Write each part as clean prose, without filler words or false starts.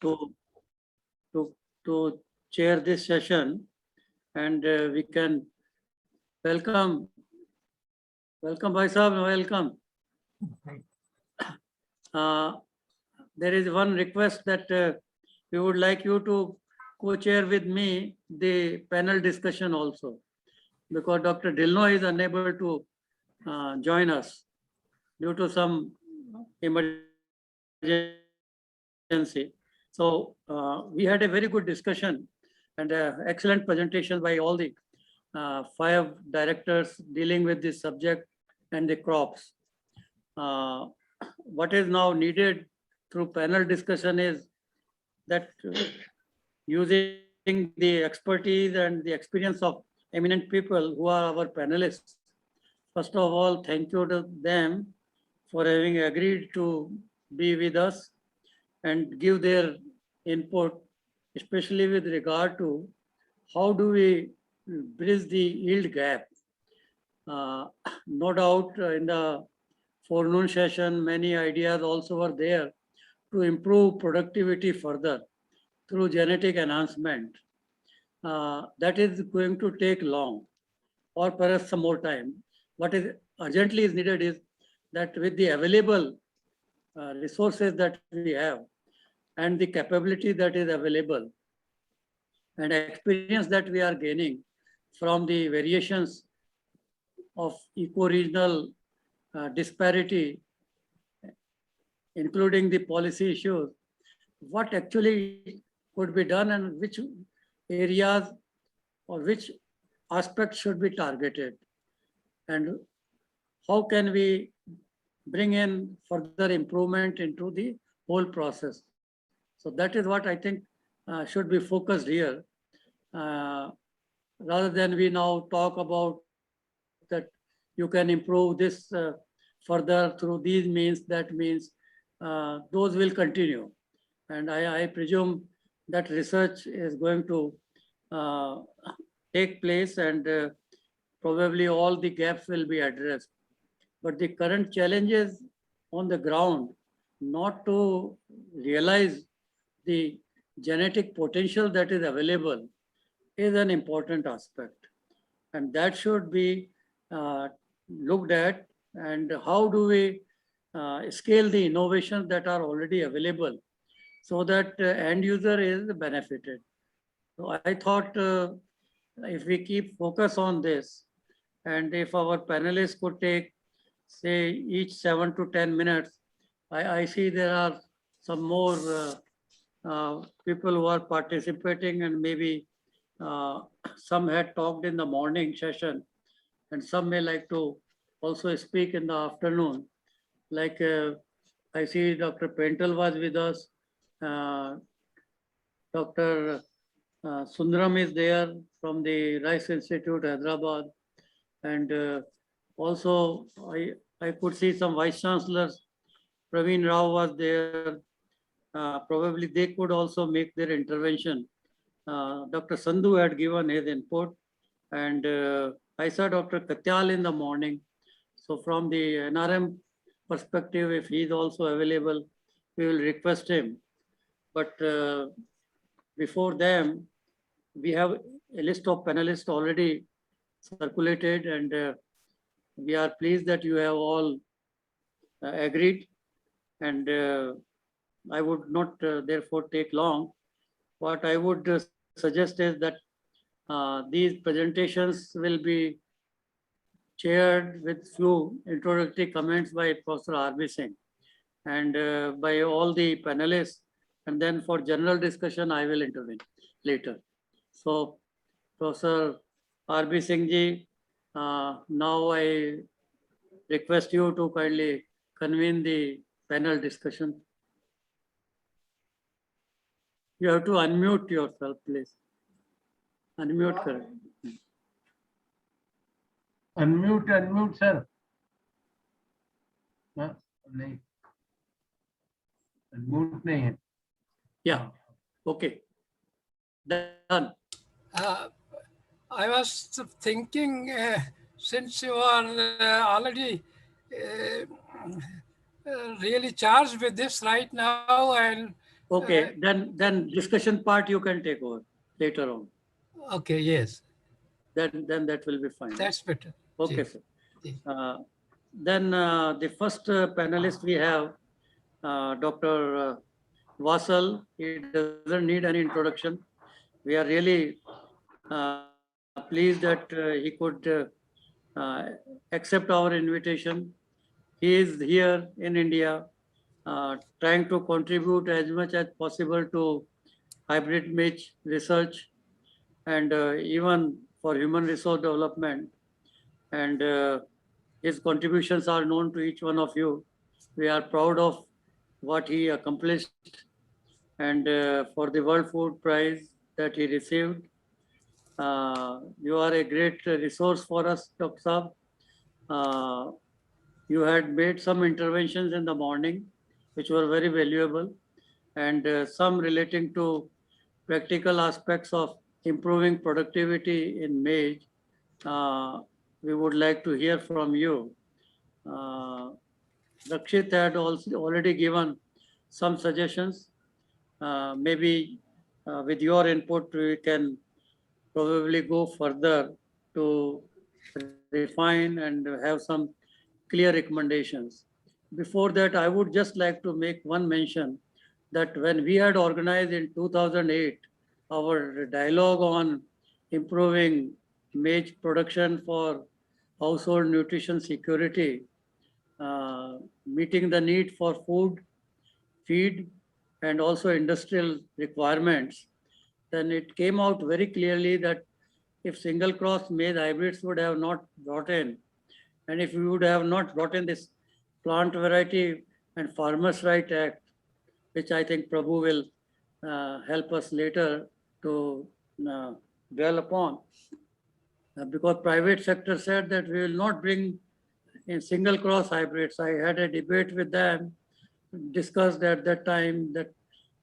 to to to chair this session, and we can welcome Bhai Sahab, welcome. Uh, there is one request that we would like you to co-chair with me the panel discussion also, because Dr. Dilno is unable to join us due to some emergency. So we had a very good discussion and excellent presentation by all the 5 directors dealing with this subject and the crops. What is now needed through panel discussion is that using the expertise and the experience of eminent people who are our panelists. First of all, thank you to them for having agreed to be with us and give their input, especially with regard to how do we bridge the yield gap. No doubt in the forenoon session, many ideas also were there to improve productivity further through genetic enhancement. That is going to take long or perhaps some more time. What is urgently is needed is that with the available resources that we have and the capability that is available and experience that we are gaining from the variations of eco-regional disparity, including the policy issues, what actually could be done and which areas or which aspects should be targeted, and how can we bring in further improvement into the whole process. So that is what I think should be focused here. Rather than we now talk about that you can improve this further through these means, that means, those will continue. And I presume that research is going to take place, and probably all the gaps will be addressed. But the current challenges on the ground, not to realize the genetic potential that is available, is an important aspect. And that should be looked at, and how do we scale the innovations that are already available so that end user is benefited. So I thought if we keep focus on this, and if our panelists could take, say, each 7 to 10 minutes, I see there are some more people who are participating, and maybe some had talked in the morning session, and some may like to also speak in the afternoon. Like I see Dr. Pental was with us, Dr. Sundaram is there from the Rice Institute, Hyderabad, and also I could see some vice chancellors. Praveen Rao was there. Probably they could also make their intervention. Dr. Sandhu had given his input, and I saw Dr. Katyal in the morning. So from the NRM perspective, if he is also available, we will request him. But before them, we have a list of panelists already circulated, and we are pleased that you have all agreed. And I would not therefore take long. What I would suggest is that these presentations will be chaired with few introductory comments by Professor R.B. Singh and by all the panelists. And then for general discussion, I will intervene later. So Professor R.B. Singh ji, now I request you to kindly convene the panel discussion. You have to unmute yourself, please. Unmute, sir. Unmute, sir. नहीं, unmute नहीं है. Yeah, okay. Done. I was thinking, since you are already really charged with this right now, and Okay, then discussion part you can take over later on. Okay, yes, Then that will be fine. that's better. Okay, Yes, sir. yes. Then the first panelist we have, Dr. Vasal. He doesn't need any introduction. We are really pleased that he could accept our invitation. He is here in India, trying to contribute as much as possible to hybrid match research and even for human resource development. And his contributions are known to each one of you. We are proud of what he accomplished and for the World Food Prize that he received. You are a great resource for us, Dr. Saab. Uh, you had made some interventions in the morning, which were very valuable, and some relating to practical aspects of improving productivity in maize. We would like to hear from you. Uh, Rakshit had also already given some suggestions. Maybe with your input, we can probably go further to refine and have some clear recommendations. Before that, I would just like to make one mention that when we had organized in 2008 our dialogue on improving maize production for household nutrition security, meeting the need for food, feed, and also industrial requirements, then it came out very clearly that if single cross maize hybrids would have not brought in, and if we would have not brought in this Plant Variety and Farmers' Right Act, which I think Prabhu will help us later to uh, dwell upon, because private sector said that we will not bring in single cross hybrids. I had a debate with them, discussed at that time that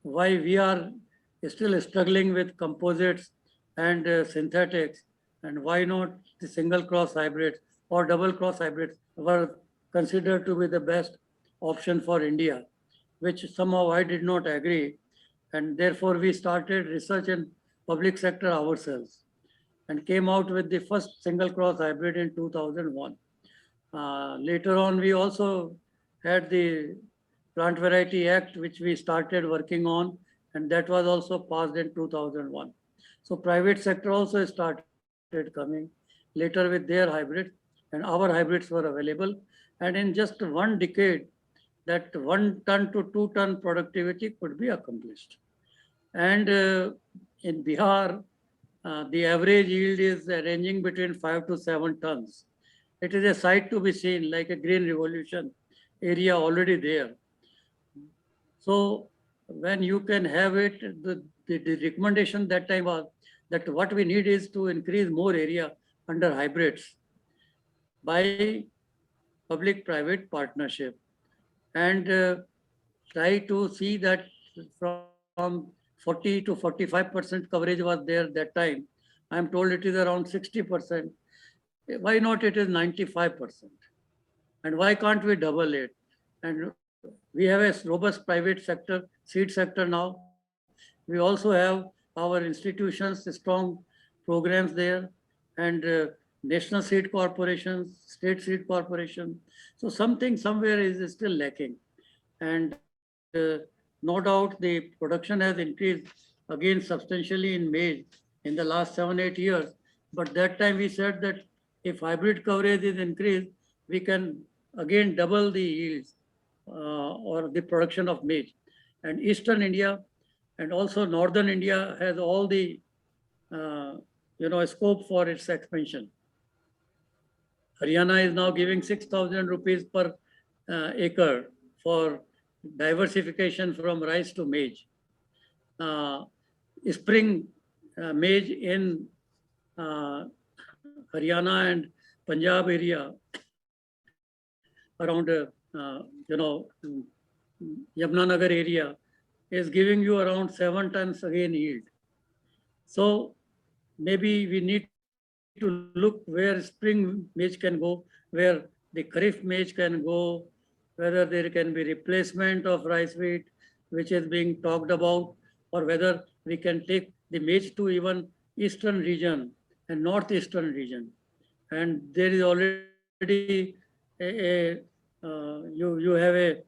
why we are still struggling with composites and synthetics, and why not the single cross hybrids or double cross hybrids were considered to be the best option for India, which somehow I did not agree. And therefore we started research in public sector ourselves and came out with the first single cross hybrid in 2001. Later on, we also had the Plant Variety Act, which we started working on, and that was also passed in 2001. So private sector also started coming later with their hybrids, and our hybrids were available. And in just one decade, that 1 ton to 2 ton productivity could be accomplished. And in Bihar, the average yield is ranging between 5 to 7 tons. It is a sight to be seen, like a green revolution area already there. So when you can have it, the recommendation that time was that what we need is to increase more area under hybrids by public-private partnership and try to see that from 40 to 45% coverage was there that time. I'm told it is around 60%. Why not it is 95%? And why can't we double it? And we have a robust private sector, seed sector now. We also have our institutions, strong programs there, and national seed corporations, state seed corporation. So something somewhere is still lacking. And no doubt the production has increased again substantially in maize in the last 7, 8 years. But that time we said that if hybrid coverage is increased, we can again double the yields or the production of maize. And Eastern India and also Northern India has all the scope for its expansion. Haryana is now giving 6,000 rupees per acre for diversification from rice to maize. Spring maize in Haryana and Punjab area around, Yamuna area is giving you around 7 tons again yield. So maybe we need to look where spring maize can go, where the kharif maize can go, whether there can be replacement of rice wheat which is being talked about, or whether we can take the maize to even eastern region and northeastern region. And there is already you have a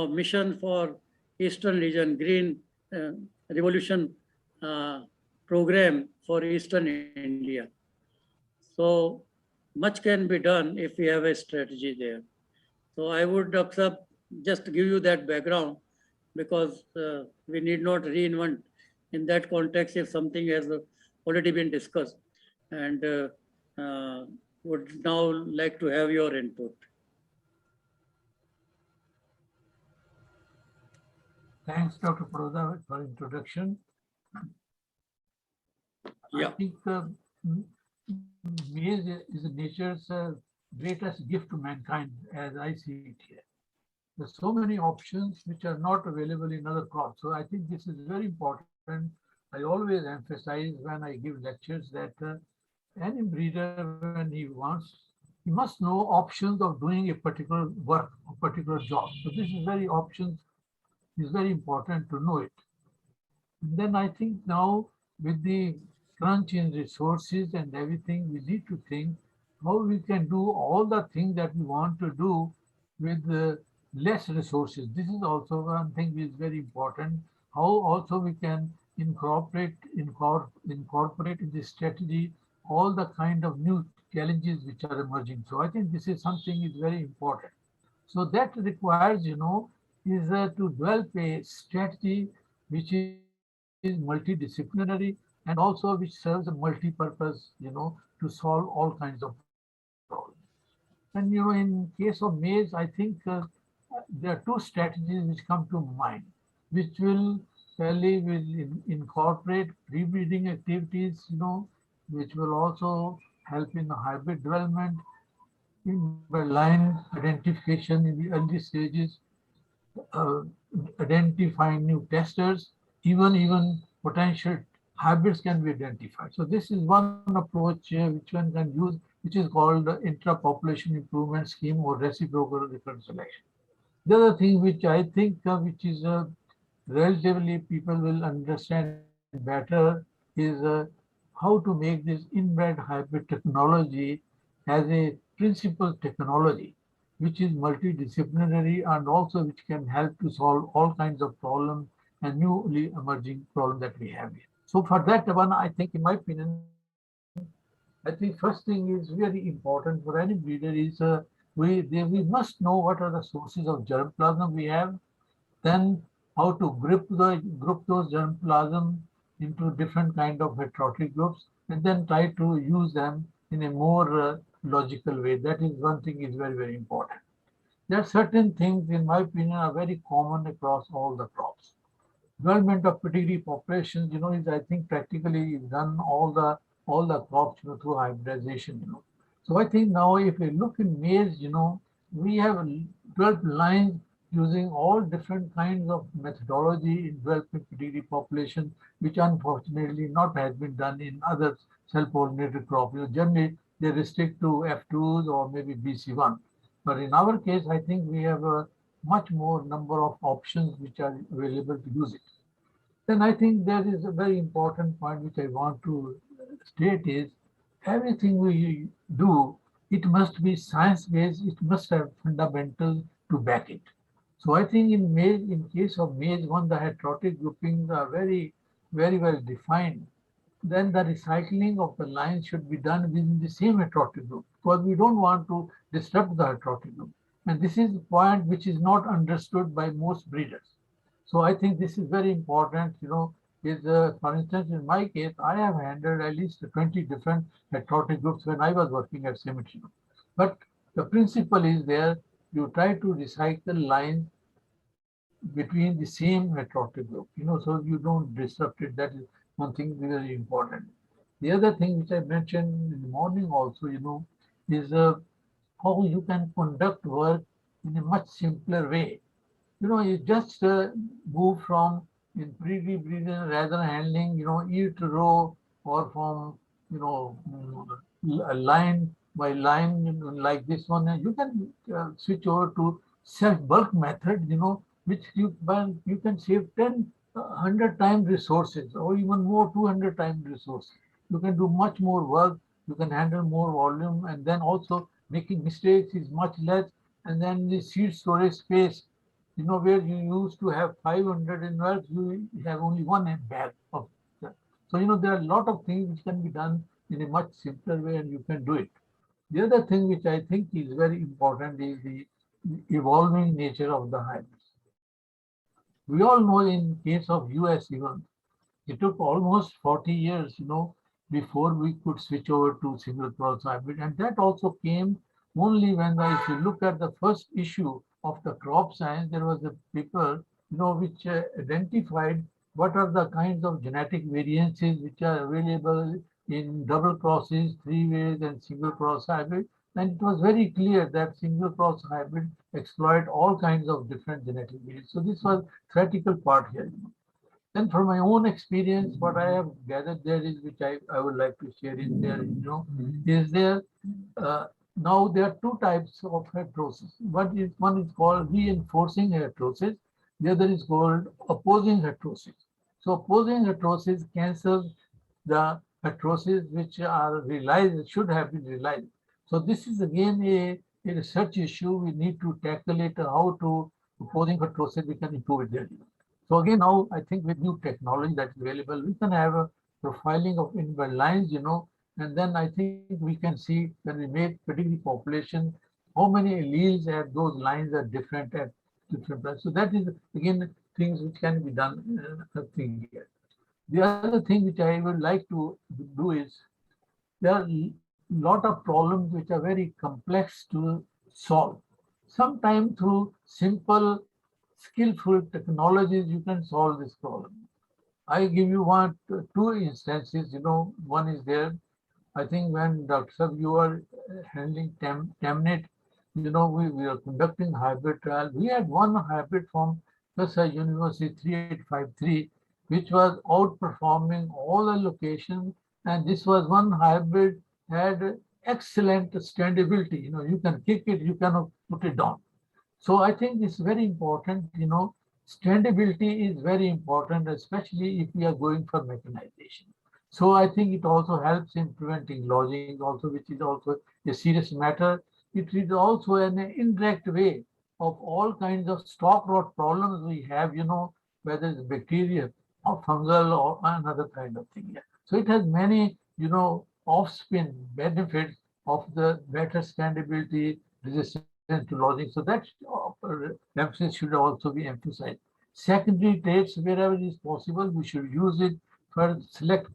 mission for eastern region, green uh, revolution uh, program for eastern India. So much can be done if we have a strategy there. So I would accept, just give you that background, because we need not reinvent in that context if something has already been discussed. And would now like to have your input. Thanks, Dr. Pradha, for introduction. Yeah. I think maize is nature's greatest gift to mankind, as I see it here. There's so many options which are not available in other crops. So I think this is very important. I always emphasize when I give lectures that any breeder, when he wants, he must know options of doing a particular work, a particular job. So this is very important to know it. And then I think now with the crunch in resources and everything, we need to think how we can do all the things that we want to do with less resources. This is also one thing which is very important. How also we can incorporate in this strategy all the kind of new challenges which are emerging. So I think this is something is very important. So that requires, is to develop a strategy which is multidisciplinary and also which serves a multi-purpose, to solve all kinds of problems. And, in case of maize, I think there are two strategies which come to mind, which will fairly incorporate pre-breeding activities, which will also help in the hybrid development, in by line identification in the early stages, uh, identifying new testers, even potential hybrids can be identified. So this is one approach which one can use, which is called the intra-population improvement scheme or reciprocal recurrent selection. The other thing which I think which is relatively people will understand better is how to make this inbred hybrid technology as a principal technology, which is multidisciplinary and also which can help to solve all kinds of problems and newly emerging problems that we have here. So for that one, I think, in my opinion, I think first thing is very important for any breeder is we must know what are the sources of germplasm we have, then how to group those germplasm into different kind of heterotic groups, and then try to use them in a more logical way. That is one thing is very important. There are certain things, in my opinion, are very common across all the crops. Development of pedigree populations, is, I think, practically is done all the crops, through hybridization. So I think now if we look in maize, we have developed lines using all different kinds of methodology in developing pedigree population, which unfortunately not has been done in other cell-pollinated crops. Generally, they restrict to F2s or maybe BC1. But in our case, I think we have a much more number of options which are available to use it. Then I think there is a very important point which I want to state is everything we do, it must be science-based, it must have fundamentals to back it. So I think in case of maize, one, the heterotic groupings are very well defined. Then the recycling of the lines should be done within the same heterotic group, because we don't want to disrupt the heterotic group. And this is the point which is not understood by most breeders. So I think this is very important, is for instance, in my case, I have handled at least 20 different heterotic groups when I was working at cemetery. But the principle is there, you try to recycle lines between the same heterotic group, so you don't disrupt it. That is one thing very important. The other thing which I mentioned in the morning also, is how you can conduct work in a much simpler way. You just move from in pre-breeding rather handling, each row or from, line by line, like this one. And you can switch over to self-bulk method, which you can save 10, 100 times resources or even more 200 times resources. You can do much more work, you can handle more volume, and then also making mistakes is much less. And then the seed storage space, where you used to have 500 in wells, you have only one bag of that. So, there are a lot of things which can be done in a much simpler way and you can do it. The other thing which I think is very important is the evolving nature of the hybrids. We all know in case of US even, it took almost 40 years, before we could switch over to single cross hybrid. And that also came only when, if you look at the first issue of the crop science, there was a paper, which identified what are the kinds of genetic variances which are available in double crosses, three ways, and single cross hybrid. And it was very clear that single cross hybrid exploit all kinds of different genetic variants. So this was theoretical part here. Then from my own experience, what I have gathered there is, which I would like to share in there, is there, now there are two types of heterosis. One is called reinforcing heterosis. The other is called opposing heterosis. So opposing heterosis cancels the heterosis which are realized, should have been realized. So this is again a research issue. We need to tackle it, how to opposing heterosis, we can improve it there. So again, now I think with new technology that's available, we can have a profiling of inbred lines, and then I think we can see when we make pedigree population, how many alleles at those lines are different at different places. So that is again things which can be done. Thing here. The other thing which I would like to do is, there are a lot of problems which are very complex to solve. Sometimes through simple, skillful technologies, you can solve this problem. I give you two instances. One is there. I think when Dr. Sab, you are handling Temnate, we are conducting hybrid trial. We had one hybrid from Kasai University 3853, which was outperforming all the locations. And this was one hybrid had excellent standability. You can kick it, you cannot put it down. So I think it's very important, standability is very important, especially if we are going for mechanization. So I think it also helps in preventing lodging also, which is also a serious matter. It is also an indirect way of all kinds of stalk rot problems we have, whether it's bacteria or fungal or another kind of thing. So it has many, off-spin benefits of the better standability, resistance to lodging. So that emphasis should also be emphasized. Secondary traits, wherever it is possible, we should use it for select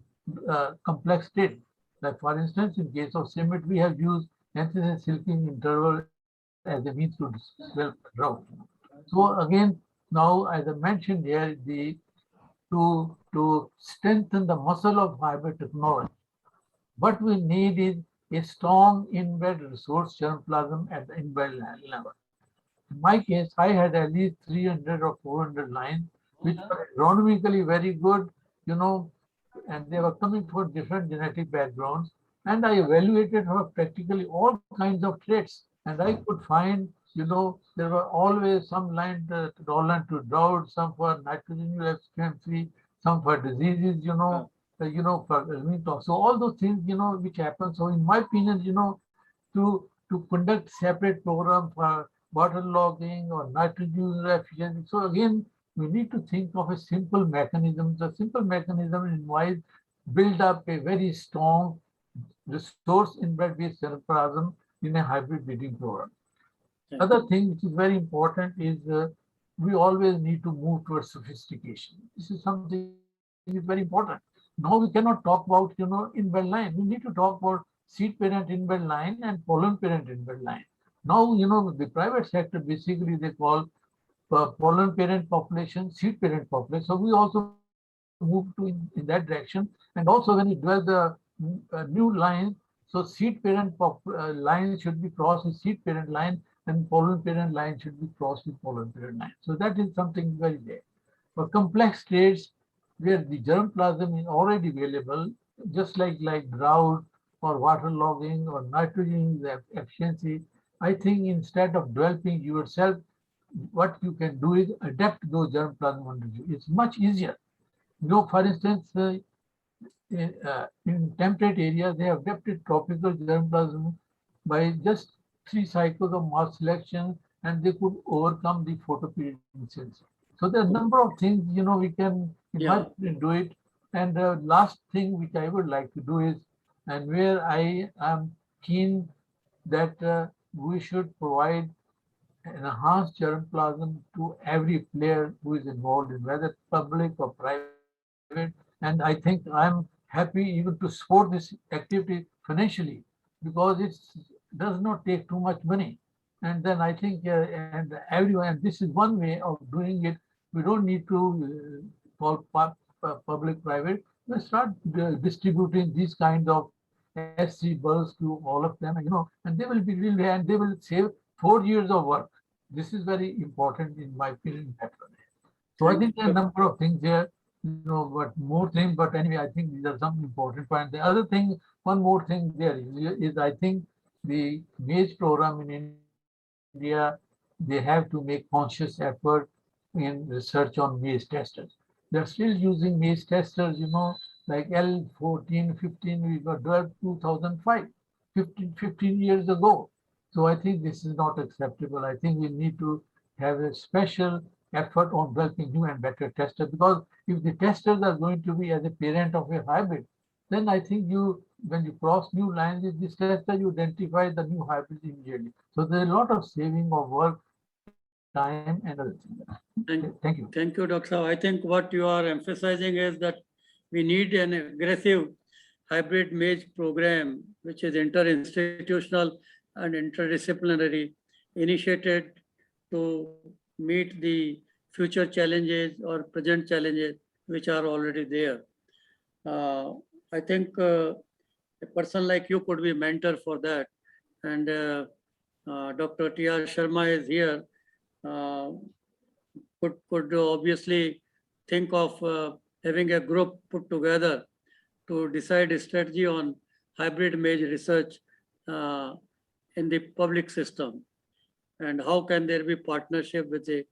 complex traits. Like for instance, in case of cement, we have used antigen silking interval as a means to develop drought. So again, now as I mentioned here, to strengthen the muscle of hybrid technology, what we need is a strong inbred resource germplasm at the inbred level. In my case, I had at least 300 or 400 lines, which were agronomically very good, and they were coming from different genetic backgrounds. And I evaluated for practically all kinds of traits. And I could find, there were always some lines tolerant to drought, some for nitrogen efficiency, some for diseases, for so all those things, which happen. So in my opinion, to conduct separate program for waterlogging or nitrogen efficiency. So again, we need to think of a simple mechanism. The simple mechanism involves build up a very strong resource inbred based germplasm in a hybrid breeding program. Other thing which is very important is we always need to move towards sophistication. This is something is very important. Now we cannot talk about, inbred line. We need to talk about seed parent inbred line and pollen parent inbred line. Now, the private sector, basically they call pollen parent population, seed parent population. So we also move to in that direction. And also when you develop the new line, so seed parent line should be crossed with seed parent line, and pollen parent line should be crossed with pollen parent line. So that is something very there. For complex traits where the germplasm is already available, just like drought or waterlogging or nitrogen efficiency, I think instead of developing yourself what you can do is adapt those germplasm under you. It's much easier. You know, for instance, in temperate areas, they have adapted tropical germplasm by just 3 cycles of mass selection, and they could overcome the photoperiodicity. So there are a number of things, you know, we Yeah. might do it. And the last thing which I would like to do is, and where I am keen that we should provide enhanced germplasm to every player who is involved in whether public or private. And I think I'm happy even to support this activity financially because it does not take too much money. And then I think, and everyone, and this is one way of doing it. We don't need to call public private. We start distributing these kinds of SC bulbs to all of them, and you know, and they will be really, and they will save 4 years of work. This is very important in my opinion. So I Thank think there are a you. number of things here, you know, but more things. But anyway, I think these are some important points. The other thing, one more thing there is I think the maize program in India, they have to make conscious effort in research on maize testers. They're still using maize testers, you know, like L14, 15, we got developed 2005, 15 years ago. So I think this is not acceptable. I think we need to have a special effort on developing new and better testers, because if the testers are going to be as a parent of a hybrid, then I think when you cross new lines with this tester, you identify the new hybrid immediately. So there's a lot of saving of work, time, and other things. Thank you. Thank you, Dr. Saab. I think what you are emphasizing is that we need an aggressive hybrid maize program, which is interinstitutional and interdisciplinary, initiated to meet the future challenges or present challenges which are already there. I think a person like you could be mentor for that. And Dr. T.R. Sharma is here. Uh, could obviously think of having a group put together to decide a strategy on hybrid maize research uh, in the public system, and how can there be partnership with the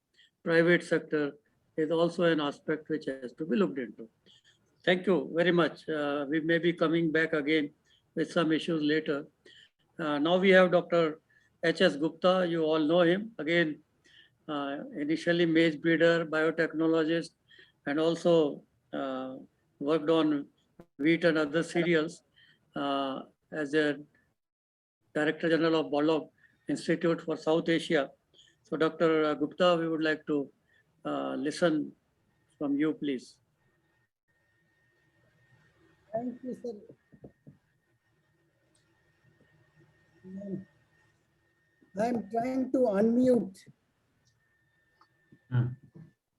private sector is also an aspect which has to be looked into. Thank you very much. We may be coming back again with some issues later. Now we have Dr. H.S. Gupta. You all know him. Again, initially maize breeder, biotechnologist, and also worked on wheat and other cereals as a Director General of Borlaug Institute for South Asia. So Dr. Gupta, we would like to listen from you, please. Thank you, sir. I'm trying to unmute.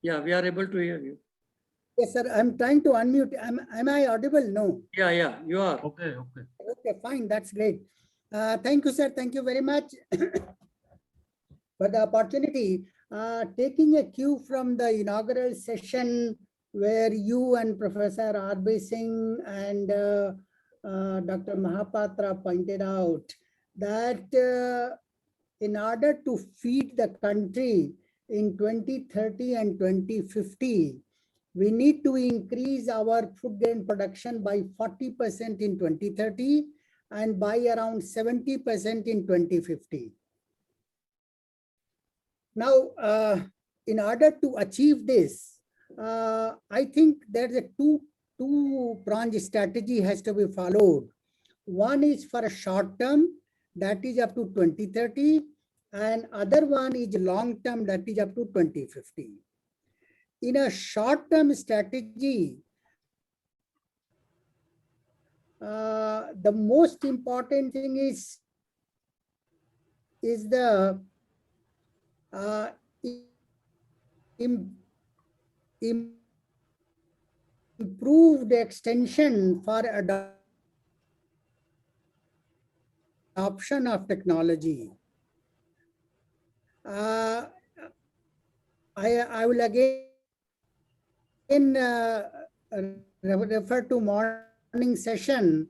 Yeah, we are able to hear you. Yes, sir. I'm trying to unmute. Am I audible? No. Yeah, you are. Okay. Okay, fine. That's great. Thank you, sir. Thank you very much for the opportunity. Taking a cue from the inaugural session where you and Professor R.B. Singh and Dr. Mahapatra pointed out that in order to feed the country in 2030 and 2050, we need to increase our food grain production by 40% in 2030 and by around 70% in 2050. Now, in order to achieve this, I think there's a two-pronged strategy has to be followed. One is for a short term, that is up to 2030, and other one is long term, that is up to 2050. In a short term strategy, the most important thing is the improved extension for adoption of technology. I will again refer to morning session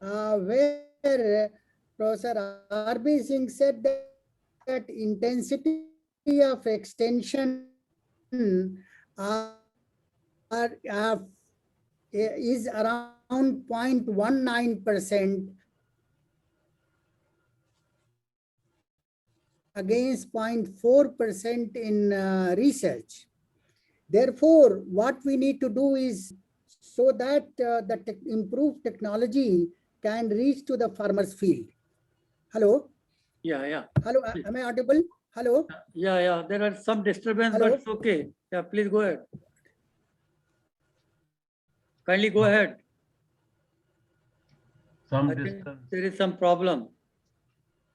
where Professor R.B. Singh said that intensity of extension are, is around 0.19% against 0.4% in research. Therefore, what we need to do is so that the improved technology can reach to the farmer's field. Hello? Yeah. Hello, am I audible? Hello? Yeah. There are some disturbance, Hello? but it's okay. Yeah, please go ahead. Kindly go ahead. Some I think distance. there is some problem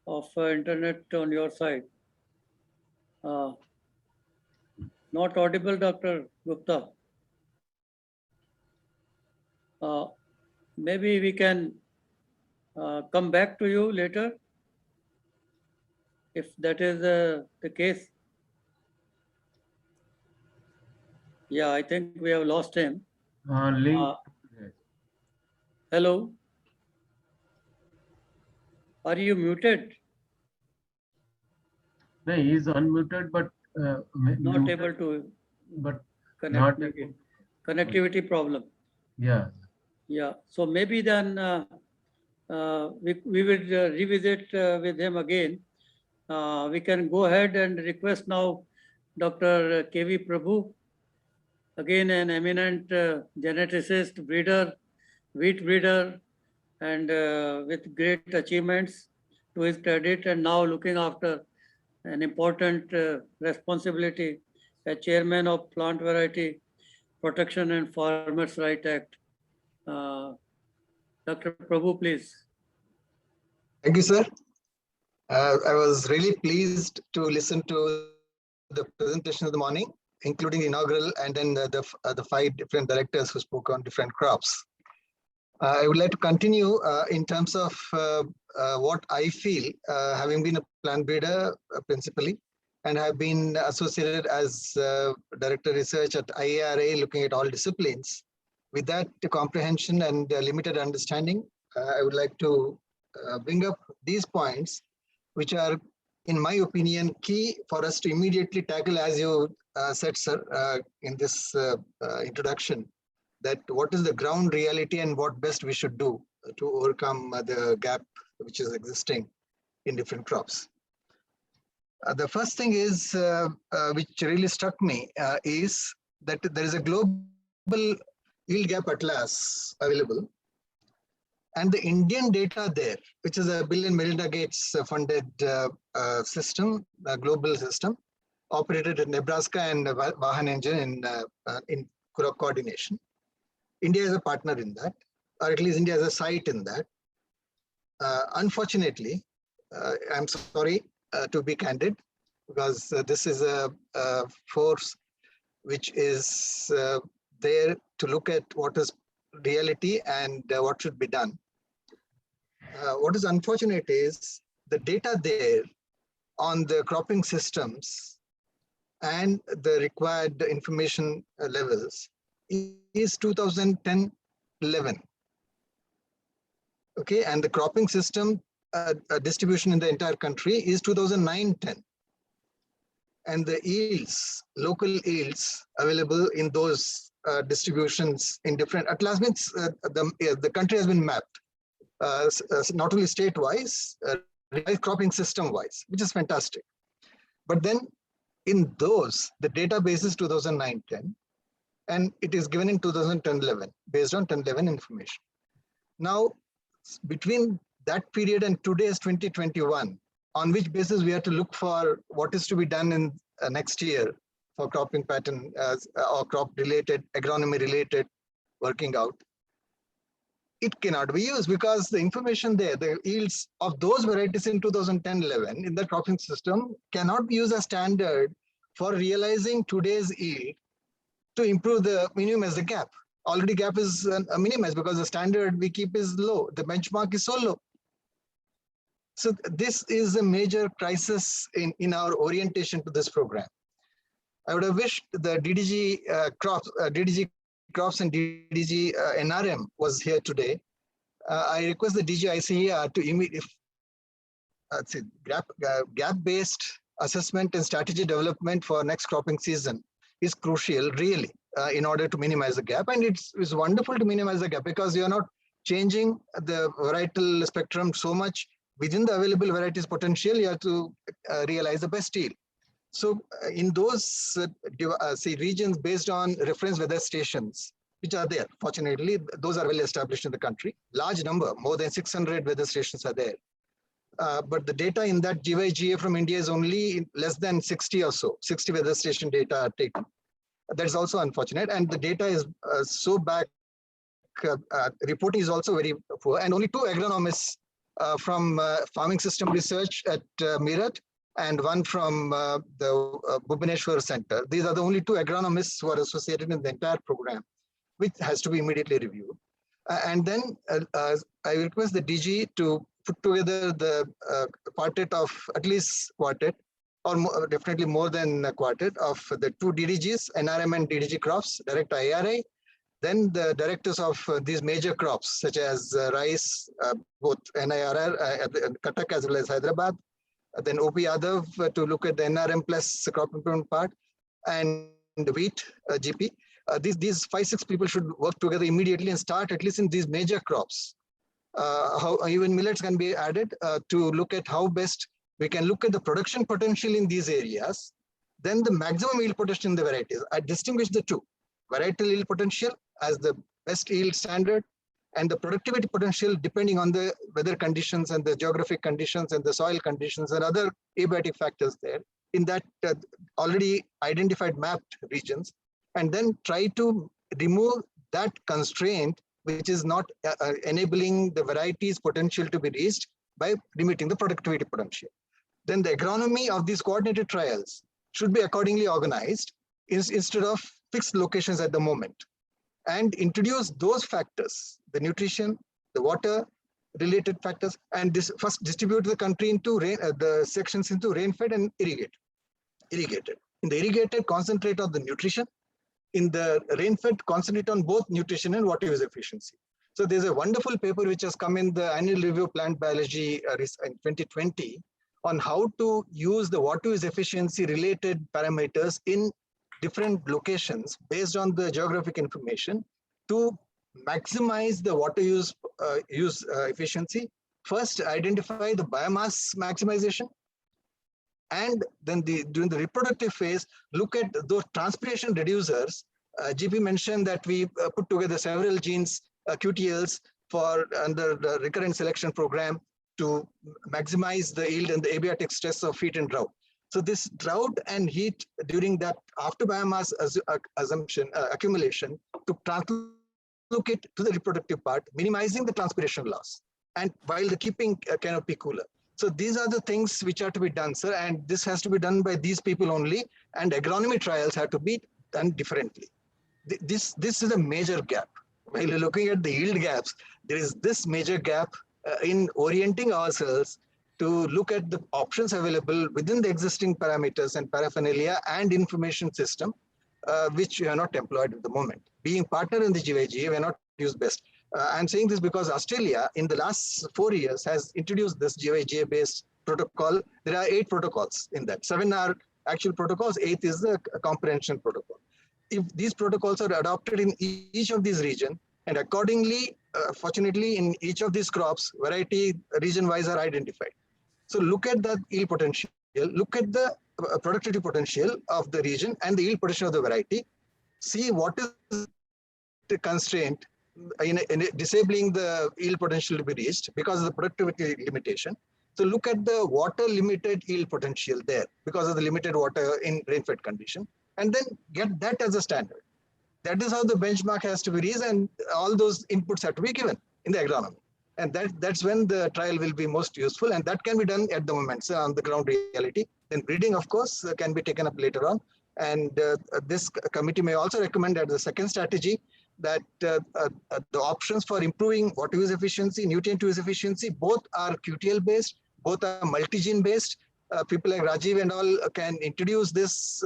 of internet on your side. Not audible, Dr. Gupta. Maybe we can come back to you later if that is the case. Yeah, I think we have lost him. Link. Yes. Hello. Are you muted? No, he is unmuted, but Not muted, able to but connect. not Maybe able. connectivity problem. Yeah. Yeah. So maybe then we will revisit with him again. We can go ahead and request now Dr. K.V. Prabhu, again an eminent geneticist, breeder, wheat breeder, and with great achievements to his credit, and now looking after an important responsibility as chairman of Plant Variety Protection and Farmers' Right Act. Dr. Prabhu, please. Thank you, sir. I was really pleased to listen to the presentation of the morning, including the inaugural and then the 5 different directors who spoke on different crops. I would like to continue in terms of what I feel, having been a plant breeder principally, and have been associated as director research at IARA, looking at all disciplines. With that comprehension and limited understanding, I would like to bring up these points, which are, in my opinion, key for us to immediately tackle, as you said, sir, in this introduction, that what is the ground reality and what best we should do to overcome the gap which is existing in different crops. The first thing is, which really struck me, is that there is a global yield gap atlas available. And the Indian data there, which is a Bill and Melinda Gates funded system, a global system, operated in Nebraska and Vahan Engine in coordination. India is a partner in that, or at least India has a site in that. Unfortunately, I'm sorry to be candid, because this is a force which is there to look at what is reality and what should be done. What is unfortunate is the data there on the cropping systems and the required information levels is 2010-11. Okay, and the cropping system distribution in the entire country is 2009-10. And the yields, local yields available in those distributions in different atlas means the country has been mapped. Not only state-wise, cropping system-wise, which is fantastic. But then in those, the database is 2009-10, and it is given in 2010-11, based on 10-11 information. Now, between that period and today's 2021, on which basis we have to look for what is to be done in next year for cropping pattern or crop-related, agronomy-related working out, it cannot be used because the information there, the yields of those varieties in 2010-11 in the cropping system cannot be used as standard for realizing today's yield to improve the minimize the gap. Already gap is minimized because the standard we keep is low. The benchmark is so low. So this is a major crisis in our orientation to this program. I would have wished the DDG crops and DDG NRM was here today. I request the DG ICER to immediately, gap-based assessment and strategy development for next cropping season is crucial, really, in order to minimize the gap. And it's wonderful to minimize the gap because you're not changing the varietal spectrum so much within the available varieties potential. You have to realize the best yield. So in those regions based on reference weather stations, which are there, fortunately, those are well established in the country. Large number, more than 600 weather stations are there. But the data in that GYGA from India is only less than 60 or so. 60 weather station data are taken. That is also unfortunate. And the data is so back, reporting is also very poor. And only 2 agronomists from Farming System Research at Meerut and one from the Bhubaneswar Center. These are the only 2 agronomists who are associated in the entire program, which has to be immediately reviewed. And then I request the DG to put together the quartet of at least quartet, or definitely more than a quartet of the 2 DDGs, NRM and DDG crops, Director IRI, then the directors of these major crops such as rice, both NIRR, Cuttack as well as Hyderabad, then OP Yadav to look at the NRM plus crop improvement part, and the wheat GP. These 5-6 people should work together immediately and start at least in these major crops. How even millets can be added to look at how best we can look at the production potential in these areas, then the maximum yield potential in the varieties. I distinguish the 2, varietal yield potential as the best yield standard, and the productivity potential depending on the weather conditions and the geographic conditions and the soil conditions and other abiotic factors there in that already identified mapped regions, and then try to remove that constraint which is not enabling the varieties potential to be reached by limiting the productivity potential. Then the agronomy of these coordinated trials should be accordingly organized instead of fixed locations at the moment, and introduce those factors, the nutrition, the water related factors, and this first distribute the country into the sections into rain-fed and irrigated. In the irrigated, concentrate on the nutrition. In the rain-fed, concentrate on both nutrition and water use efficiency. So there's a wonderful paper which has come in the annual review of plant biology in 2020 on how to use the water use efficiency related parameters in different locations based on the geographic information to maximize the water use efficiency. First, identify the biomass maximization, and then during the reproductive phase, look at those transpiration reducers. GP mentioned that we put together several genes, QTLs, for under the recurrent selection program to maximize the yield and the abiotic stress of heat and drought. So this drought and heat during that after biomass accumulation to translocate to the reproductive part, minimizing the transpiration loss, and while the keeping canopy cooler. So these are the things which are to be done, sir, and this has to be done by these people only, and agronomy trials have to be done differently. This is a major gap. While you're looking at the yield gaps, there is this major gap in orienting ourselves to look at the options available within the existing parameters and paraphernalia and information system, which we are not employed at the moment. Being partner in the GYGA, we are not used best. I'm saying this because Australia in the last 4 years has introduced this GYGA based protocol. There are 8 protocols in that. 7 are actual protocols, 8th is the comprehension protocol. If these protocols are adopted in each of these regions, and accordingly, fortunately, in each of these crops, variety region-wise are identified. So look at the yield potential, look at the productivity potential of the region and the yield potential of the variety, see what is the constraint in disabling the yield potential to be reached because of the productivity limitation. So look at the water limited yield potential there because of the limited water in rain-fed condition, and then get that as a standard. That is how the benchmark has to be reached, and all those inputs have to be given in the agronomy. And that's when the trial will be most useful, and that can be done at the moment, so on the ground reality. Then breeding, of course, can be taken up later on. And this committee may also recommend as the second strategy that the options for improving water use efficiency, nutrient use efficiency, both are QTL based, both are multi-gene based. People like Rajiv and all can introduce this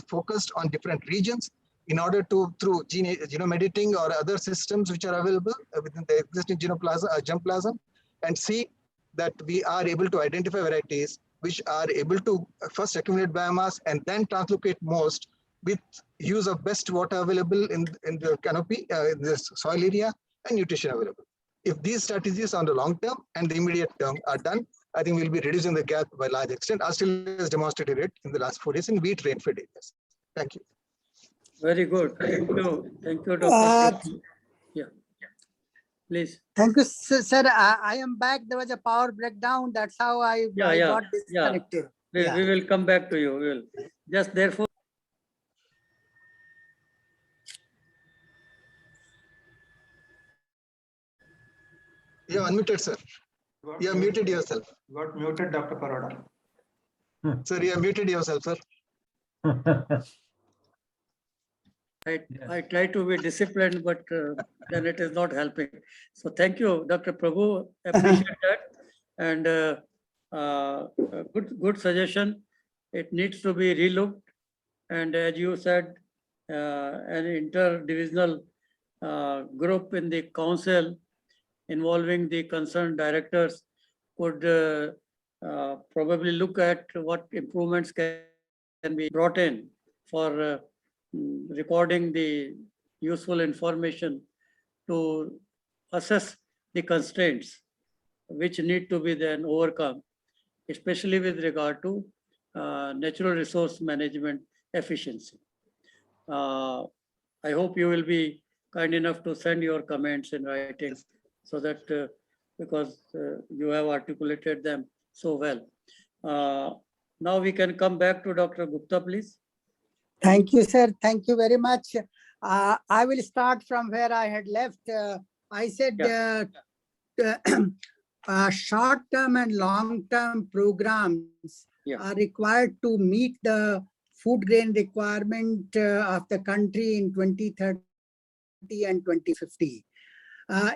focused on different regions in order to, through genome editing or other systems which are available within the existing germplasm, and see that we are able to identify varieties which are able to first accumulate biomass and then translocate most with use of best water available in the canopy, in this soil area, and nutrition available. If these strategies on the long term and the immediate term are done, I think we'll be reducing the gap by a large extent. Australia has demonstrated it in the last 4 days in wheat rainfed areas. Thank you. Very good. Thank you. Thank you, Dr. Uh, Prabhu. Yeah. Please. Thank you, sir. I am back. There was a power breakdown. That's how I Yeah. got disconnected. We will come back to you. We will. Just therefore. You are unmuted, sir. You have muted yourself. Got muted, Dr. Paroda. Sir, you have muted yourself, sir. I try to be disciplined, but then it is not helping. So thank you, Dr. Prabhu. Appreciate that. And good suggestion. It needs to be relooked. And as you said, an interdivisional group in the council involving the concerned directors could probably look at what improvements can be brought in for recording the useful information to assess the constraints which need to be then overcome, especially with regard to natural resource management efficiency. I hope you will be kind enough to send your comments in writing so that because you have articulated them so well. Now we can come back to Dr. Gupta, please. Thank you, sir. Thank you very much. I will start from where I had left. I said short-term and long-term programs are required to meet the food grain requirement of the country in 2030 and 2050.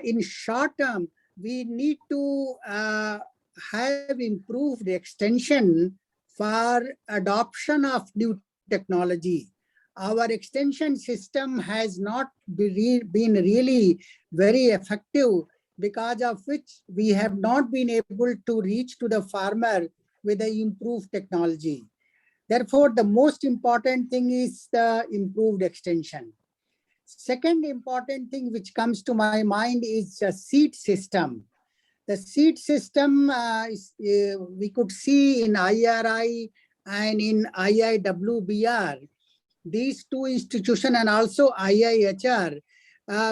In short term, we need to have improved extension for adoption of new technology. Our extension system has not been really very effective, because of which we have not been able to reach to the farmer with the improved technology. Therefore, the most important thing is the improved extension. Second important thing which comes to my mind is a seed system. The seed system we could see in IRI and in IIWBR, these two institutions, and also IIHR,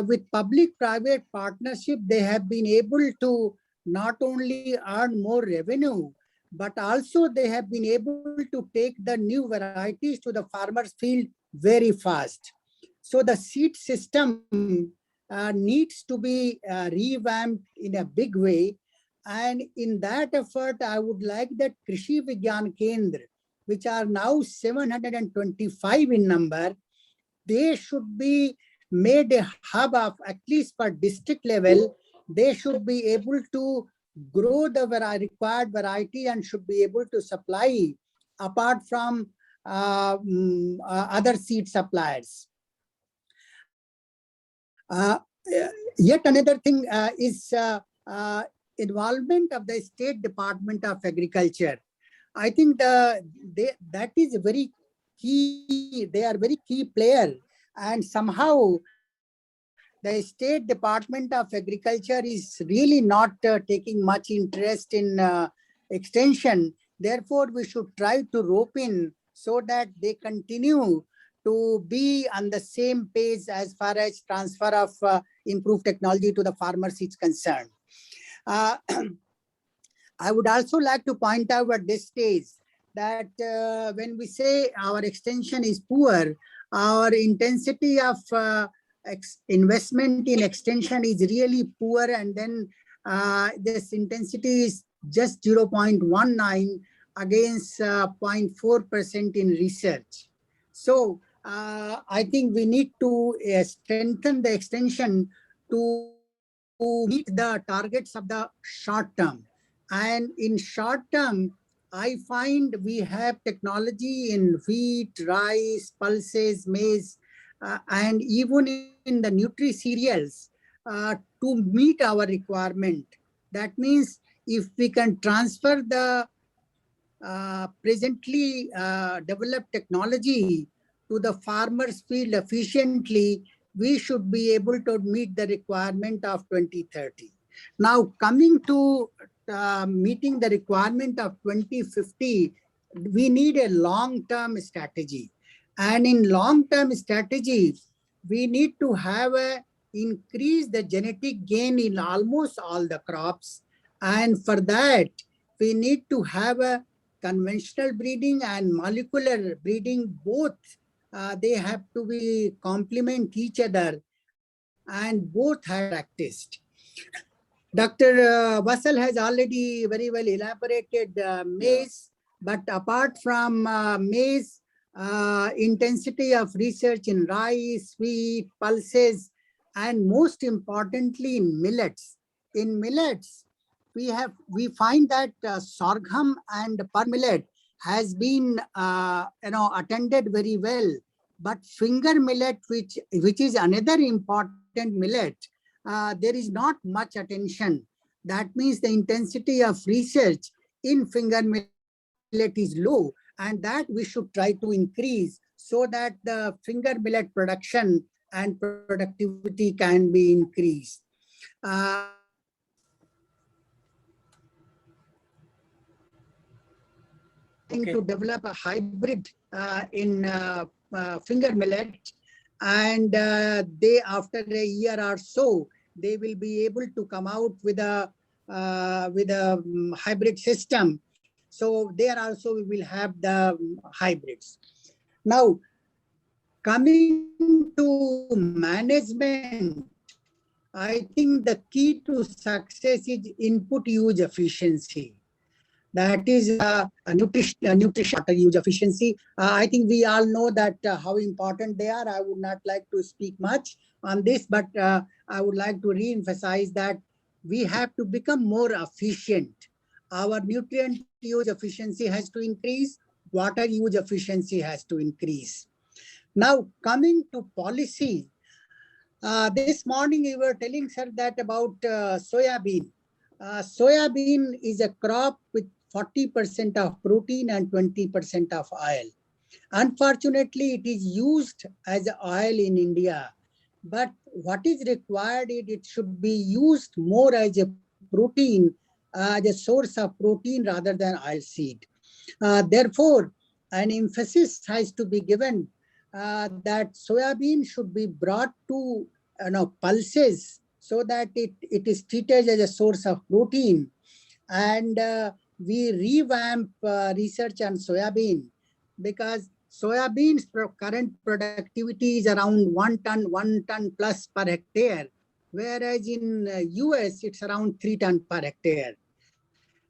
with public-private partnership, they have been able to not only earn more revenue, but also they have been able to take the new varieties to the farmer's field very fast. So the seed system needs to be revamped in a big way. And in that effort, I would like that Krishi Vigyan Kendra, which are now 725 in number, they should be made a hub of, at least for district level, they should be able to grow the required variety and should be able to supply apart from other seed suppliers. Yet another thing is involvement of the State Department of Agriculture. I think that is very key. They are very key player, and somehow the State Department of Agriculture is really not taking much interest in extension. Therefore, we should try to rope in so that they continue to be on the same page as far as transfer of improved technology to the farmers is concerned. I would also like to point out at this stage that when we say our extension is poor, our intensity of investment in extension is really poor, and then this intensity is just 0.19 against 0.4% in research. So I think we need to strengthen the extension to meet the targets of the short term. And in short term, I find we have technology in wheat, rice, pulses, maize, and even in the nutri cereals to meet our requirement. That means if we can transfer the presently developed technology to the farmer's field efficiently, we should be able to meet the requirement of 2030. Now, coming to meeting the requirement of 2050, we need a long-term strategy. And in long-term strategy, we need to have a increase the genetic gain in almost all the crops. And for that, we need to have a conventional breeding and molecular breeding, both they have to be complement each other, and both have practiced. Dr. Vassal has already very well elaborated maize, but apart from maize, intensity of research in rice, wheat, pulses, and most importantly in millets. In millets, we find that sorghum and pearl millet has been attended very well, but finger millet, which is another important millet, there is not much attention. That means the intensity of research in finger millet is low, and that we should try to increase so that the finger millet production and productivity can be increased. Okay. To develop a hybrid in finger millet, and they, after a year or so, they will be able to come out with a hybrid system. So there also we will have the hybrids. Now, coming to management, I think the key to success is input use efficiency. That is nutrition water use efficiency. I think we all know that how important they are. I would not like to speak much on this, but I would like to re-emphasize that we have to become more efficient. Our nutrient use efficiency has to increase, water use efficiency has to increase. Now, coming to policy, this morning you were telling, sir, that about soybean. Soybean is a crop with 40% of protein and 20% of oil. Unfortunately, it is used as oil in India. But what is required is it should be used more as a protein, as a source of protein rather than oil seed. Therefore, an emphasis has to be given that soybean should be brought to pulses so that it is treated as a source of protein. And we revamp research on soybean, because soybean's current productivity is around 1 ton plus per hectare, whereas in US it's around 3 ton per hectare.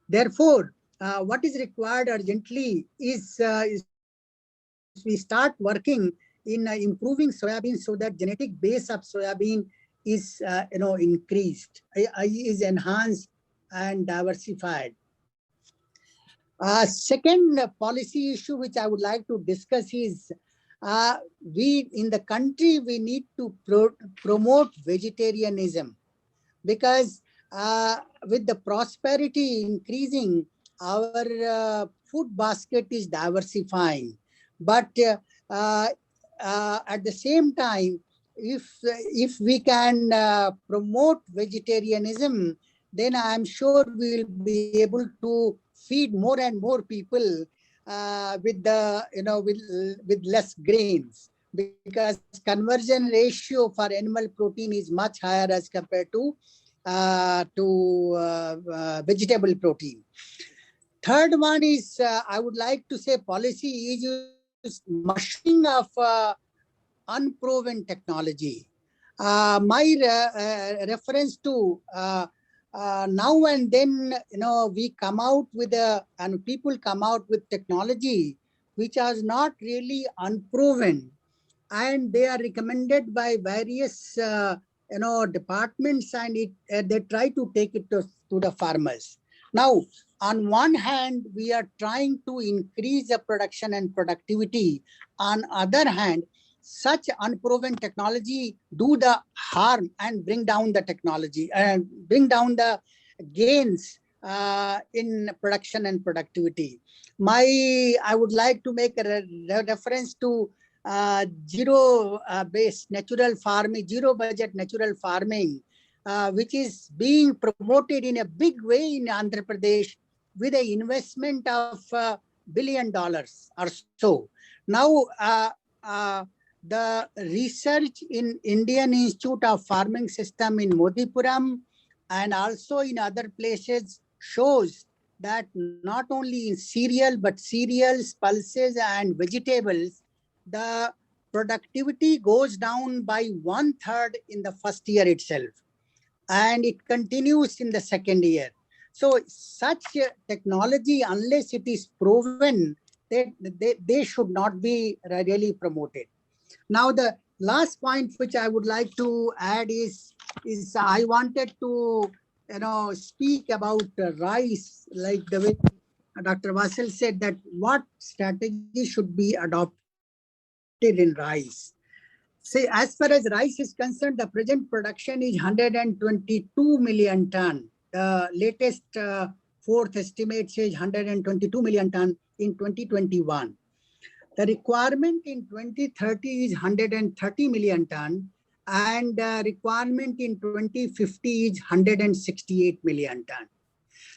Therefore, what is required urgently is we start working in improving soybean so that genetic base of soybean is increased, is enhanced and diversified. Second policy issue which I would like to discuss is we in the country, we need to promote vegetarianism, because with the prosperity increasing, our food basket is diversifying. But at the same time, if we can promote vegetarianism, then I'm sure we'll be able to feed more and more people with the with less grains, because conversion ratio for animal protein is much higher as compared to vegetable protein. Third one is I would like to say policy is mushrooming of unproven technology. My reference to now and then, we come out with and people come out with technology which is not really unproven, and they are recommended by various departments, and they try to take it to the farmers. Now, on one hand, we are trying to increase the production and productivity. On other hand, such unproven technology do the harm and bring down the technology and bring down the gains in production and productivity. I would like to make a reference to zero-based natural farming, zero budget natural farming, which is being promoted in a big way in Andhra Pradesh with an investment of $1 billion or so. Now, the research in Indian Institute of Farming System in Modipuram and also in other places shows that not only in cereal, but cereals, pulses, and vegetables, the productivity goes down by 1/3 in the first year itself, and it continues in the second year. So such technology, unless it is proven, they should not be really promoted. Now, the last point which I would like to add is I wanted to speak about rice, like the way Dr. Vasil said that what strategy should be adopted in rice. See, as far as rice is concerned, the present production is 122 million ton. The latest fourth estimate says 122 million ton in 2021. The requirement in 2030 is 130 million ton, and requirement in 2050 is 168 million ton.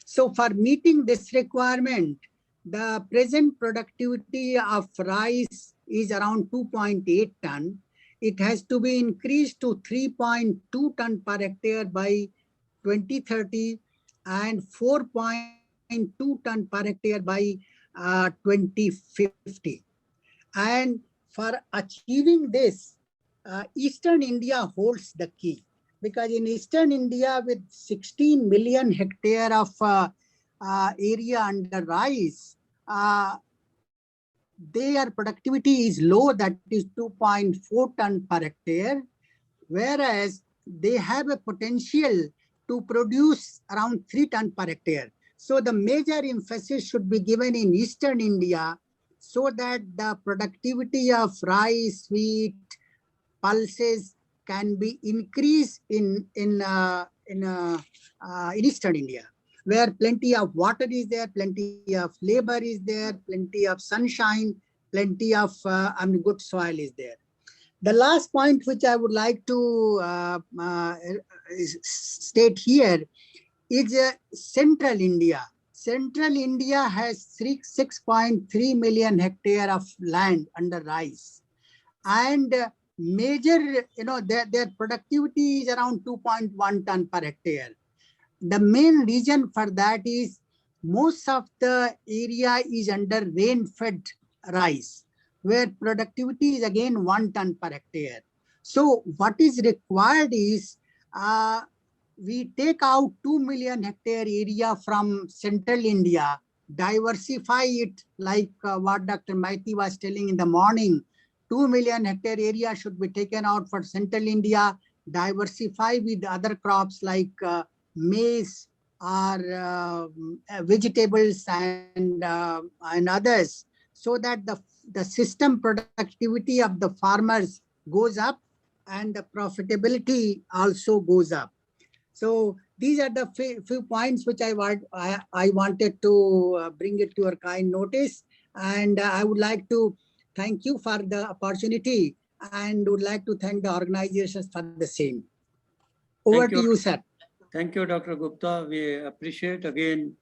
So for meeting this requirement, the present productivity of rice is around 2.8 ton. It has to be increased to 3.2 ton per hectare by 2030 and 4.2 ton per hectare by 2050. And for achieving this, Eastern India holds the key, because in Eastern India with 16 million hectare of area under rice, their productivity is low, that is 2.4 ton per hectare, whereas they have a potential to produce around 3 ton per hectare. So the major emphasis should be given in Eastern India so that the productivity of rice, wheat, pulses can be increased in Eastern India, where plenty of water is there, plenty of labor is there, plenty of sunshine, plenty of good soil is there. The last point which I would like to state here is Central India. Central India has 6.3 million hectare of land under rice, and major, their productivity is around 2.1 ton per hectare. The main reason for that is most of the area is under rain-fed rice, where productivity is again 1 ton per hectare. So what is required is we take out 2 million hectare area from Central India, diversify it like what Dr. Maiti was telling in the morning. 2 million hectare area should be taken out for Central India, diversify with other crops like maize or vegetables and others, so that the system productivity of the farmers goes up and the profitability also goes up. So these are the few points which I wanted to bring it to your kind notice, and I would like to thank you for the opportunity and would like to thank the organizations for the same. Over to you, sir. Thank you, Dr. Gupta. We appreciate again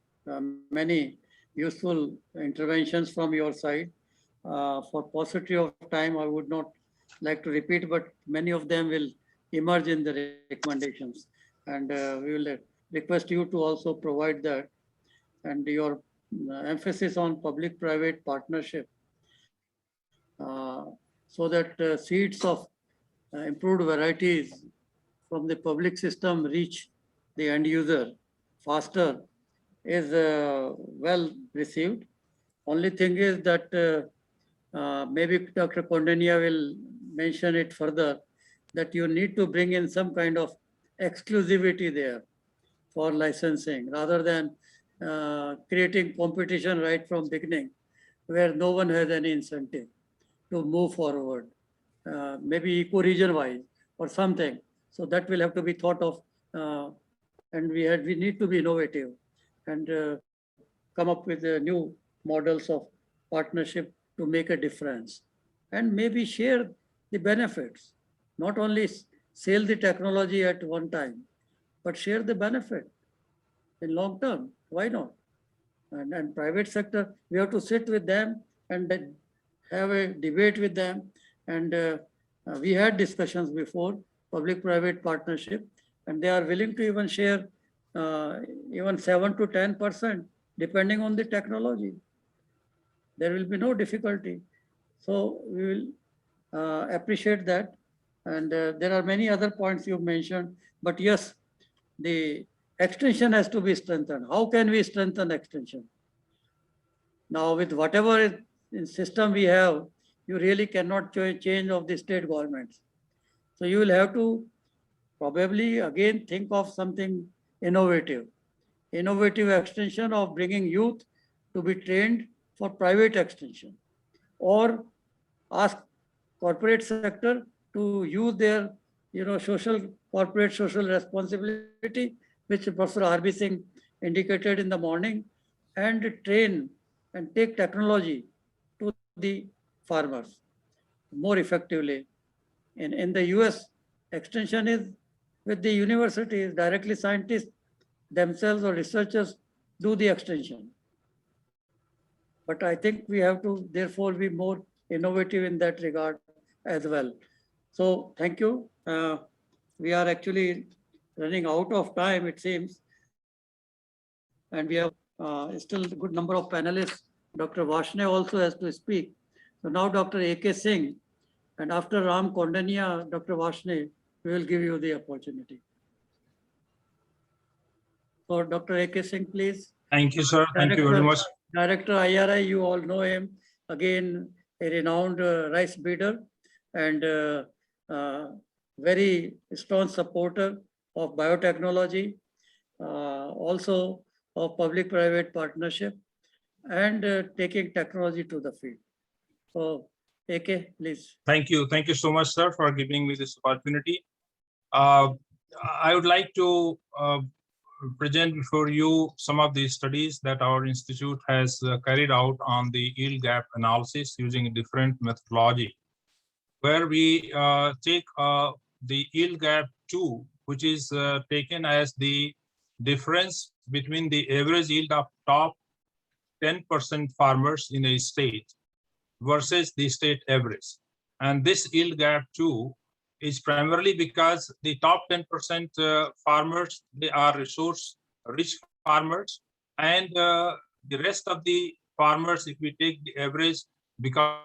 many useful interventions from your side. For paucity of time, I would not like to repeat, but many of them will emerge in the recommendations. And we will request you to also provide that. And your emphasis on public-private partnership, so that seeds of improved varieties from the public system reach the end user faster is well received. Only thing is that maybe Dr. Kondania will mention it further, that you need to bring in some kind of exclusivity there for licensing, rather than creating competition right from beginning, where no one has any incentive to move forward, maybe eco-region wise or something. So that will have to be thought of, and we need to be innovative and come up with new models of partnership to make a difference, and maybe share the benefits, not only sell the technology at one time, but share the benefit in long term. Why not? And private sector, we have to sit with them and then have a debate with them. And we had discussions before, public-private partnership, and they are willing to even share even 7 to 10%, depending on the technology. There will be no difficulty. So we will appreciate that. And there are many other points you mentioned, but yes, the extension has to be strengthened. How can we strengthen extension? Now, with whatever system we have, you really cannot change of the state governments. So you will have to probably again think of something innovative. Innovative extension of bringing youth to be trained for private extension, or ask corporate sector to use their corporate social responsibility, which Professor R.B. Singh indicated in the morning, and train and take technology to the farmers more effectively. In the US, extension is with the universities, directly scientists themselves or researchers do the extension. But I think we have to therefore be more innovative in that regard as well. So thank you. We are actually running out of time, it seems. And we have still a good number of panelists. Dr. Varshney also has to speak. So now Dr. A.K. Singh, and after Ram Kondania, Dr. Varshney, we will give you the opportunity. So Dr. A.K. Singh, please. Thank you, sir. Thank you very much. Director IRI, you all know him. Again, a renowned rice breeder and very strong supporter of biotechnology, also of public-private partnership, and taking technology to the field. So, AK, please. Thank you. Thank you so much, sir, for giving me this opportunity. I would like to present before you some of the studies that our institute has carried out on the yield gap analysis using a different methodology, where we take the yield gap 2, which is taken as the difference between the average yield of top 10% farmers in a state versus the state average. And this yield gap 2 is primarily because the top 10% farmers, they are resource-rich farmers, and the rest of the farmers, if we take the average, because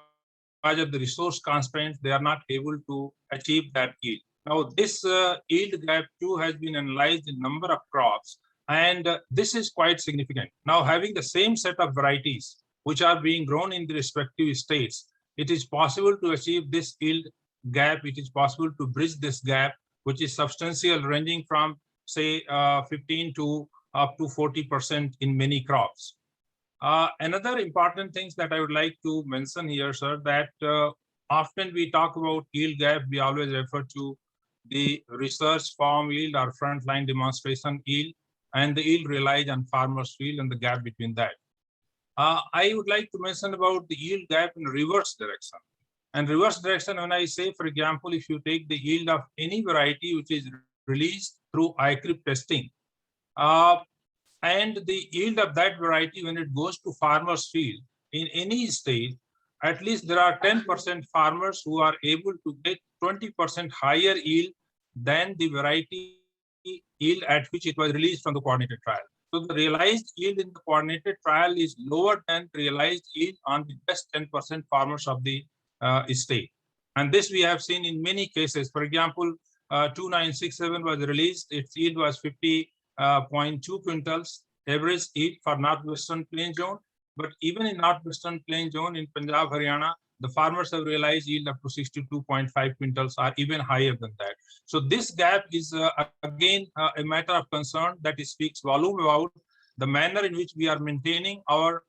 of the resource constraints, they are not able to achieve that yield. Now, this yield gap 2 has been analyzed in number of crops, and this is quite significant. Now, having the same set of varieties which are being grown in the respective states, it is possible to achieve this yield gap. It is possible to bridge this gap, which is substantial, ranging from, say, 15 to up to 40% in many crops. Another important things that I would like to mention here, sir, that often we talk about yield gap, we always refer to the research farm yield or frontline demonstration yield, and the yield realized on farmer's field and the gap between that. I would like to mention about the yield gap in reverse direction. And reverse direction, when I say, for example, if you take the yield of any variety which is released through ICRIP testing, and the yield of that variety when it goes to farmer's field in any state, at least there are 10% farmers who are able to get 20% higher yield than the variety yield at which it was released from the coordinated trial. So the realized yield in the coordinated trial is lower than realized yield on the best 10% farmers of the state. And this we have seen in many cases. For example, 2967 was released, its yield was 50.2 quintals average yield for Northwestern Plain Zone. But even in Northwestern Plain Zone in Punjab, Haryana, the farmers have realized yield up to 62.5 quintals or even higher than that. So this gap is again a matter of concern that speaks volume about the manner in which we are maintaining our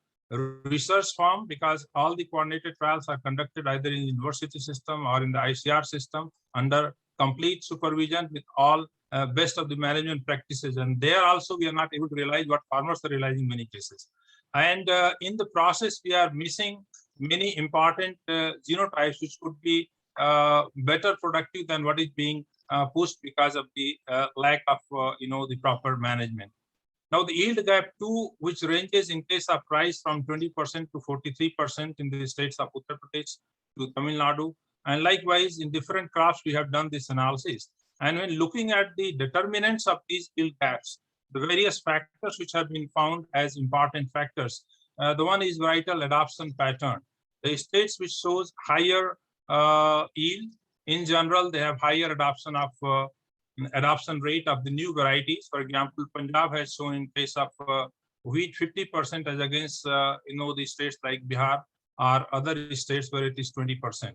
research farm, because all the coordinated trials are conducted either in the university system or in the ICR system under complete supervision with all best of the management practices. And there also we are not able to realize what farmers are realizing in many cases. And in the process, we are missing many important genotypes which could be better productive than what is being pushed because of the lack of the proper management. Now the yield gap 2, which ranges in case of rice from 20% to 43% in the states of Uttar Pradesh to Tamil Nadu, and likewise in different crops we have done this analysis. And when looking at the determinants of these yield gaps, the various factors which have been found as important factors, the one is varietal adoption pattern. The states which shows higher yield, in general, they have higher adoption rate of the new varieties. For example, Punjab has shown in case of wheat 50% as against the states like Bihar or other states where it is 20%.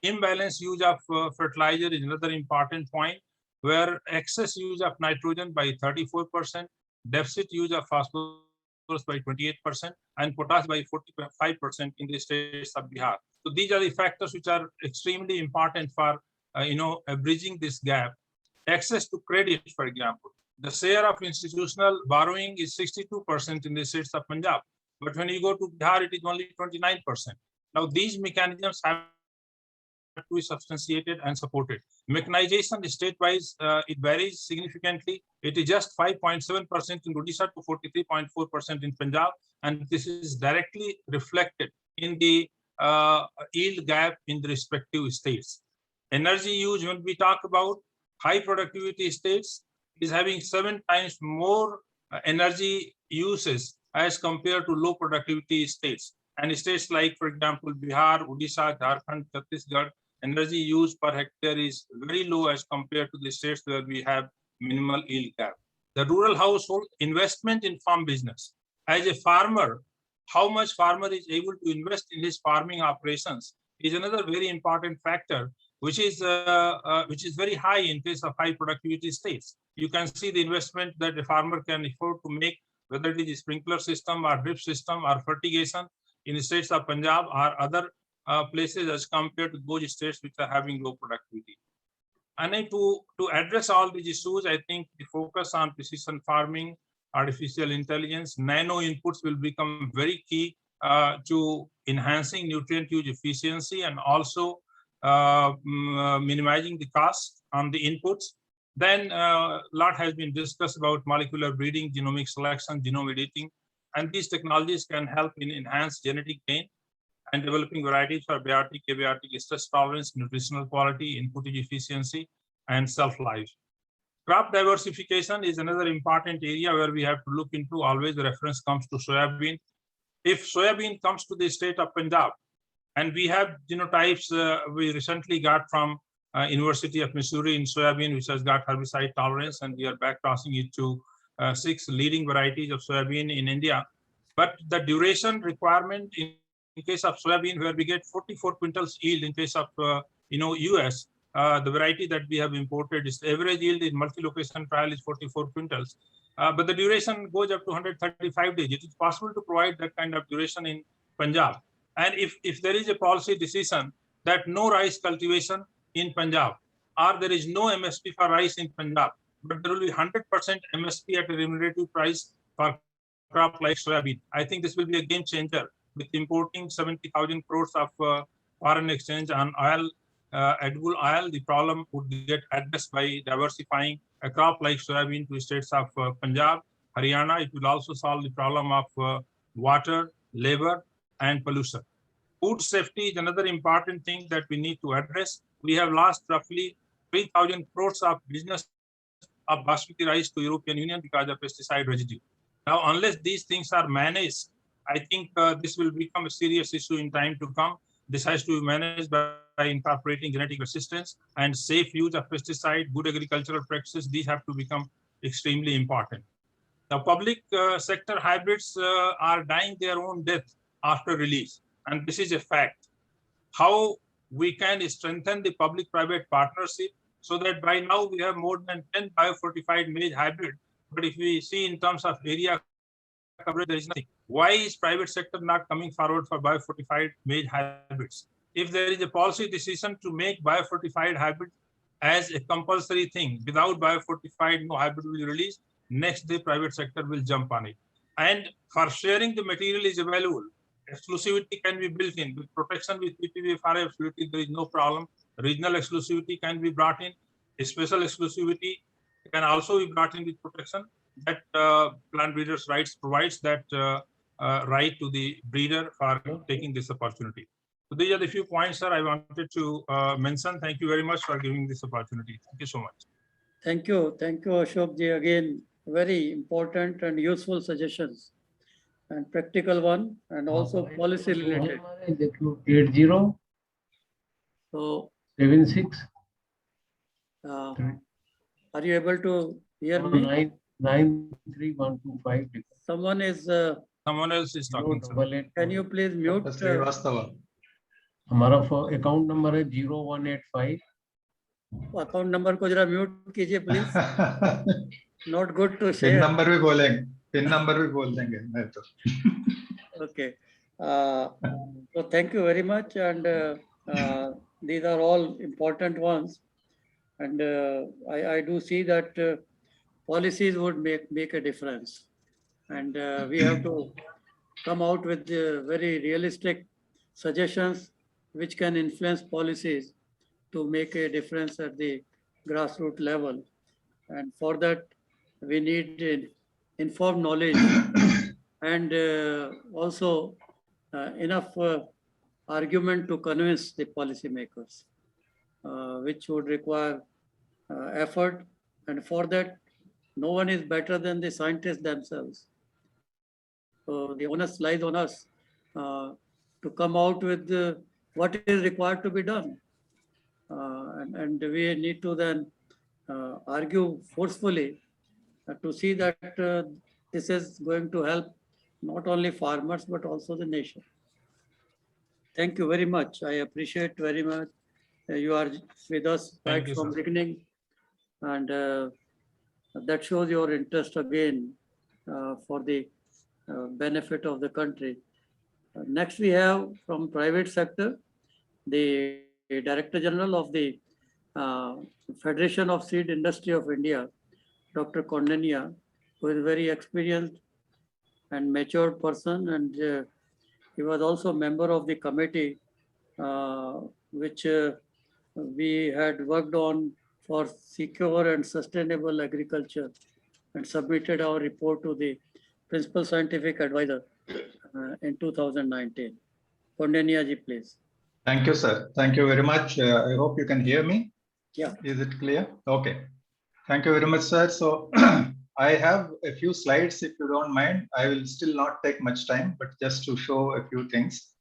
Imbalanced use of fertilizer is another important point, where excess use of nitrogen by 34%, deficit use of phosphorus by 28%, and potash by 45% in the states of Bihar. So these are the factors which are extremely important for bridging this gap. Access to credit, for example, the share of institutional borrowing is 62% in the states of Punjab, but when you go to Bihar, it is only 29%. Now these mechanisms have to be substantiated and supported. Mechanization state-wise, it varies significantly. It is just 5.7% in Odisha to 43.4% in Punjab, and this is directly reflected in the yield gap in the respective states. Energy use, when we talk about high productivity states, is having 7 times more energy uses as compared to low productivity states. And states like, for example, Bihar, Odisha, Jharkhand, Chhattisgarh, energy use per hectare is very low as compared to the states where we have minimal yield gap. The rural household investment in farm business. As a farmer, how much farmer is able to invest in his farming operations is another very important factor, which is very high in case of high productivity states. You can see the investment that a farmer can afford to make, whether it is a sprinkler system or drip system or fertigation in the states of Punjab or other places as compared to those states which are having low productivity. And then to address all these issues, I think the focus on precision farming, artificial intelligence, nano inputs will become very key to enhancing nutrient use efficiency and also minimizing the cost on the inputs. Then a lot has been discussed about molecular breeding, genomic selection, genome editing, and these technologies can help in enhanced genetic gain and developing varieties for biotic, abiotic, stress tolerance, nutritional quality, input efficiency, and self-life. Crop diversification is another important area where we have to look into. Always the reference comes to soybean. If soybean comes to the state of Punjab, and we have genotypes we recently got from University of Missouri in soybean, which has got herbicide tolerance, and we are back crossing it to 6 leading varieties of soybean in India. But the duration requirement in case of soybean, where we get 44 quintals yield in case of US, the variety that we have imported is the average yield in multi-location trial is 44 quintals. But the duration goes up to 135 days. It is possible to provide that kind of duration in Punjab. And if there is a policy decision that no rice cultivation in Punjab, or there is no MSP for rice in Punjab, but there will be 100% MSP at a remunerative price for crop like soybean, I think this will be a game changer. With importing 70,000 crores of foreign exchange on oil, edible oil, the problem would get addressed by diversifying a crop like soybean to states of Punjab, Haryana. It will also solve the problem of water, labor, and pollution. Food safety is another important thing that we need to address. We have lost roughly 3,000 crores of business of basmati rice to European Union because of pesticide residue. Now, unless these things are managed, I think this will become a serious issue in time to come. This has to be managed by incorporating genetic resistance and safe use of pesticide, good agricultural practices. These have to become extremely important. The public sector hybrids are dying their own death after release, and this is a fact. How we can strengthen the public-private partnership so that by now we have more than 10 biofortified maize hybrid, but if we see in terms of area coverage, there is nothing. Why is private sector not coming forward for biofortified maize hybrids? If there is a policy decision to make biofortified hybrid as a compulsory thing. Without biofortified, no hybrid will be released. Next day, private sector will jump on it. And for sharing, the material is available. Exclusivity can be built in. With protection with PPVFR, absolutely there is no problem. Regional exclusivity can be brought in. A special exclusivity can also be brought in with protection. That plant breeders' rights provides that right to the breeder for taking this opportunity. So these are the few points, sir, I wanted to mention. Thank you very much for giving this opportunity. Thank you so much. Thank you, Ashok ji. Again, very important and useful suggestions, and practical one, and also policy related. 80 So, 76 are you able to hear me? 93125. Someone is. Someone else is talking, sir. Can you please mute? हमारा account number है 0185. Account number को जरा mute कीजिए please. Not good to share. Pin number भी बोलेंगे, pin number भी बोल देंगे मैं तो. Okay. So thank you very much, and these are all important ones, and I do see that policies would make a difference, and we have to come out with very realistic suggestions which can influence policies to make a difference at the grassroots level. And for that, we need informed knowledge and also enough argument to convince the policymakers, which would require effort. And for that, no one is better than the scientists themselves. So the onus lies on us to come out with what is required to be done. And we need to then argue forcefully to see that this is going to help not only farmers, but also the nation. Thank you very much. I appreciate very much. You are with us right from beginning. And that shows your interest again for the benefit of the country. Next, we have from private sector, the Director General of the Federation of Seed Industry of India, Dr. Kondania, who is a very experienced and matured person, and he was also a member of the committee which we had worked on for secure and sustainable agriculture, and submitted our report to the Principal Scientific Advisor in 2019. Kondania ji, please. Thank you, sir. Thank you very much. I hope you can hear me. Yeah. Is it clear? Okay. Thank you very much, sir. So I have a few slides, if you don't mind. I will still not take much time, but just to show a few things.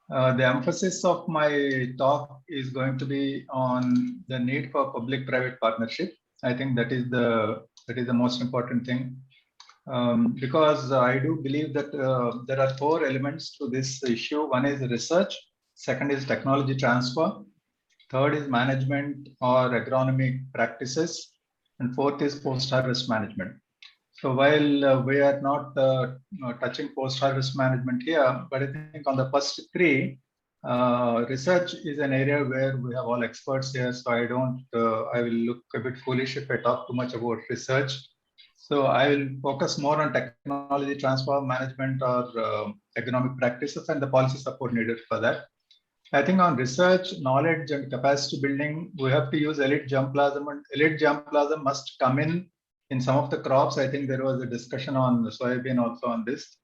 The emphasis of my talk is going to be on the need for public-private partnership. I think that is the most important thing, because I do believe that there are four elements to this issue. One is research, second is technology transfer, third is management or agronomic practices, and fourth is post-harvest management. So while we are not touching post-harvest management here, but I think on the first three, research is an area where we have all experts here. So I will look a bit foolish if I talk too much about research. So I will focus more on technology transfer, management, or economic practices, and the policy support needed for that. I think on research, knowledge, and capacity building, we have to use elite germplasm, and elite germplasm must come in some of the crops. I think there was a discussion on the soybean also on this.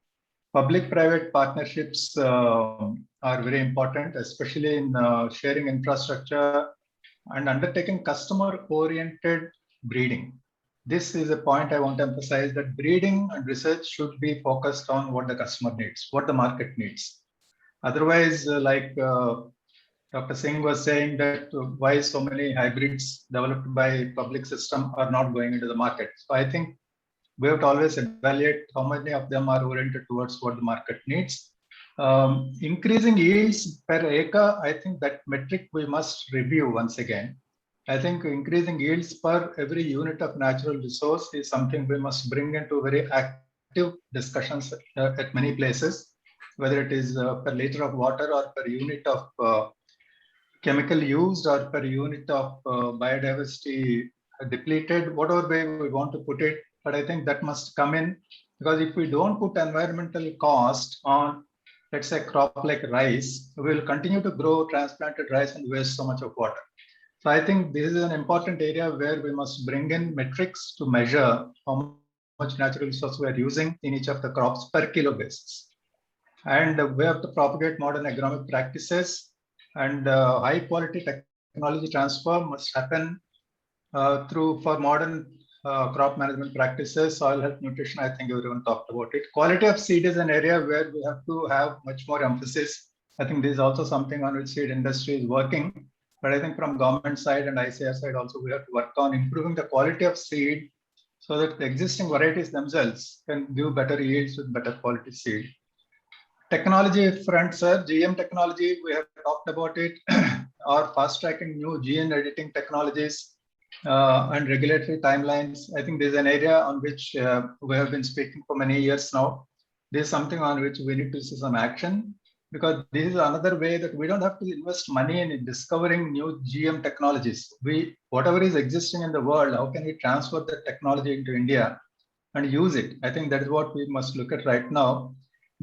Public-private partnerships are very important, especially in sharing infrastructure and undertaking customer-oriented breeding. This is a point I want to emphasize, that breeding and research should be focused on what the customer needs, what the market needs. Otherwise, like Dr. Singh was saying, that why so many hybrids developed by public system are not going into the market. So I think we have to always evaluate how many of them are oriented towards what the market needs. Increasing yields per acre, I think that metric we must review once again. I think increasing yields per every unit of natural resource is something we must bring into very active discussions at many places, whether it is per liter of water or per unit of chemical used or per unit of biodiversity depleted, whatever way we want to put it. But I think that must come in, because if we don't put environmental cost on, let's say, crop like rice, we will continue to grow transplanted rice and waste so much of water. So I think this is an important area where we must bring in metrics to measure how much natural resource we are using in each of the crops per kilo basis. And we have to propagate modern agronomic practices, and high quality technology transfer must happen for modern crop management practices, soil health, nutrition. I think everyone talked about it. Quality of seed is an area where we have to have much more emphasis. I think this is also something on which seed industry is working. But I think from government side and ICAR side also, we have to work on improving the quality of seed so that the existing varieties themselves can give better yields with better quality seed. Technology front, sir, GM technology, we have talked about it, or fast tracking new gene editing technologies and regulatory timelines. I think there's an area on which we have been speaking for many years now. This is something on which we need to see some action, because this is another way that we don't have to invest money in discovering new GM technologies. Whatever is existing in the world, how can we transfer the technology into India and use it? I think that is what we must look at right now.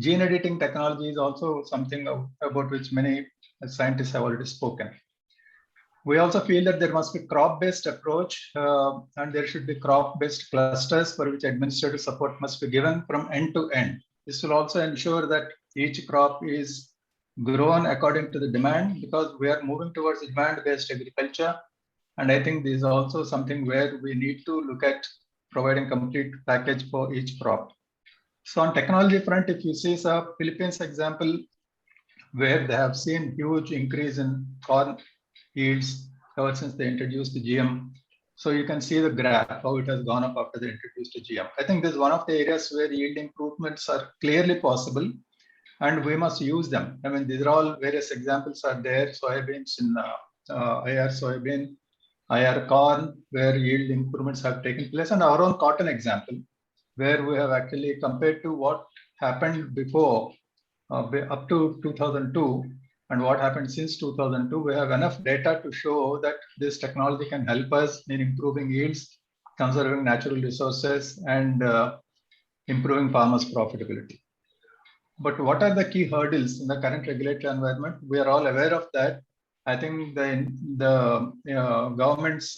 Gene editing technology is also something about which many scientists have already spoken. We also feel that there must be crop-based approach and there should be crop-based clusters for which administrative support must be given from end to end. This will also ensure that each crop is grown according to the demand, because we are moving towards demand-based agriculture. And I think this is also something where we need to look at providing complete package for each crop. So on technology front, if you see the Philippines example, where they have seen huge increase in corn yields ever since they introduced the GM. So you can see the graph, how it has gone up after they introduced the GM. I think this is one of the areas where yield improvements are clearly possible, and we must use them. I mean, these are all various examples are there. Soybeans in IR soybean, IR corn, where yield improvements have taken place, and our own cotton example, where we have actually compared to what happened before up to 2002 and what happened since 2002. We have enough data to show that this technology can help us in improving yields, conserving natural resources, and improving farmers' profitability. But what are the key hurdles in the current regulatory environment? We are all aware of that. I think the government's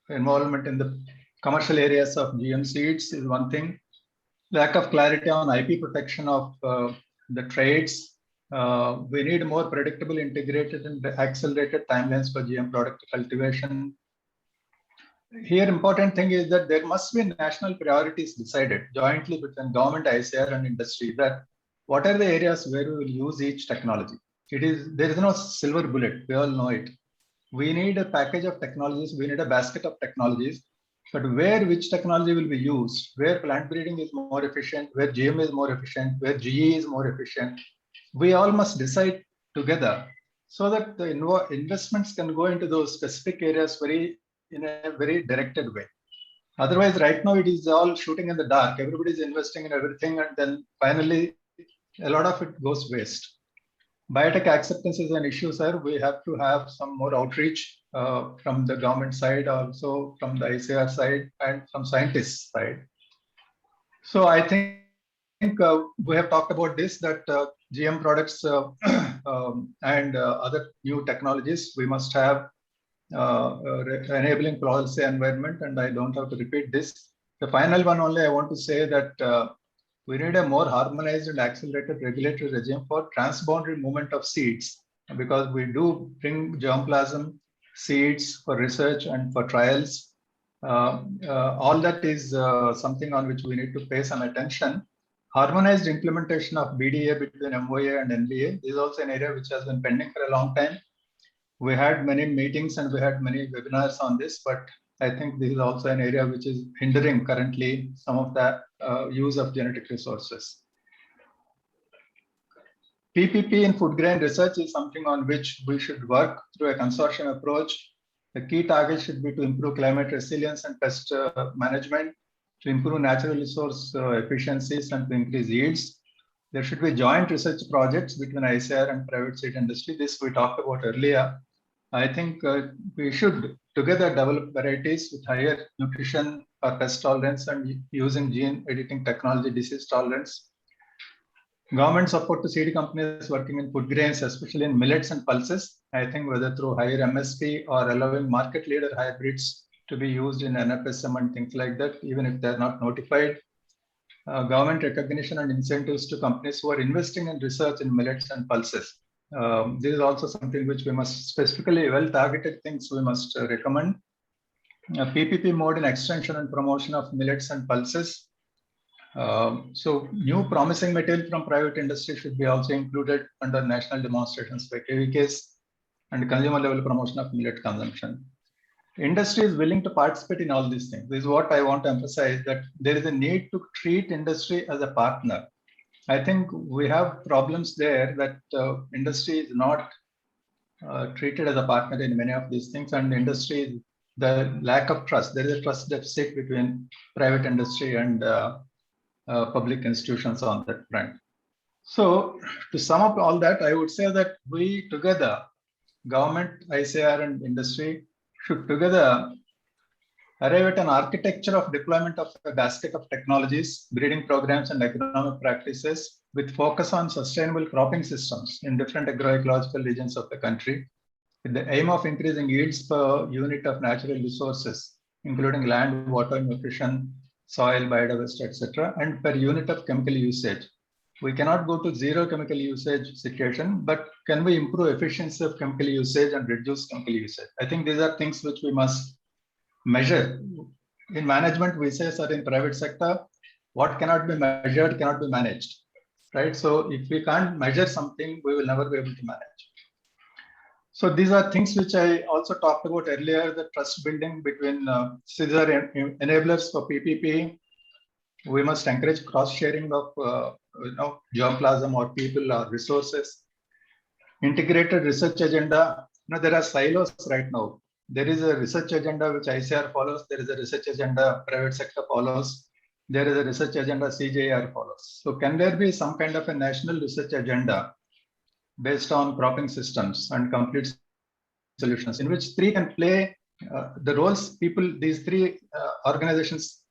involvement in the commercial areas of GM seeds is one thing. Lack of clarity on IP protection of the trades. We need more predictable, integrated, and accelerated timelines for GM product cultivation. Here, important thing is that there must be national priorities decided jointly between government, ICAR, and industry, that what are the areas where we will use each technology. There is no silver bullet, we all know it. We need a package of technologies, we need a basket of technologies, but which technology will be used, where plant breeding is more efficient, where GM is more efficient, where GE is more efficient, we all must decide together so that the investments can go into those specific areas in a very directed way. Otherwise, right now it is all shooting in the dark. Everybody is investing in everything, and then finally a lot of it goes waste. Biotech acceptance is an issue, sir. We have to have some more outreach from the government side, also from the ICAR side, and from scientists side. So I think we have talked about this, that GM products and other new technologies, we must have enabling policy environment, and I don't have to repeat this. The final one only, I want to say that we need a more harmonized and accelerated regulatory regime for transboundary movement of seeds, because we do bring germplasm seeds for research and for trials. All that is something on which we need to pay some attention. Harmonized implementation of BDA between MOA and NBA is also an area which has been pending for a long time. We had many meetings and we had many webinars on this, but I think this is also an area which is hindering currently some of the use of genetic resources. PPP in food grain research is something on which we should work through a consortium approach. The key target should be to improve climate resilience and pest management, to improve natural resource efficiencies and to increase yields. There should be joint research projects between ICAR and private seed industry. This we talked about earlier. I think we should together develop varieties with higher nutrition or pest tolerance and using gene editing technology, disease tolerance. Government support to seed companies working in food grains, especially in millets and pulses. I think whether through higher MSP or allowing market leader hybrids to be used in NFSM and things like that, even if they're not notified. Government recognition and incentives to companies who are investing in research in millets and pulses. This is also something which we must specifically well-targeted things we must recommend. PPP mode in extension and promotion of millets and pulses. So new promising material from private industry should be also included under national demonstrations by KVKs and consumer level promotion of millet consumption. Industry is willing to participate in all these things. This is what I want to emphasize, that there is a need to treat industry as a partner. I think we have problems there that industry is not treated as a partner in many of these things, and industry, the lack of trust. There is a trust deficit between private industry and public institutions on that front. So to sum up all that, I would say that we together, government, ICAR and industry, should together arrive at an architecture of deployment of a basket of technologies, breeding programs and economic practices with focus on sustainable cropping systems in different agroecological regions of the country, with the aim of increasing yields per unit of natural resources, including land, water, nutrition, soil, biodiversity, etc., and per unit of chemical usage. We cannot go to zero chemical usage situation, but can we improve efficiency of chemical usage and reduce chemical usage? I think these are things which we must measure. In management, we say, sir, in private sector, what cannot be measured cannot be managed, right? So if we can't measure something, we will never be able to manage. So these are things which I also talked about earlier, the trust building between scissor enablers for PPP. We must encourage cross-sharing of germplasm or people or resources. Integrated research agenda. There are silos right now. There is a research agenda which ICAR follows. There is a research agenda private sector follows. There is a research agenda CJR follows. So can there be some kind of a national research agenda based on cropping systems and complete solutions, in which three can play the roles these three organizations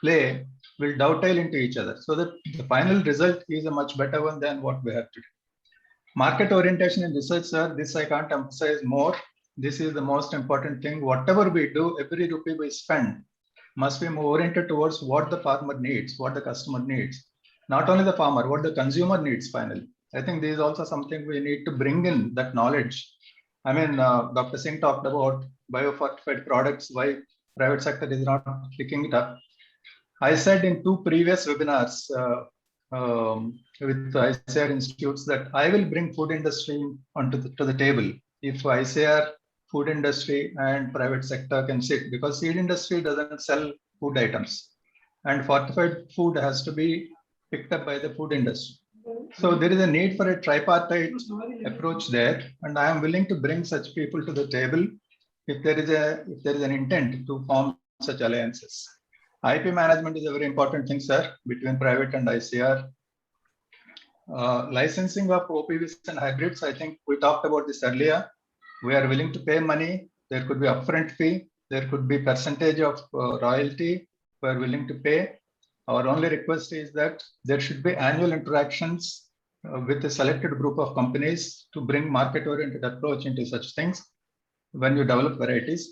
play will dovetail into each other, so that the final result is a much better one than what we have today. Market orientation in research, sir, this I can't emphasize more. This is the most important thing. Whatever we do, every rupee we spend must be more oriented towards what the farmer needs, what the customer needs. Not only the farmer, what the consumer needs finally. I think this is also something we need to bring in, that knowledge. I mean, Dr. Singh talked about biofortified products, why private sector is not picking it up. I said in two previous webinars with ICAR institutes that I will bring food industry to the table if ICAR, food industry and private sector can sit, because seed industry doesn't sell food items and fortified food has to be picked up by the food industry. So there is a need for a tripartite approach there, and I am willing to bring such people to the table if there is an intent to form such alliances. IP management is a very important thing, sir, between private and ICAR. Licensing of OPVs and hybrids, I think we talked about this earlier. We are willing to pay money. There could be upfront fee. There could be percentage of royalty. We are willing to pay. Our only request is that there should be annual interactions with a selected group of companies to bring market-oriented approach into such things when you develop varieties.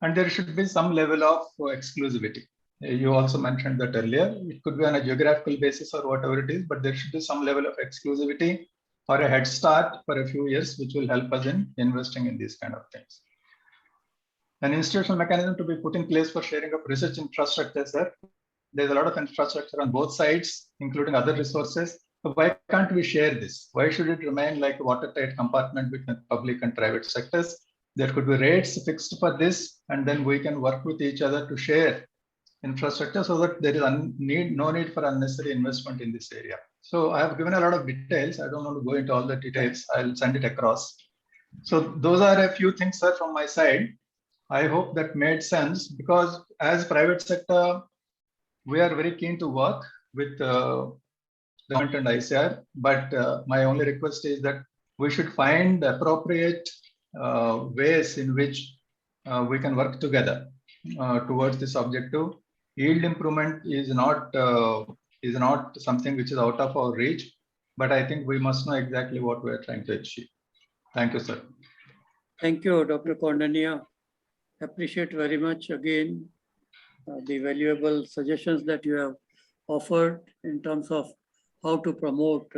And there should be some level of exclusivity. You also mentioned that earlier. It could be on a geographical basis or whatever it is, but there should be some level of exclusivity or a head start for a few years, which will help us in investing in these kind of things. An institutional mechanism to be put in place for sharing of research infrastructure, sir. There's a lot of infrastructure on both sides, including other resources. So why can't we share this? Why should it remain like a watertight compartment between public and private sectors? There could be rates fixed for this, and then we can work with each other to share infrastructure so that there is no need for unnecessary investment in this area. So I have given a lot of details. I don't want to go into all the details. I'll send it across. So those are a few things, sir, from my side. I hope that made sense, because as private sector, we are very keen to work with the government and ICR, but my only request is that we should find appropriate ways in which we can work together towards this objective. Yield improvement is not something which is out of our reach, but I think we must know exactly what we are trying to achieve. Thank you, sir. Thank you, Dr. Kondania. Appreciate very much again the valuable suggestions that you have offered in terms of how to promote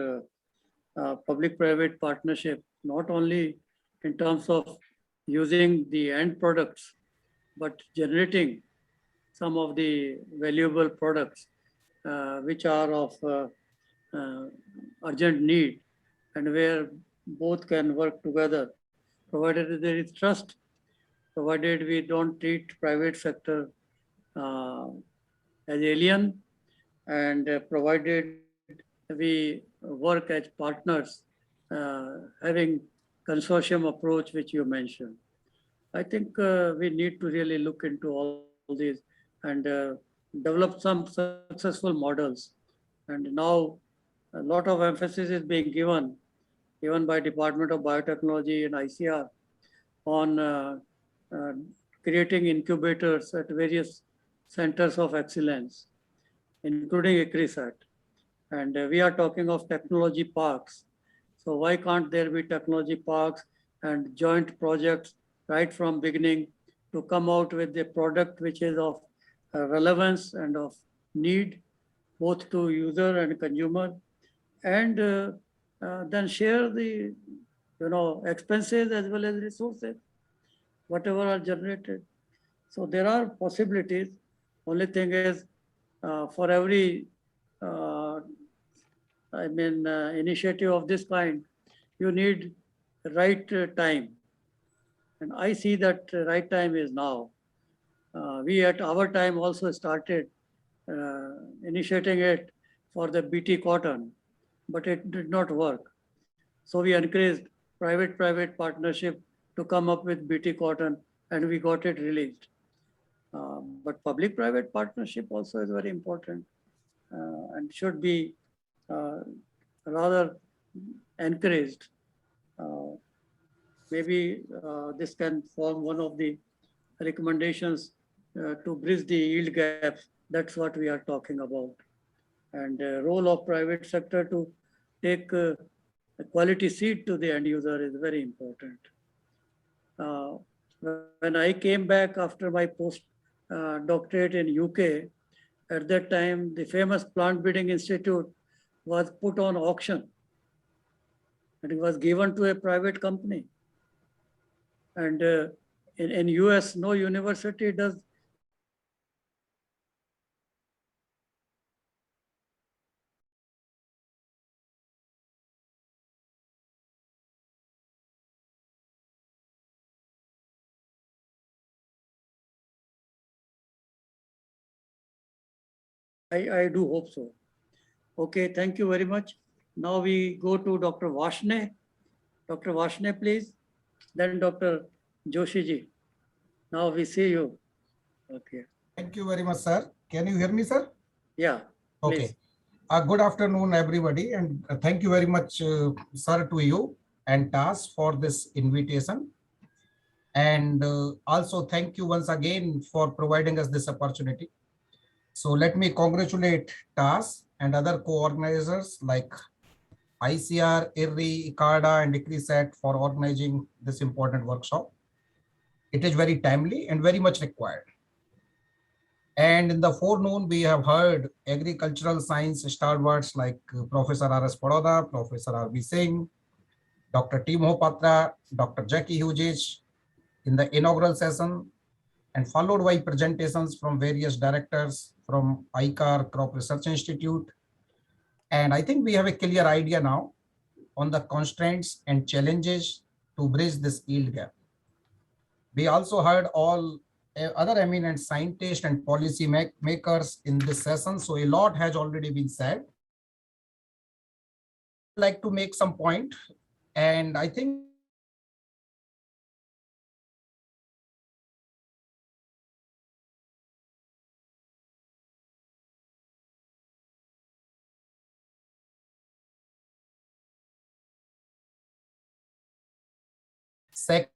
public-private partnership, not only in terms of using the end products, but generating some of the valuable products which are of urgent need and where both can work together, provided there is trust, provided we don't treat private sector as alien, and provided we work as partners, having consortium approach, which you mentioned. I think we need to really look into all these and develop some successful models. And now a lot of emphasis is being given, even by Department of Biotechnology and ICR, on creating incubators at various centers of excellence, including ICRISAT. And we are talking of technology parks. So why can't there be technology parks and joint projects right from beginning to come out with a product which is of relevance and of need, both to user and consumer, and then share the expenses as well as resources, whatever are generated. So there are possibilities. Only thing is, for every initiative of this kind, you need right time. And I see that right time is now. We at our time also started initiating it for the BT cotton, but it did not work. So we encouraged private partnership to come up with BT cotton, and we got it released. But public-private partnership also is very important and should be rather encouraged. Maybe this can form one of the recommendations to bridge the yield gaps. That's what we are talking about. And role of private sector to take a quality seed to the end user is very important. When I came back after my post doctorate in UK, at that time, the famous Plant Breeding Institute was put on auction and it was given to a private company. And in US, no university does I do hope so. Okay, thank you very much. Now we go to Dr. Vashne. Dr. Vashne, please. Then Dr. Joshi ji. Now we see you. Okay. Thank you very much, sir. Can you hear me, sir? Yeah. Please. Okay. Good afternoon, everybody, and thank you very much, sir, to you and TAS for this invitation. And also thank you once again for providing us this opportunity. So let me congratulate TAS and other co-organizers like ICR, IRRI, ICARDA, and ICRISAT for organizing this important workshop. It is very timely and very much required. And in the forenoon, we have heard agricultural science stalwarts like Professor R.S. Paroda, Professor R.B. Singh, Dr. Timo Patra, Dr. Jackie Hughes in the inaugural session, and followed by presentations from various directors from ICAR Crop Research Institute. And I think we have a clear idea now on the constraints and challenges to bridge this yield gap. We also heard all other eminent scientists and policy makers in this session. So a lot has already been said. I'd like to make some point, and I think Second,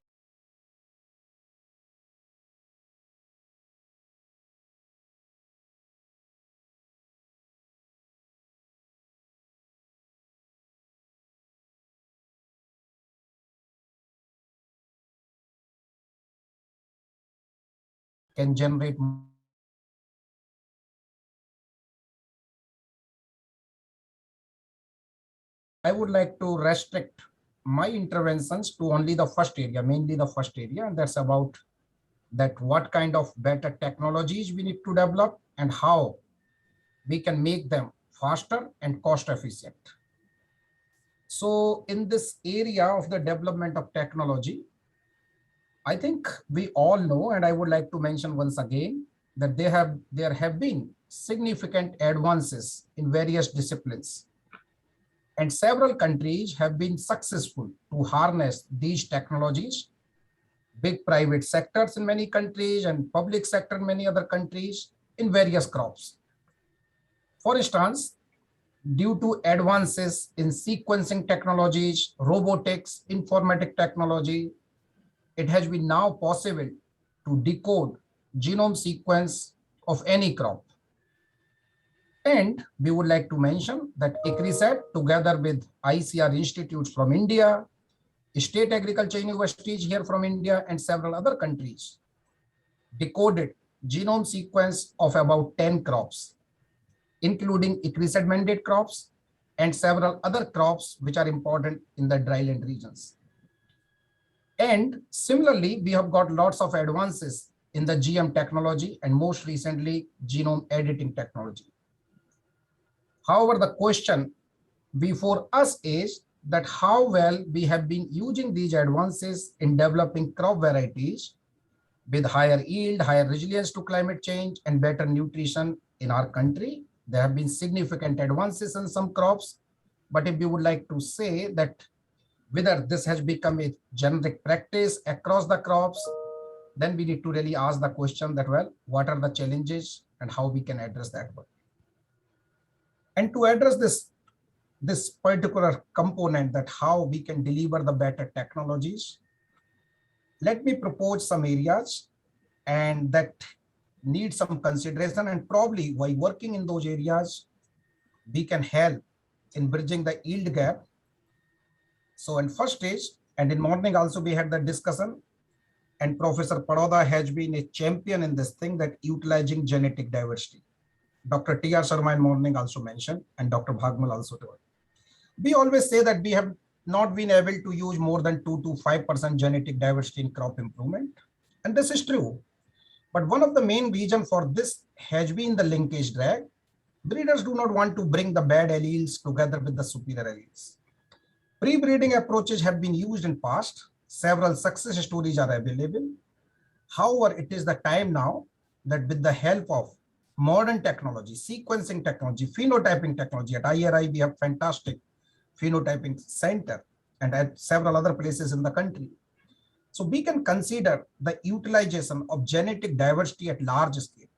can generate I would like to restrict my interventions to only the first area, mainly the first area, and that's about that what kind of better technologies we need to develop and how we can make them faster and cost efficient. So in this area of the development of technology, I think we all know, and I would like to mention once again, that there have been significant advances in various disciplines. And several countries have been successful to harness these technologies. Big private sectors in many countries and public sector in many other countries in various crops. For instance, due to advances in sequencing technologies, robotics, informatic technology, it has been now possible to decode genome sequence of any crop. And we would like to mention that ICRISAT, together with ICR institutes from India, state agriculture universities here from India, and several other countries, decoded genome sequence of about 10 crops, including ICRISAT mandate crops and several other crops which are important in the dryland regions. And similarly, we have got lots of advances in the GM technology and most recently genome editing technology. However, the question before us is that how well we have been using these advances in developing crop varieties with higher yield, higher resilience to climate change, and better nutrition in our country. There have been significant advances in some crops, but if we would like to say that whether this has become a generic practice across the crops, then we need to really ask the question that, well, what are the challenges and how we can address that one. And to address this particular component, that how we can deliver the better technologies, let me propose some areas and that need some consideration, and probably while working in those areas, we can help in bridging the yield gap. So in first stage, and in morning also we had the discussion, and Professor Paroda has been a champion in this thing, that utilizing genetic diversity. Dr. T.R. Sharma in morning also mentioned, and Dr. Bhagmal also told. We always say that we have not been able to use more than 2 to 5% genetic diversity in crop improvement. And this is true. But one of the main reasons for this has been the linkage drag. Breeders do not want to bring the bad alleles together with the superior alleles. Pre-breeding approaches have been used in past. Several success stories are available. However, it is the time now that with the help of modern technology, sequencing technology, phenotyping technology, at IRI we have fantastic phenotyping center and at several other places in the country. So we can consider the utilization of genetic diversity at large scale.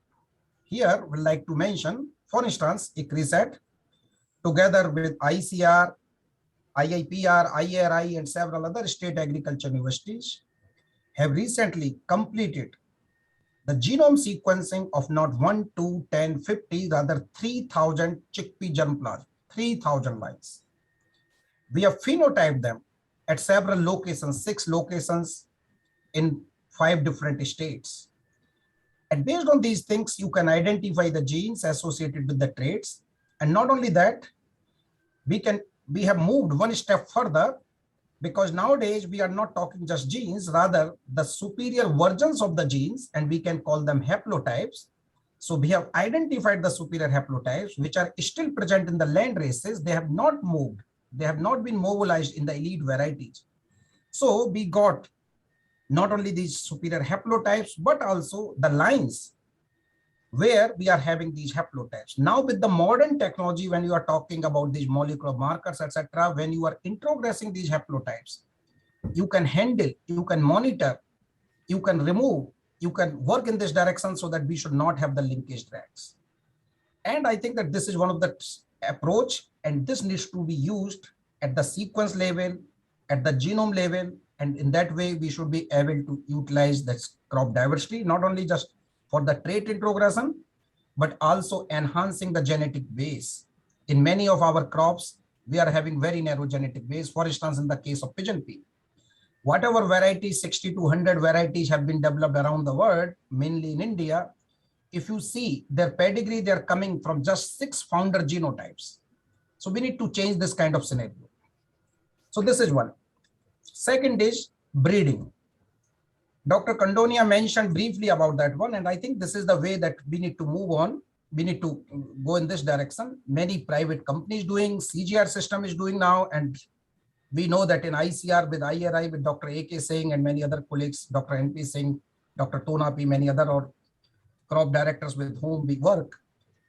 Here, we'd like to mention, for instance, ICRISAT, together with ICR, IIPR, IRI, and several other state agriculture universities, have recently completed the genome sequencing of not 1, 2, 10, 50, rather 3,000 chickpea germplasm, 3,000 lines. We have phenotyped them at several locations, 6 locations in 5 different states. And based on these things, you can identify the genes associated with the traits. And not only that, we have moved one step further, because nowadays we are not talking just genes, rather the superior versions of the genes, and we can call them haplotypes. So we have identified the superior haplotypes, which are still present in the land races. They have not moved. They have not been mobilized in the elite varieties. So we got not only these superior haplotypes, but also the lines where we are having these haplotypes. Now with the modern technology, when you are talking about these molecular markers, etc., when you are introgressing these haplotypes, you can handle, you can monitor, you can remove, you can work in this direction so that we should not have the linkage drags. And I think that this is one of the approach, and this needs to be used at the sequence level, at the genome level, And in that way, we should be able to utilize that crop diversity, not only just for the trait introgression, but also enhancing the genetic base. In many of our crops, we are having very narrow genetic base. For instance, in the case of pigeon pea, whatever varieties, 60 to 100 varieties have been developed around the world, mainly in India. If you see their pedigree, they're coming from just 6 founder genotypes. So we need to change this kind of scenario. So this is one. Second is breeding. Dr. Condonia mentioned briefly about that one, and I think this is the way that we need to move on. We need to go in this direction. Many private companies doing, CGR system is doing now, and we know that in ICR with IRI, with Dr. A.K. Singh and many other colleagues, Dr. N.P. Singh, Dr. Tonapi, many other or crop directors with whom we work.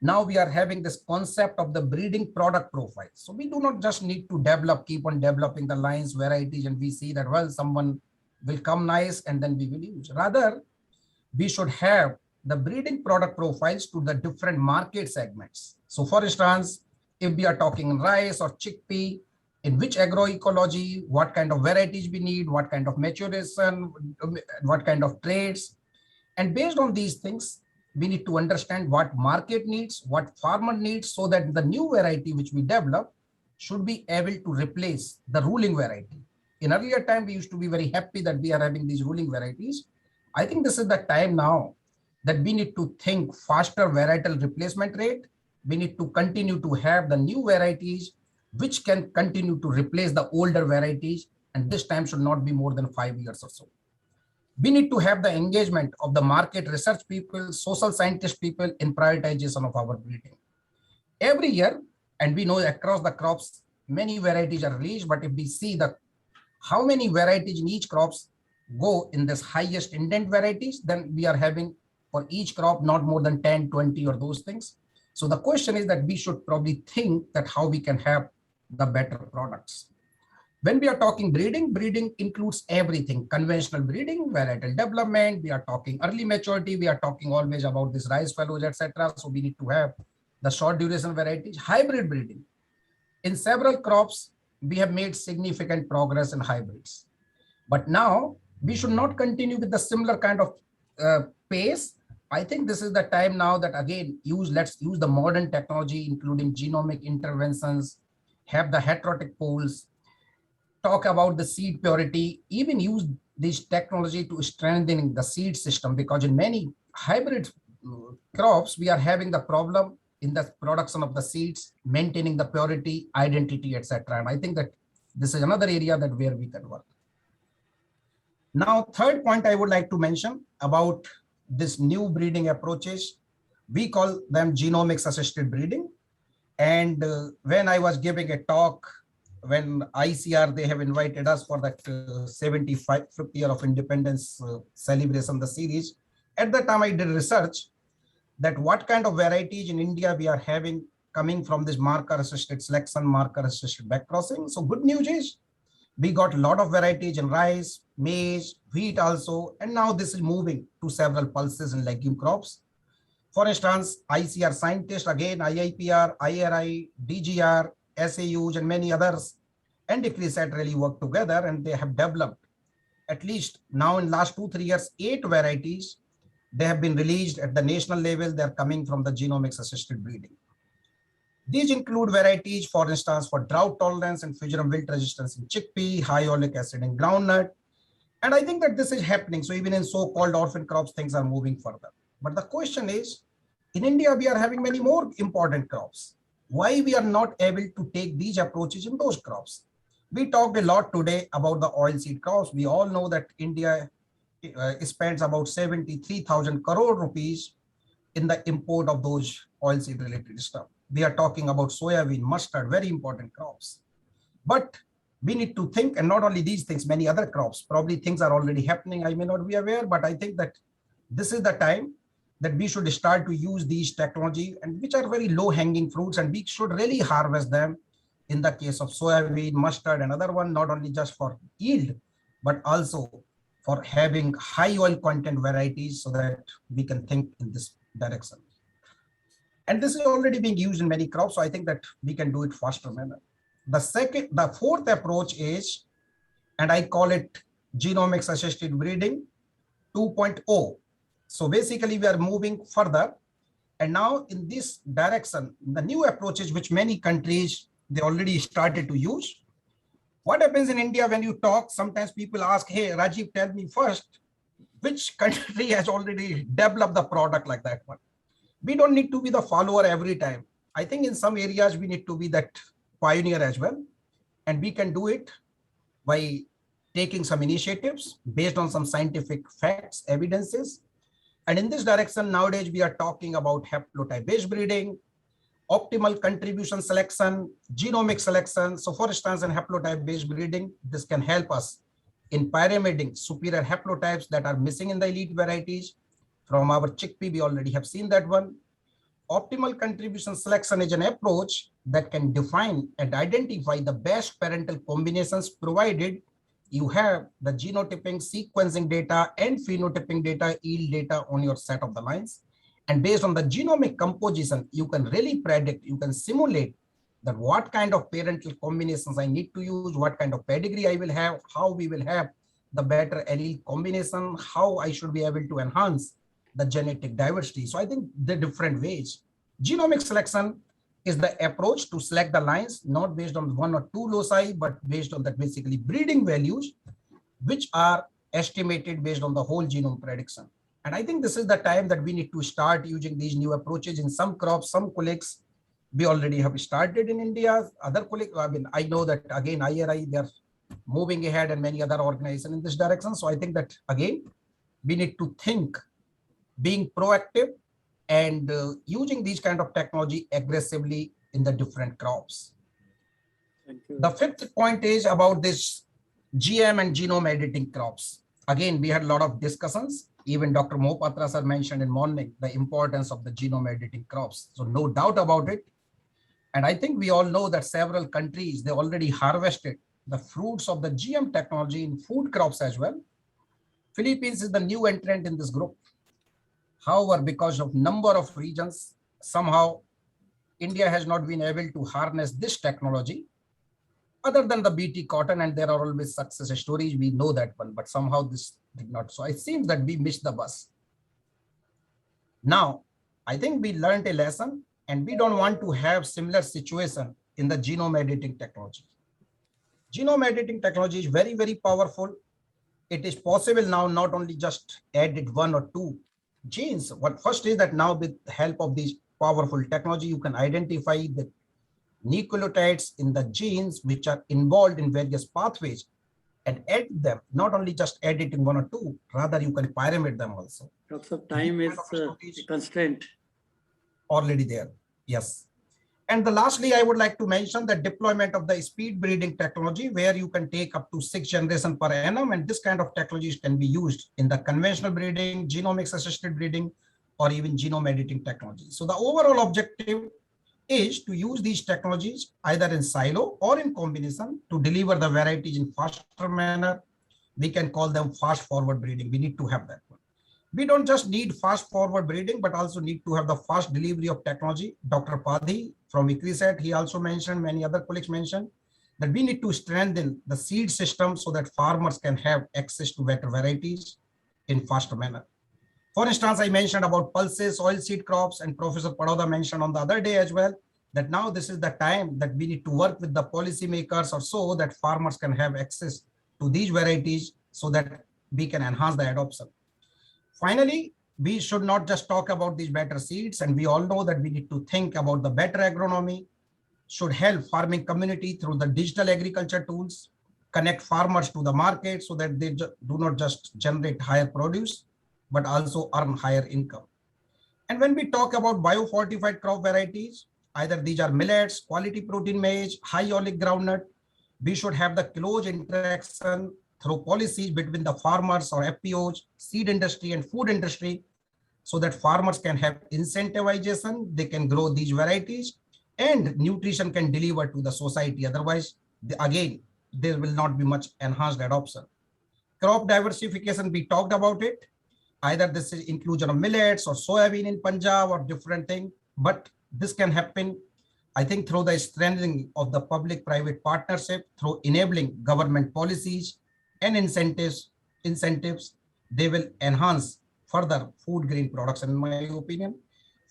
Now we are having this concept of the breeding product profile. So we do not just need to develop, keep on developing the lines, varieties, and we see that, well, someone will come nice and then we will use. Rather, we should have the breeding product profiles to the different market segments. So for instance, if we are talking rice or chickpea, in which agroecology, what kind of varieties we need, what kind of maturation, what kind of traits. And based on these things, we need to understand what market needs, what farmer needs, so that the new variety which we develop should be able to replace the ruling variety. In earlier time, we used to be very happy that we are having these ruling varieties. I think this is the time now that we need to think faster varietal replacement rate. We need to continue to have the new varieties which can continue to replace the older varieties, and this time should not be more than 5 years or so. We need to have the engagement of the market research people, social scientist people in prioritization of our breeding. Every year, and we know across the crops, many varieties are released, but if we see the how many varieties in each crops go in this highest indent varieties, then we are having for each crop not more than 10, 20 or those things. So the question is that we should probably think that how we can have the better products. When we are talking breeding, breeding includes everything: conventional breeding, varietal development, we are talking early maturity, we are talking always about this rice fellows, etc. So we need to have the short duration varieties, hybrid breeding. In several crops, we have made significant progress in hybrids. But now we should not continue with the similar kind of pace. I think this is the time now that again, let's use the modern technology, including genomic interventions, have the heterotic poles, talk about the seed purity, even use this technology to strengthening the seed system, because in many hybrid crops, we are having the problem in the production of the seeds, maintaining the purity, identity, etc. And I think that this is another area that where we can work. Now, third point I would like to mention about this new breeding approaches, we call them genomics assisted breeding. And when I was giving a talk, when ICR, they have invited us for that 75th year of independence celebration, the series. At that time, I did research that what kind of varieties in India we are having coming from this marker assisted selection, marker assisted backcrossing. So good news is we got a lot of varieties in rice, maize, wheat also, and now this is moving to several pulses and legume crops. For instance, ICR scientists, again, IIPR, IRI, DGR, SAUs, and many others, and ICRISAT really work together, and they have developed at least now in last 2-3 years, 8 varieties. They have been released at the national level. They're coming from the genomics assisted breeding. These include varieties, for instance, for drought tolerance and fusion wilt resistance in chickpea, high oleic acid in groundnut. And I think that this is happening. So even in so-called orphan crops, things are moving further. But the question is, in India, we are having many more important crops. Why we are not able to take these approaches in those crops? We talked a lot today about the oilseed crops. We all know that India spends about 73,000 crore rupees in the import of those oilseed related stuff. We are talking about soybean, mustard, very important crops. But we need to think, and not only these things, many other crops, probably things are already happening. I may not be aware, but I think that this is the time that we should start to use these technology, and which are very low hanging fruits, and we should really harvest them in the case of soybean, mustard, and other one, not only just for yield, but also for having high oil content varieties so that we can think in this direction. And this is already being used in many crops, so I think that we can do it faster manner. The fourth approach is, and I call it genomics assisted breeding 2.0. So basically we are moving further. And now in this direction, the new approaches which many countries, they already started to use. What happens in India when you talk, sometimes people ask, hey, Rajiv, tell me first, which country has already developed the product like that one? We don't need to be the follower every time. I think in some areas we need to be that pioneer as well. And we can do it by taking some initiatives based on some scientific facts, evidences. And in this direction, nowadays we are talking about haplotype-based breeding, optimal contribution selection, genomic selection. So for instance, in haplotype-based breeding, this can help us in pyramiding superior haplotypes that are missing in the elite varieties. From our chickpea, we already have seen that one. Optimal contribution selection is an approach that can define and identify the best parental combinations provided you have the genotyping, sequencing data, and phenotyping data, yield data on your set of the lines. And based on the genomic composition, you can really predict, you can simulate that what kind of parental combinations I need to use, what kind of pedigree I will have, how we will have the better allele combination, how I should be able to enhance the genetic diversity. So I think the different ways. Genomic selection is the approach to select the lines, not based on one or two loci, but based on that basically breeding values, which are estimated based on the whole genome prediction. And I think this is the time that we need to start using these new approaches in some crops, some colleagues. We already have started in India. Other colleagues, I mean, I know that again, IRI, they're moving ahead and many other organizations in this direction. So I think that again, we need to think being proactive and using these kind of technology aggressively in the different crops. Thank you. The fifth point is about this GM and genome editing crops. Again, we had a lot of discussions. Even Dr. Mohapatra sir mentioned in morning the importance of the genome editing crops. So no doubt about it. And I think we all know that several countries, they already harvested the fruits of the GM technology in food crops as well. Philippines is the new entrant in this group. However, because of number of regions, somehow India has not been able to harness this technology other than the BT cotton, and there are always success stories. We know that one, but somehow this did not. So it seems that we missed the bus. Now, I think we learned a lesson and we don't want to have similar situation in the genome editing technology. Genome editing technology is very, very powerful. It is possible now not only just edit one or two genes. What first is that now with the help of this powerful technology, you can identify the nucleotides in the genes which are involved in various pathways and edit them, not only just editing one or two, rather you can pyramid them also. Lots of time is a constraint. Already there, yes. And lastly, I would like to mention the deployment of the speed breeding technology where you can take up to 6 generations per annum, and this kind of technologies can be used in the conventional breeding, genomics assisted breeding, or even genome editing technology. So the overall objective is to use these technologies either in silo or in combination to deliver the varieties in faster manner. We can call them fast forward breeding. We need to have that one. We don't just need fast forward breeding, but also need to have the fast delivery of technology. Dr. Padhi from ICRISAT, he also mentioned, many other colleagues mentioned, that we need to strengthen the seed system so that farmers can have access to better varieties in faster manner. For instance, I mentioned about pulses, oilseed crops, and Professor Paroda mentioned on the other day as well, that now this is the time that we need to work with the policymakers or so that farmers can have access to these varieties so that we can enhance the adoption. Finally, we should not just talk about these better seeds, and we all know that we need to think about the better agronomy, should help farming community through the digital agriculture tools, connect farmers to the market so that they do not just generate higher produce, but also earn higher income. And when we talk about biofortified crop varieties, either these are millets, quality protein maize, high oleic groundnut, we should have the close interaction through policies between the farmers or FPOs, seed industry and food industry, so that farmers can have incentivization, they can grow these varieties and nutrition can deliver to the society. Otherwise, again, there will not be much enhanced adoption. Crop diversification, we talked about it. Either this is inclusion of millets or soybean in Punjab or different thing, but this can happen, I think, through the strengthening of the public-private partnership, through enabling government policies and incentives, they will enhance further food grain production, in my opinion.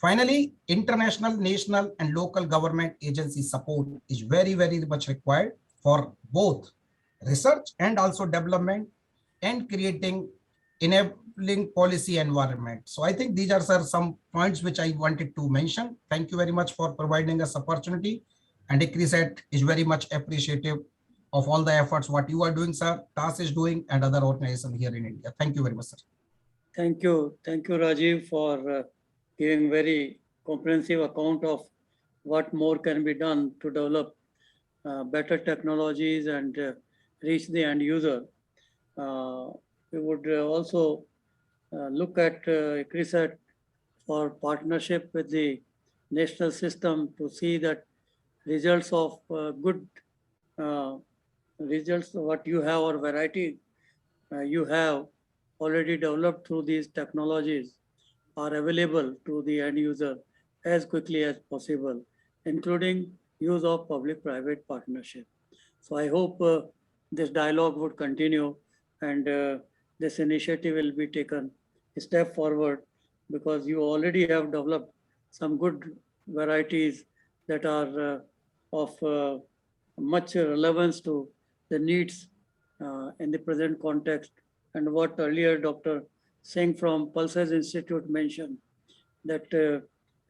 Finally, international, national, and local government agency support is very, very much required for both research and also development and creating enabling policy environment. So I think these are, sir, some points which I wanted to mention. Thank you very much for providing us opportunity. And ICRISAT is very much appreciative of all the efforts what you are doing, sir, TAS is doing, and other organizations here in India. Thank you very much, sir. Thank you, Rajiv, for giving very comprehensive account of what more can be done to develop better technologies and reach the end user. We would also look at ICRISAT for partnership with the national system to see that results of good results, what you have or variety you have already developed through these technologies are available to the end user as quickly as possible, including use of public-private partnership. So I hope this dialogue would continue and this initiative will be taken a step forward, because you already have developed some good varieties that are of much relevance to the needs in the present context. And what earlier Dr. Singh from Pulses Institute mentioned, that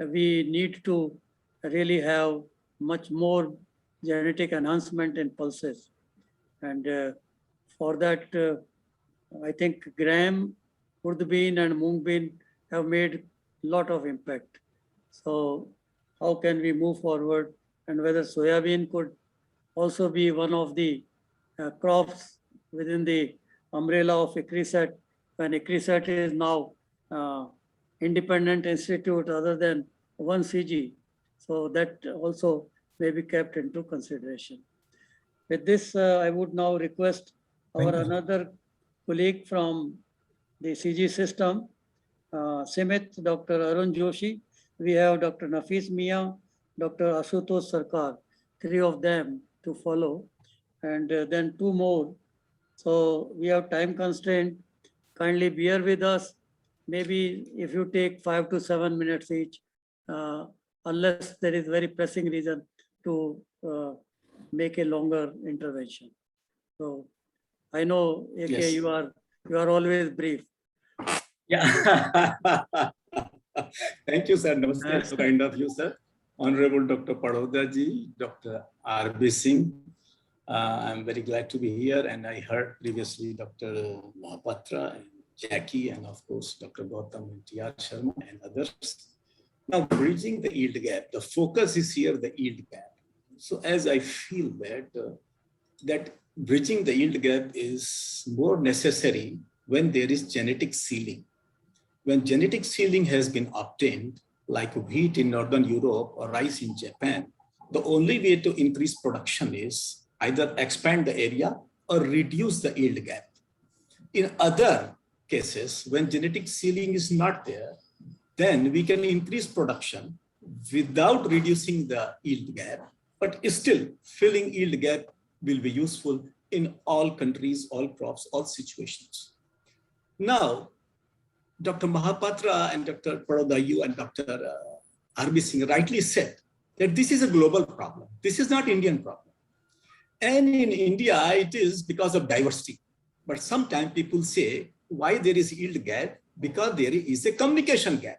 we need to really have much more genetic enhancement in pulses. And for that, I think gram, urd bean and mung bean have made a lot of impact. So how can we move forward, and whether soybean could also be one of the crops within the umbrella of ICRISAT, when ICRISAT is now independent institute other than one CG. So that also may be kept into consideration. With this, I would now request our another colleague from the CG system, Simit, Dr. Arun Joshi. We have Dr. Nafis Mia, Dr. Ashutosh Sarkar, three of them to follow, and then two more. So we have time constraint. Kindly bear with us. Maybe if you take 5 to 7 minutes each, unless there is very pressing reason to make a longer intervention. So I know, AK, Yes. you are always brief. Yeah. Thank you, sir. Namaste. So kind of you, sir. Honorable Dr. Paroda ji, Dr. R.B. Singh. I'm very glad to be here. And I heard previously Dr. Mahapatra and Jackie, and of course, Dr. Gautam and T.R. Sharma and others. Now, bridging the yield gap, the focus is here, the yield gap. So as I feel that bridging the yield gap is more necessary when there is genetic ceiling. When genetic ceiling has been obtained, like wheat in Northern Europe or rice in Japan, the only way to increase production is either expand the area or reduce the yield gap. In other cases, when genetic ceiling is not there, then we can increase production without reducing the yield gap, but still filling yield gap will be useful in all countries, all crops, all situations. Now, Dr. Mahapatra and Dr. Paroda, you and Dr. R.B. Singh rightly said that this is a global problem. This is not Indian problem. And in India, it is because of diversity. But sometimes people say why there is yield gap, because there is a communication gap.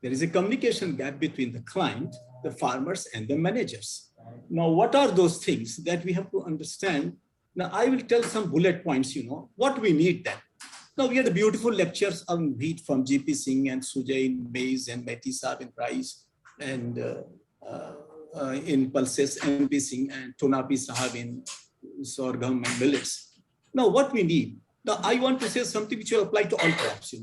There is a communication gap between the client, the farmers, and the managers. Now, what are those things that we have to understand? Now, I will tell some bullet points, what we need then. Now, we had the beautiful lectures on wheat from GP Singh and Sujay in maize and Mehti Saab in rice, and in pulses, MP Singh and Tonapi Sahab in sorghum and millets. Now, what we need, now I want to say something which will apply to all crops,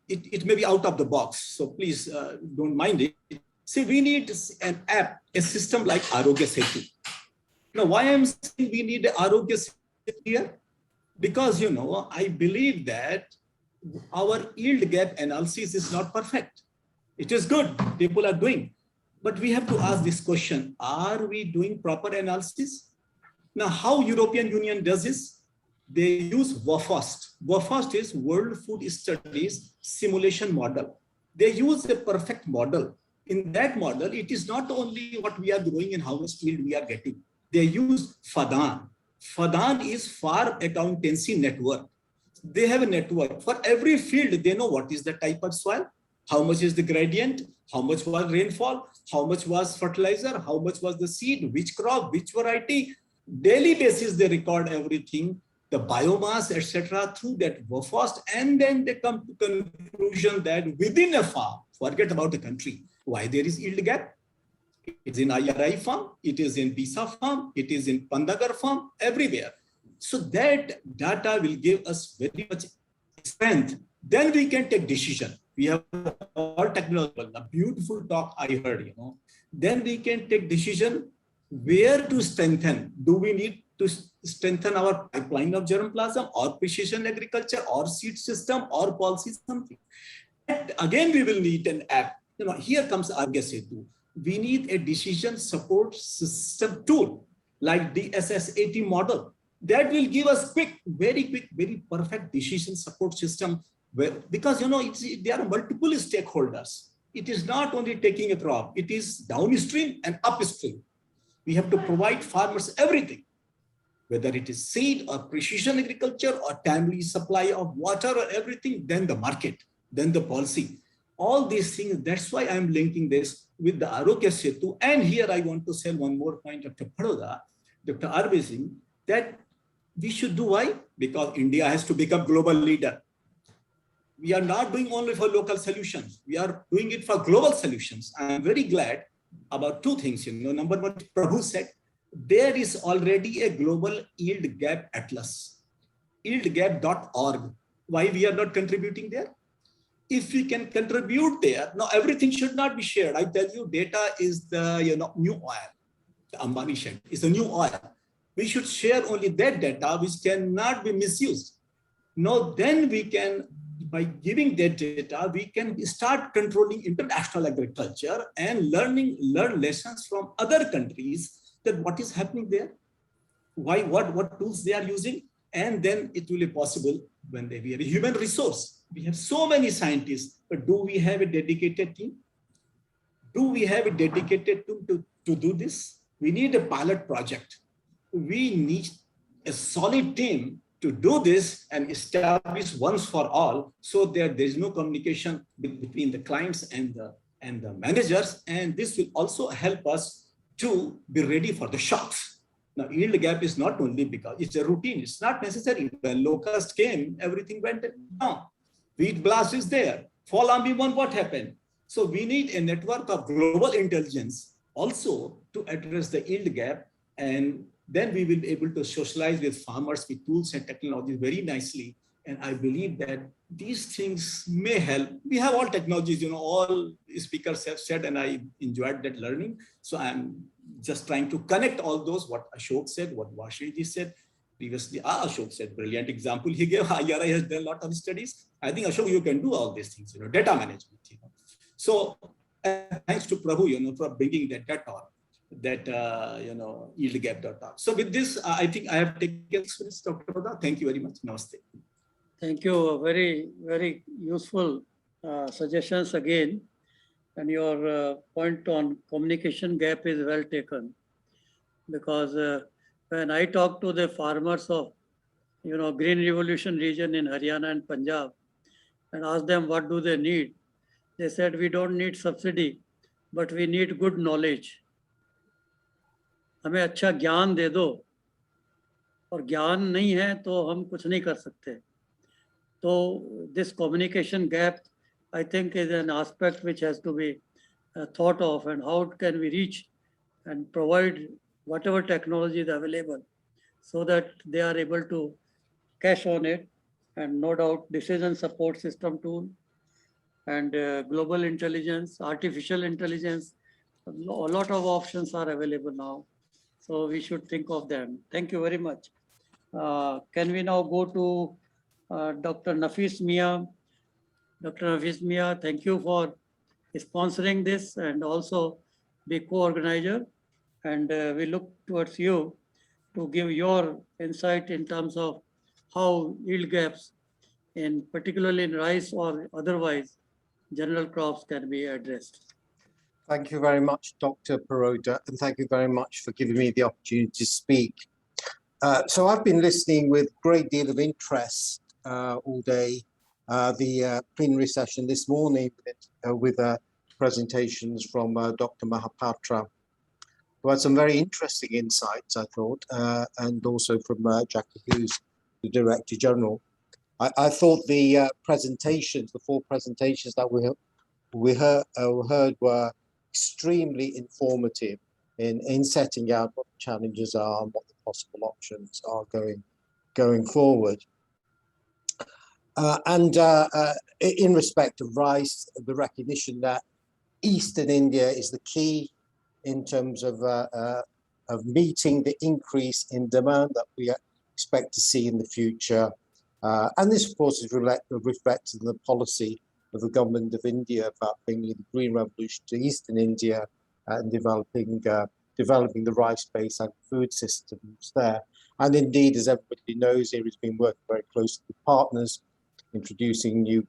It may be out of the box, so please don't mind it. See, we need an app, a system like Arogya Setu. Now, why I'm saying we need Arogya Setu here? Because, I believe that our yield gap analysis is not perfect. It is good, people are doing. But we have to ask this question, are we doing proper analysis? Now, how European Union does this? They use WFOST. WFOST is World Food Studies Simulation Model. They use a perfect model. In that model, it is not only what we are growing and how much yield we are getting. They use FADAN. FADAN is Farm Accountancy Network. They have a network. For every field, they know what is the type of soil, how much is the gradient, how much was rainfall, how much was fertilizer, how much was the seed, which crop, which variety. Daily basis, they record everything, the biomass, etc., through that WFOST, and then they come to conclusion that within a farm, forget about the country, why there is yield gap. It is in IRI farm, it is in Bisa farm, it is in Pandagar farm, everywhere. So that data will give us very much strength. Then we can take decision. We have all technology, a beautiful talk I heard, Then we can take decision where to strengthen. Do we need to strengthen our pipeline of germplasm or precision agriculture or seed system or policy something? And again, we will need an app. Here comes Argesetu. We need a decision support system tool like the SSAT model that will give us quick, very perfect decision support system. Because there are multiple stakeholders. It is not only taking a crop, it is downstream and upstream. We have to provide farmers everything, whether it is seed or precision agriculture or timely supply of water or everything, then the market, then the policy. All these things, that's why I'm linking this with the Arogya Setu. And here I want to say one more point, Dr. Paroda, Dr. R.B. Singh, that we should do why? Because India has to become global leader. We are not doing only for local solutions. We are doing it for global solutions. I'm very glad about two things. Number one, Prabhu said, there is already a global yield gap atlas, yieldgap.org. Why we are not contributing there? If we can contribute there, now everything should not be shared. I tell you, data is the new oil. The Ambani said, it's a new oil. We should share only that data which cannot be misused. Now, then we can, by giving that data, we can start controlling international agriculture and learn lessons from other countries that what is happening there, why, what tools they are using, and then it will be possible when we have a human resource. We have so many scientists, but do we have a dedicated team? Do we have a dedicated team to do this? We need a pilot project. We need a solid team to do this and establish once for all, so that there is no communication between the clients and the managers. And this will also help us to be ready for the shocks. Now, yield gap is not only because it's a routine. It's not necessary. When locust came, everything went down. Wheat blast is there. Fall army one, what happened? So we need a network of global intelligence also to address the yield gap, and then we will be able to socialize with farmers with tools and technologies very nicely. And I believe that these things may help. We have all technologies, all speakers have said, and I enjoyed that learning. So I'm just trying to connect all those, what Ashok said, what Vashiji said. Previously, Ashok said, brilliant example he gave. IRI has done a lot of studies. I think, Ashok, you can do all these things, data management. So thanks to Prabhu, for bringing that data on. That yieldgap.org. So with this, I think I have taken experience, Dr. Pada. Thank you very much. Namaste. Thank you. Very useful suggestions again. And your point on communication gap is well taken. Because when I talk to the farmers of, Green Revolution region in Haryana and Punjab and ask them what do they need, they said, we don't need subsidy, but we need good knowledge. हमें अच्छा ज्ञान दे दो, और ज्ञान नहीं है तो हम कुछ नहीं कर सकते. तो this communication gap, I think, is an aspect which has to be thought of, and how can we reach and provide whatever technology is available so that they are able to cash on it. And no doubt decision support system tool and global intelligence, artificial intelligence, a lot of options are available now. So we should think of them. Thank you very much. Can we now go to Dr. Nafis Mia? Dr. Nafis Mia, thank you for sponsoring this and also the co-organizer. And we look towards you to give your insight in terms of how yield gaps, in particularly in rice or otherwise, general crops can be addressed. Thank you very much, Dr. Paroda, and thank you very much for giving me the opportunity to speak. So I've been listening with a great deal of interest all day, the plenary session this morning with presentations from Dr. Mahapatra, who had some very interesting insights, I thought, and also from Jackie Hughes, the Director General. I thought the presentations, the 4 presentations that we heard were extremely informative in setting out what the challenges are and what the possible options are going forward. In respect of rice, the recognition that Eastern India is the key in terms of meeting the increase in demand that we expect to see in the future. And this, of course, is reflected in the policy of the government of India about bringing the green revolution to Eastern India and developing the rice-based food systems there. And indeed, as everybody knows, here has been working very closely with partners, introducing new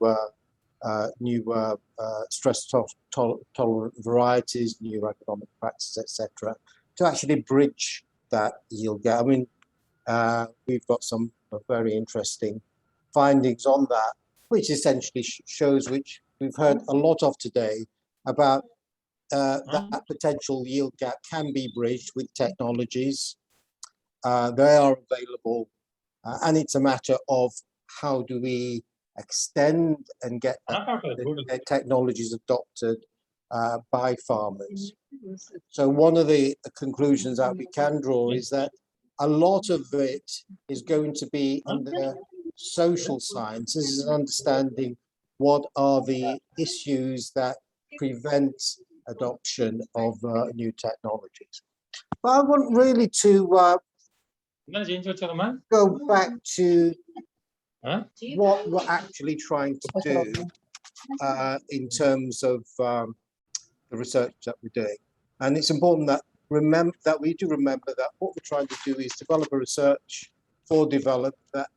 stress-tolerant varieties, new economic practices, etc., to actually bridge that yield gap. I mean, we've got some very interesting findings on that, which essentially shows, which we've heard a lot of today, about that potential yield gap can be bridged with technologies. They are available, and it's a matter of how do we extend and get the technologies adopted by farmers. So one of the conclusions that we can draw is that a lot of it is going to be under social sciences and understanding what are the issues that prevent adoption of new technologies. But I want really to go back to what we're actually trying to do in terms of the research that we're doing. And it's important that we do remember that what we're trying to do is develop a research that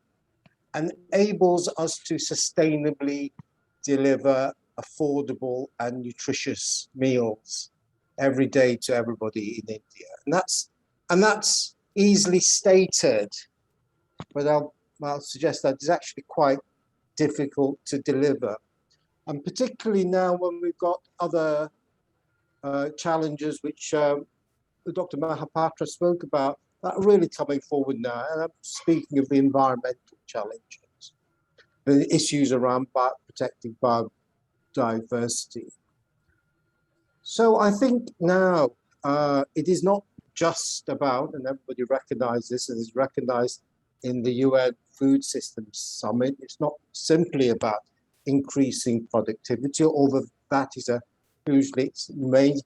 enables us to sustainably deliver affordable and nutritious meals every day to everybody in India. And that's easily stated, but I'll suggest that it's actually quite difficult to deliver. And particularly now when we've got other challenges which Dr. Mahapatra spoke about, that are really coming forward now. And I'm speaking of the environmental challenges, the issues around protecting biodiversity. So I think now it is not just about, and everybody recognizes this and is recognized in the UN Food Systems Summit, it's not simply about increasing productivity, although that is a hugely,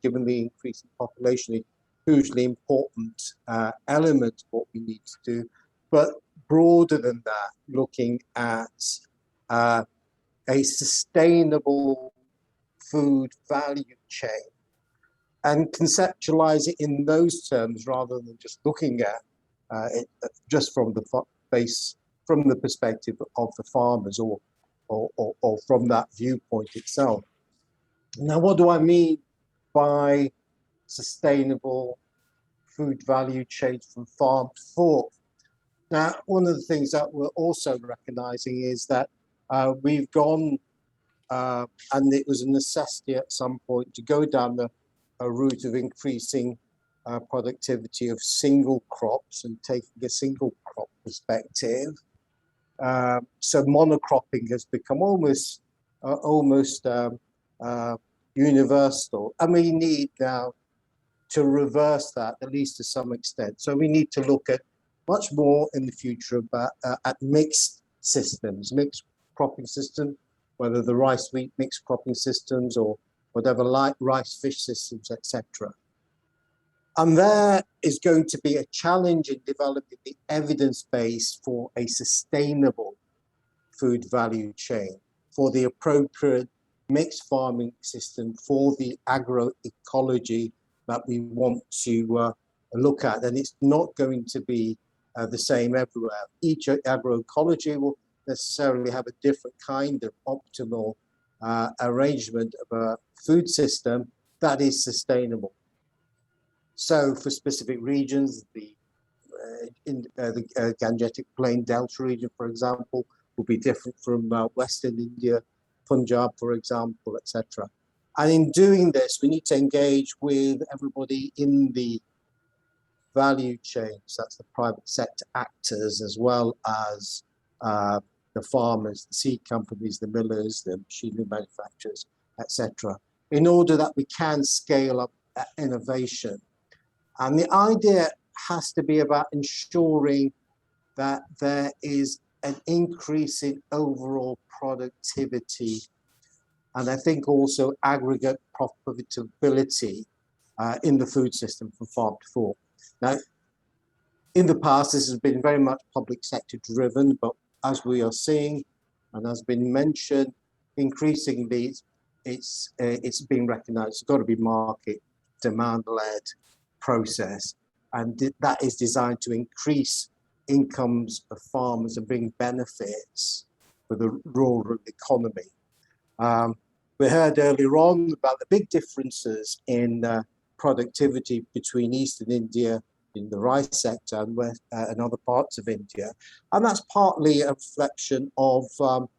given the increase in population, hugely important element of what we need to do, but broader than that, looking at a sustainable food value chain and conceptualize it in those terms rather than just looking at it just from the perspective of the farmers or from that viewpoint itself. Now, what do I mean by sustainable food value chain from farm to fork? Now, one of the things that we're also recognizing is that we've gone, and it was a necessity at some point to go down a route of increasing productivity of single crops and taking a single crop perspective. So monocropping has become almost universal, and we need now to reverse that, at least to some extent. So we need to look at much more in the future about at mixed systems, mixed cropping system, whether the rice wheat mixed cropping systems or whatever, like rice fish systems, etc. And there is going to be a challenge in developing the evidence base for a sustainable food value chain, for the appropriate mixed farming system, for the agroecology that we want to look at. And it's not going to be the same everywhere. Each agroecology will necessarily have a different kind of optimal arrangement of a food system that is sustainable. So for specific regions, the Gangetic Plain Delta region, for example, will be different from Western India, Punjab, for example, etc. And in doing this, we need to engage with everybody in the value chains. That's the private sector actors, as well as the farmers, the seed companies, the millers, the machinery manufacturers, etc., in order that we can scale up innovation. And the idea has to be about ensuring that there is an increase in overall productivity, and I think also aggregate profitability in the food system from farm to fork. Now, in the past, this has been very much public sector driven, but as we are seeing, and has been mentioned, increasingly it's being recognized. It's got to be market demand-led process, and that is designed to increase incomes of farmers and bring benefits for the rural economy. We heard earlier on about the big differences in productivity between Eastern India in the rice sector and, and other parts of India. And that's partly a reflection of farm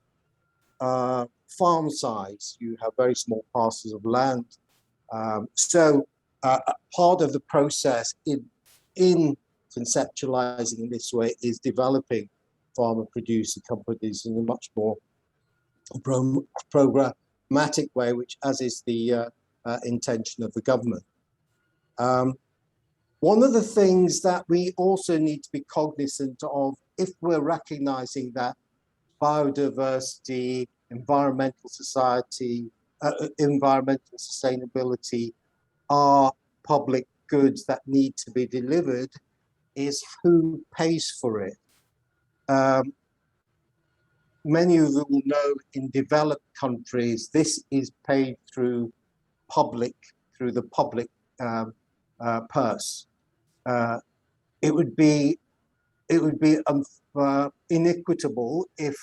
size. You have very small parcels of land. So part of the process in conceptualizing in this way is developing farmer-producer companies in a much more programmatic way, which as is the intention of the government. One of the things that we also need to be cognizant of, if we're recognizing that biodiversity, environmental sustainability are public goods that need to be delivered, is who pays for it. Many of you will know in developed countries, this is paid through the public purse. It would be inequitable if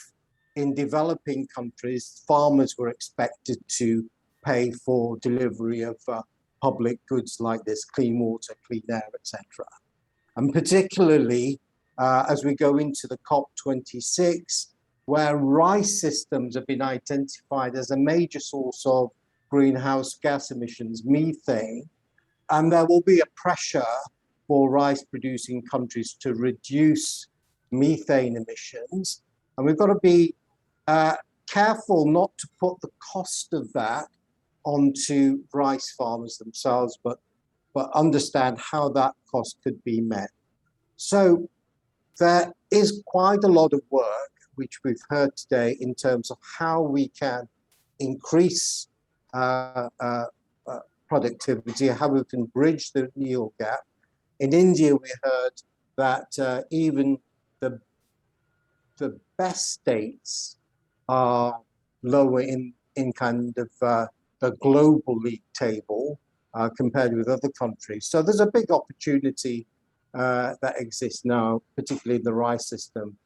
in developing countries, farmers were expected to pay for delivery of public goods like this, clean water, clean air, etc. And particularly as we go into the COP26, where rice systems have been identified as a major source of greenhouse gas emissions, methane, and there will be a pressure for rice producing countries to reduce methane emissions. And we've got to be careful not to put the cost of that onto rice farmers themselves, but understand how that cost could be met. So there is quite a lot of work which we've heard today in terms of how we can increase productivity, how we can bridge the yield gap. In India, we heard that even the best states are lower in kind of the global league table compared with other countries. So there's a big opportunity that exists now, particularly in the rice system.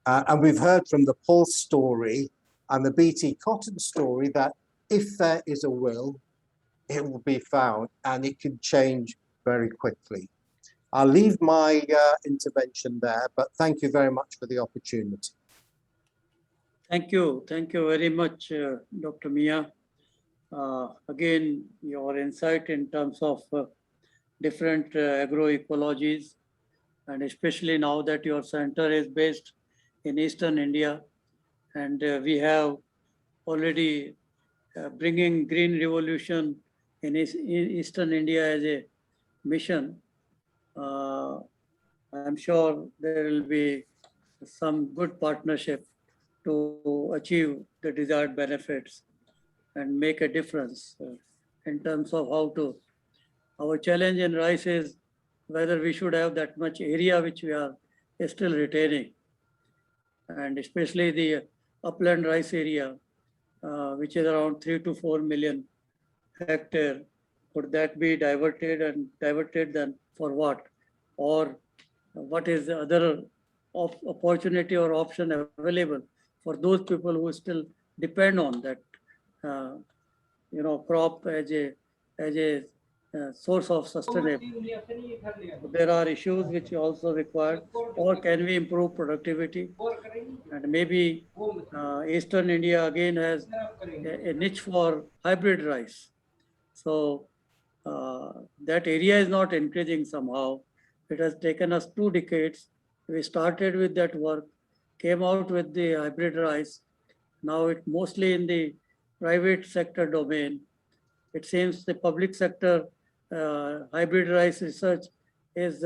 And we've heard from the Pulse story and the BT Cotton story that if there is a will, it will be found, and it can change very quickly. I'll leave my intervention there, but thank you very much for the opportunity. Thank you very much, Dr. Mia. Again, your insight in terms of different agroecologies, and especially now that your center is based in Eastern India, and we have already bringing green revolution in Eastern India as a mission. I'm sure there will be some good partnership to achieve the desired benefits and make a difference in terms of how to. Our challenge in rice is whether we should have that much area which we are still retaining, and especially the upland rice area, which is around 3 to 4 million hectare. Could that be diverted, and diverted then for what? Or what is the other opportunity or option available for those people who still depend on that, crop as a source of sustenance. There are issues which also require, or can we improve productivity? And maybe Eastern India again has a niche for hybrid rice. So that area is not increasing somehow. It has taken us 2 decades. We started with that work, came out with the hybrid rice. Now it's mostly in the private sector domain. It seems the public sector hybrid rice research is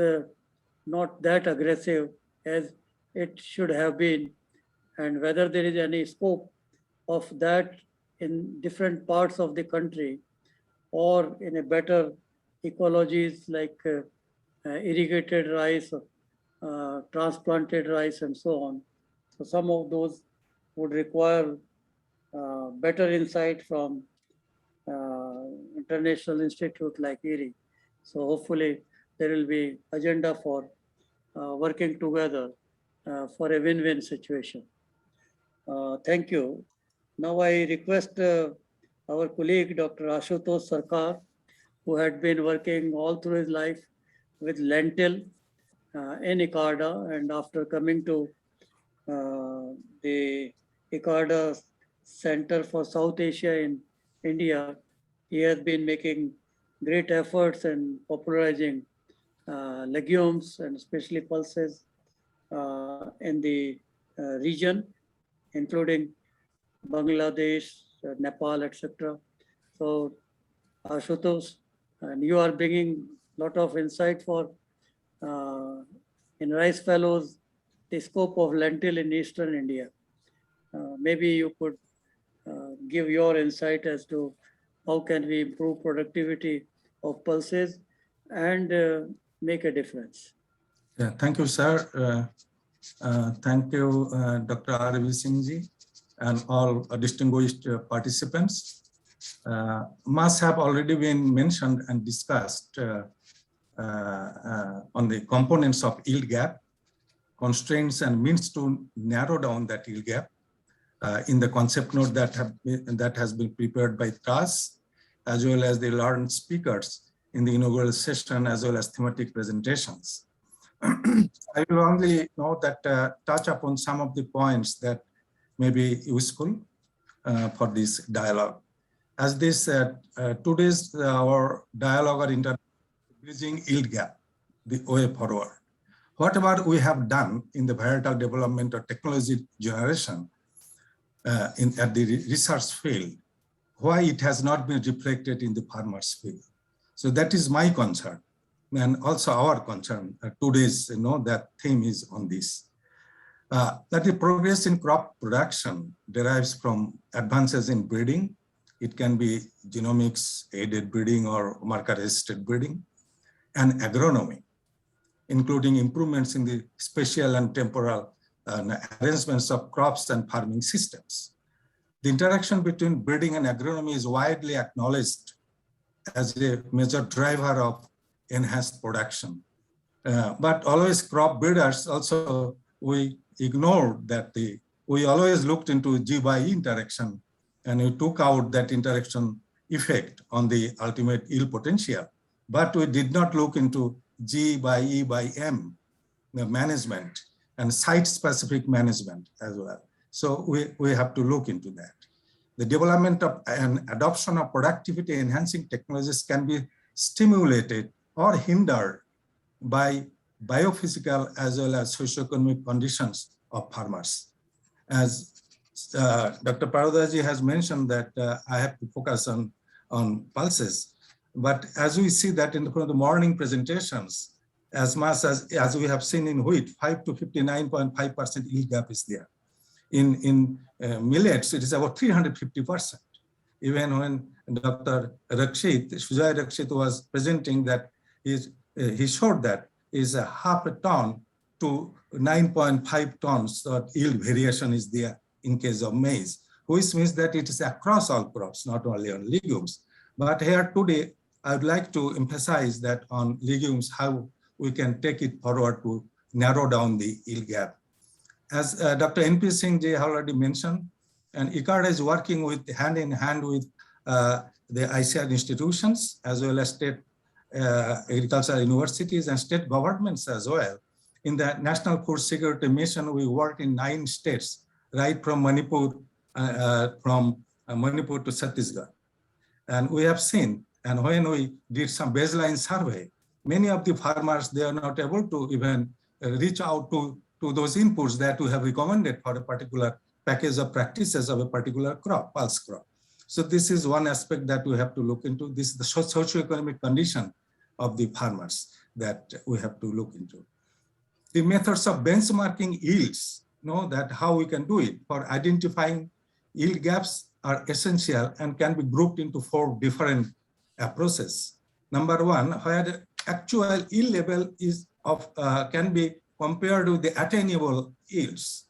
not that aggressive as it should have been, and whether there is any scope of that in different parts of the country or in a better ecologies like irrigated rice, transplanted rice, and so on. So some of those would require better insight from international institute like IRI. So hopefully there will be agenda for working together for a win-win situation. Thank you. Now I request our colleague, Dr. Ashutosh Sarkar, who had been working all through his life with lentil in ICARDA, and after coming to the ICARDA Center for South Asia in India, he has been making great efforts in popularizing legumes and especially pulses in the region, including Bangladesh, Nepal, etc. So Ashutosh, and you are bringing a lot of insight for in Rice Fellows, the scope of lentil in Eastern India. Maybe you could give your insight as to how can we improve productivity of pulses and make a difference. Yeah, thank you, sir. Thank you, Dr. R.V. Singh ji, and all distinguished participants. Must have already been mentioned and discussed on the components of yield gap, constraints and means to narrow down that yield gap in the concept note that has been prepared by TAS, as well as the learned speakers in the inaugural session, as well as thematic presentations. I will only note that touch upon some of the points that may be useful for this dialogue. As this today's our dialogue are bridging yield gap, the way forward. Whatever we have done in the varietal development or technology generation at the research field, why it has not been reflected in the farmers field. So that is my concern, and also our concern. Today's, that theme is on this. That the progress in crop production derives from advances in breeding. It can be genomics aided breeding or marker assisted breeding, and agronomy, including improvements in the spatial and temporal arrangements of crops and farming systems. The interaction between breeding and agronomy is widely acknowledged as a major driver of enhanced production. But always crop breeders also, we ignored that we always looked into G by E interaction, and we took out that interaction effect on the ultimate yield potential. But we did not look into G by E by M, the management and site-specific management as well. So we have to look into that. The development of and adoption of productivity enhancing technologies can be stimulated or hindered by biophysical as well as socioeconomic conditions of farmers. As Dr. Parodaji has mentioned that I have to focus on pulses, but as we see that in the morning presentations, as much as we have seen in wheat, 5 to 59.5% yield gap is there. In millets, it is about 350%. Even when Dr. Sujay Rakshit was presenting that, he showed that is a half a ton to 9.5 tons of yield variation is there in case of maize, which means that it is across all crops, not only on legumes. But here today, I would like to emphasize that on legumes, how we can take it forward to narrow down the yield gap. As Dr. N.P. Singh ji already mentioned, and ICARD is working with hand in hand with the ICR institutions as well as state agricultural universities and state governments as well. In the National Food Security Mission, we work in 9 states, right from Manipur to Chhattisgarh. And we have seen, and when we did some baseline survey, many of the farmers, they are not able to even reach out to those inputs that we have recommended for a particular package of practices of a particular crop, pulse crop. So this is one aspect that we have to look into. This is the socioeconomic condition of the farmers that we have to look into. The methods of benchmarking yields, that how we can do it for identifying yield gaps are essential and can be grouped into 4 different approaches. Number 1, where the actual yield level is of can be compared with the attainable yields.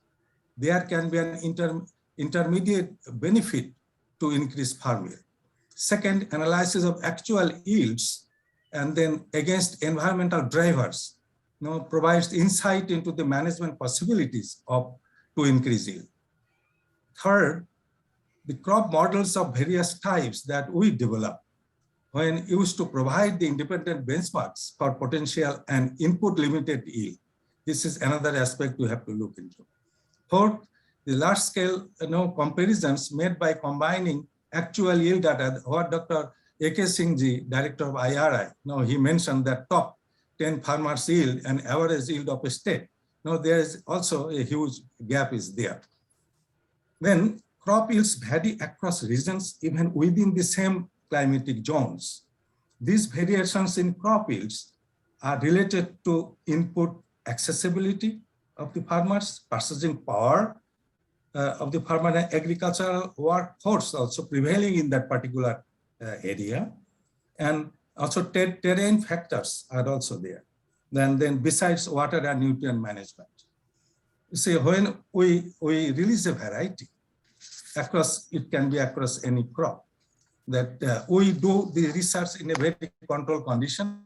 There can be an intermediate benefit to increase farm yield. Second, analysis of actual yields and then against environmental drivers provides insight into the management possibilities to increase yield. Third, the crop models of various types that we develop when used to provide the independent benchmarks for potential and input limited yield. This is another aspect we have to look into. Fourth, the large scale comparisons made by combining actual yield data, what Dr. A.K. Singh ji, Director of IRI, he mentioned that top 10 farmers yield and average yield of a state. There is also a huge gap is there. Then crop yields vary across regions, even within the same climatic zones. These variations in crop yields are related to input accessibility of the farmers, purchasing power of the farmer, and agricultural workforce also prevailing in that particular area. And also terrain factors are also there. Then besides water and nutrient management. You see, when we release a variety across, it can be across any crop, that we do the research in a very controlled condition.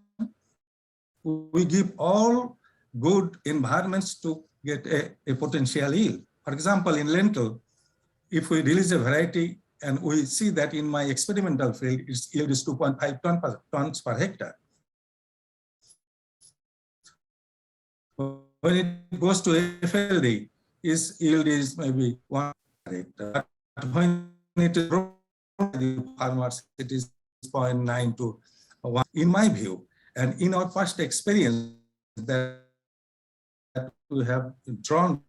We give all good environments to get a potential yield. For example, in lentil, if we release a variety and we see that in my experimental field, its yield is 2.5 tons per hectare. When it goes to FLD, its yield is maybe 1 hectare. But when it is the farmers, it is 0.9 to 1. In my view, and in our past experience that we have drawn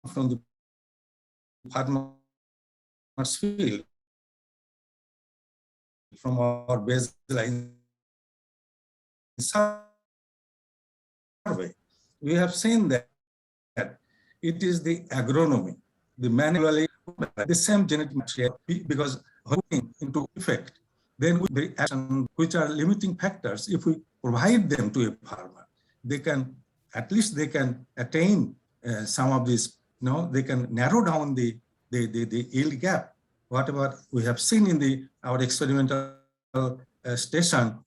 from the farmers field, from our baseline survey, we have seen that it is the agronomy, the manually the same genetic material, because putting into effect, then with the action which are limiting factors, if we provide them to a farmer, they can, at least they can attain some of these, they can narrow down the yield gap. Whatever we have seen in our experimental station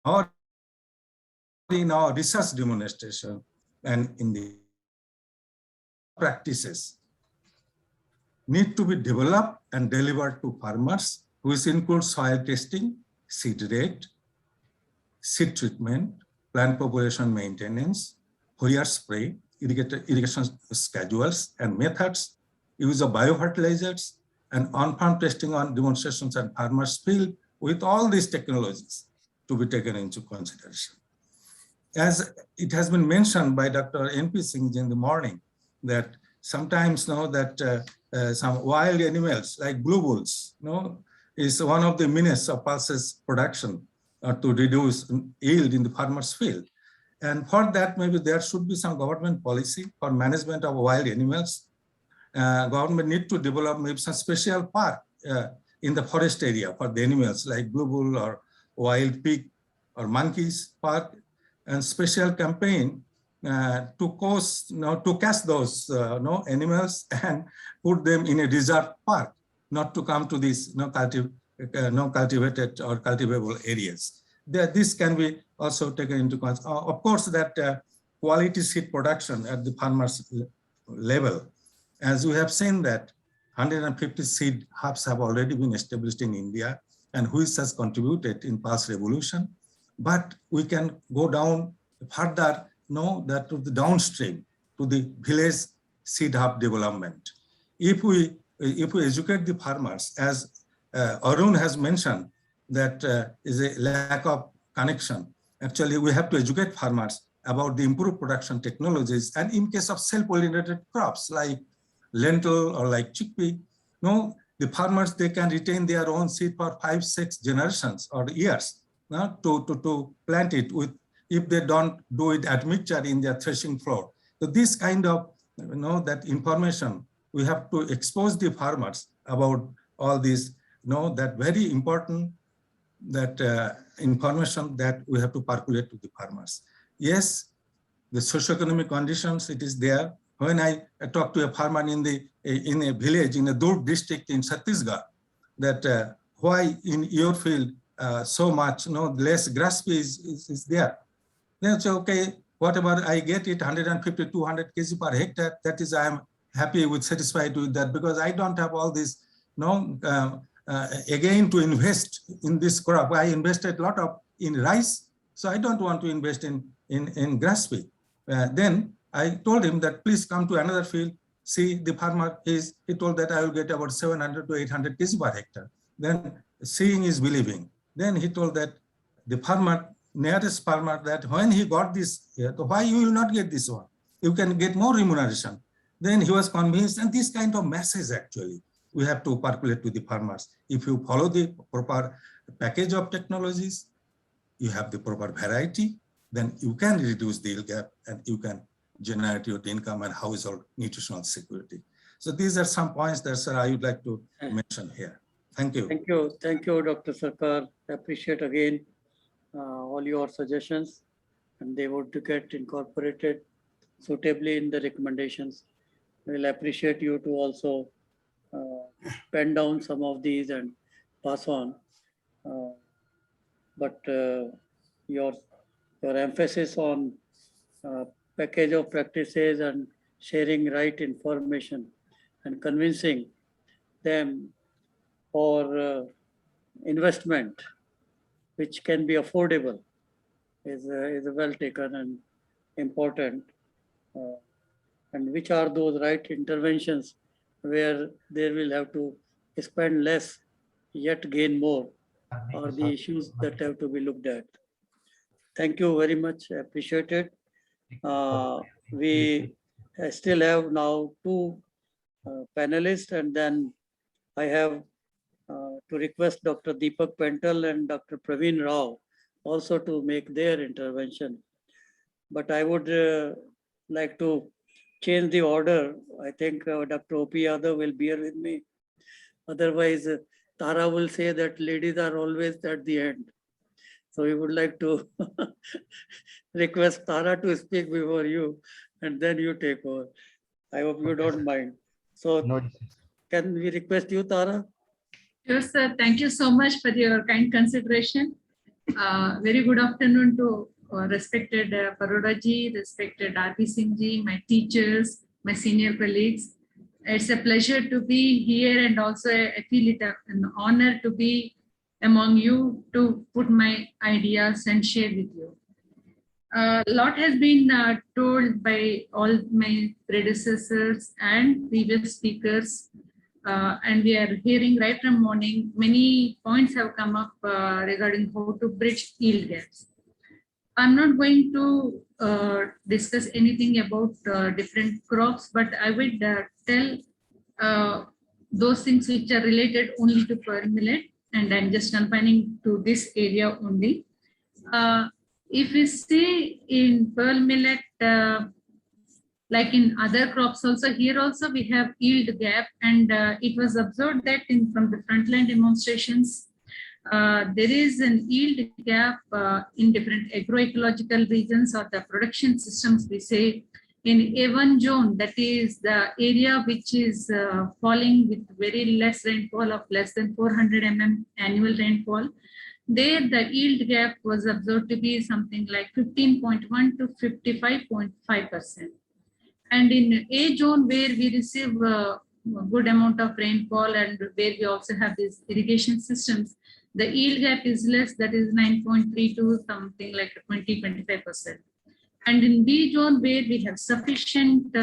or in our research demonstration and in the practices need to be developed and delivered to farmers, which includes soil testing, seed rate, seed treatment, plant population maintenance, foliar spray, irrigation schedules and methods, use of biofertilizers, and on-farm testing on demonstrations and farmers field, with all these technologies to be taken into consideration. As it has been mentioned by Dr. N.P. Singh in the morning, that sometimes some wild animals like blue bulls is one of the means of pulses production to reduce yield in the farmer's field. And for that, maybe there should be some government policy for management of wild animals. Government need to develop maybe some special park in the forest area for the animals like blue bull or wild pig or monkeys park, and special campaign to catch those animals and put them in a reserve park, not to come to these cultivated or cultivable areas. this can be also taken into account. Of course, that quality seed production at the farmers level, as we have seen that 150 seed hubs have already been established in India, and which has contributed in past revolution. But we can go down further, that to the downstream, to the village seed hub development. If we educate the farmers, as Arun has mentioned, that is a lack of connection. Actually, we have to educate farmers about the improved production technologies, and in case of self-pollinated crops like lentil or like chickpea, the farmers, they can retain their own seed for 5-6 generations or years to plant it with, if they don't do it admixture in their threshing floor. So this kind of, that information, we have to expose the farmers about all this, that very important, that information that we have to percolate to the farmers. Yes, the socioeconomic conditions, it is there. When I talk to a farmer in a village in a Durg district in Chhattisgarh, that why in your field so much, less grass is there. Then say, okay, whatever I get it, 150, 200 kg per hectare, that is, I am happy with, satisfied with that, because I don't have all this, again to invest in this crop. I invested a lot in rice, so I don't want to invest in grass field. Then I told him that please come to another field. See, the farmer he told that I will get about 700 to 800 kg per hectare. Then seeing is believing. Then he told that the farmer, nearest farmer, that when he got this, so why you will not get this one? You can get more remuneration. Then he was convinced, and this kind of message actually we have to percolate to the farmers. If you follow the proper package of technologies, you have the proper variety, then you can reduce the yield gap and you can generate your income and household nutritional security. So these are some points that, sir, I would like to mention here. Thank you. Thank you, Dr. Sarkar. I appreciate again all your suggestions, and they would get incorporated suitably in the recommendations. We'll appreciate you to also pen down some of these and pass on. But your emphasis on package of practices and sharing right information and convincing them for investment, which can be affordable, is well taken and important. And which are those right interventions where they will have to spend less yet gain more, are the issues that have to be looked at. Thank you very much. Appreciate it. We still have now 2 panelists, and then I have to request Dr. Deepak Pental and Dr. Praveen Rao also to make their intervention. But I would like to change the order. I think Dr. O.P. Yadav will bear with me. Otherwise, Tara will say that ladies are always at the end. So we would like to request Tara to speak before you, and then you take over. I hope you don't mind. So can we request you, Tara? Sure, sir. Thank you so much for your kind consideration. Very good afternoon to respected Paroda ji, respected R.B. Singh ji, my teachers, my senior colleagues. It's a pleasure to be here, and also I feel it an honor to be among you to put my ideas and share with you. A lot has been told by all my predecessors and previous speakers, and we are hearing right from morning, many points have come up regarding how to bridge yield gaps. I'm not going to discuss anything about different crops, but I would tell those things which are related only to pearl millet, and I'm just confining to this area only. If we see in pearl millet, like in other crops also, here also we have yield gap, and it was observed that from the frontline demonstrations, there is an yield gap in different agroecological regions or the production systems. We say in A1 zone, that is the area which is falling with very less rainfall of less than 400 mm annual rainfall. There the yield gap was observed to be something like 15.1 to 55.5%. And in a zone where we receive a good amount of rainfall and where we also have these irrigation systems, the yield gap is less, that is 9.3 to something like 20-25%. And in B zone where we have sufficient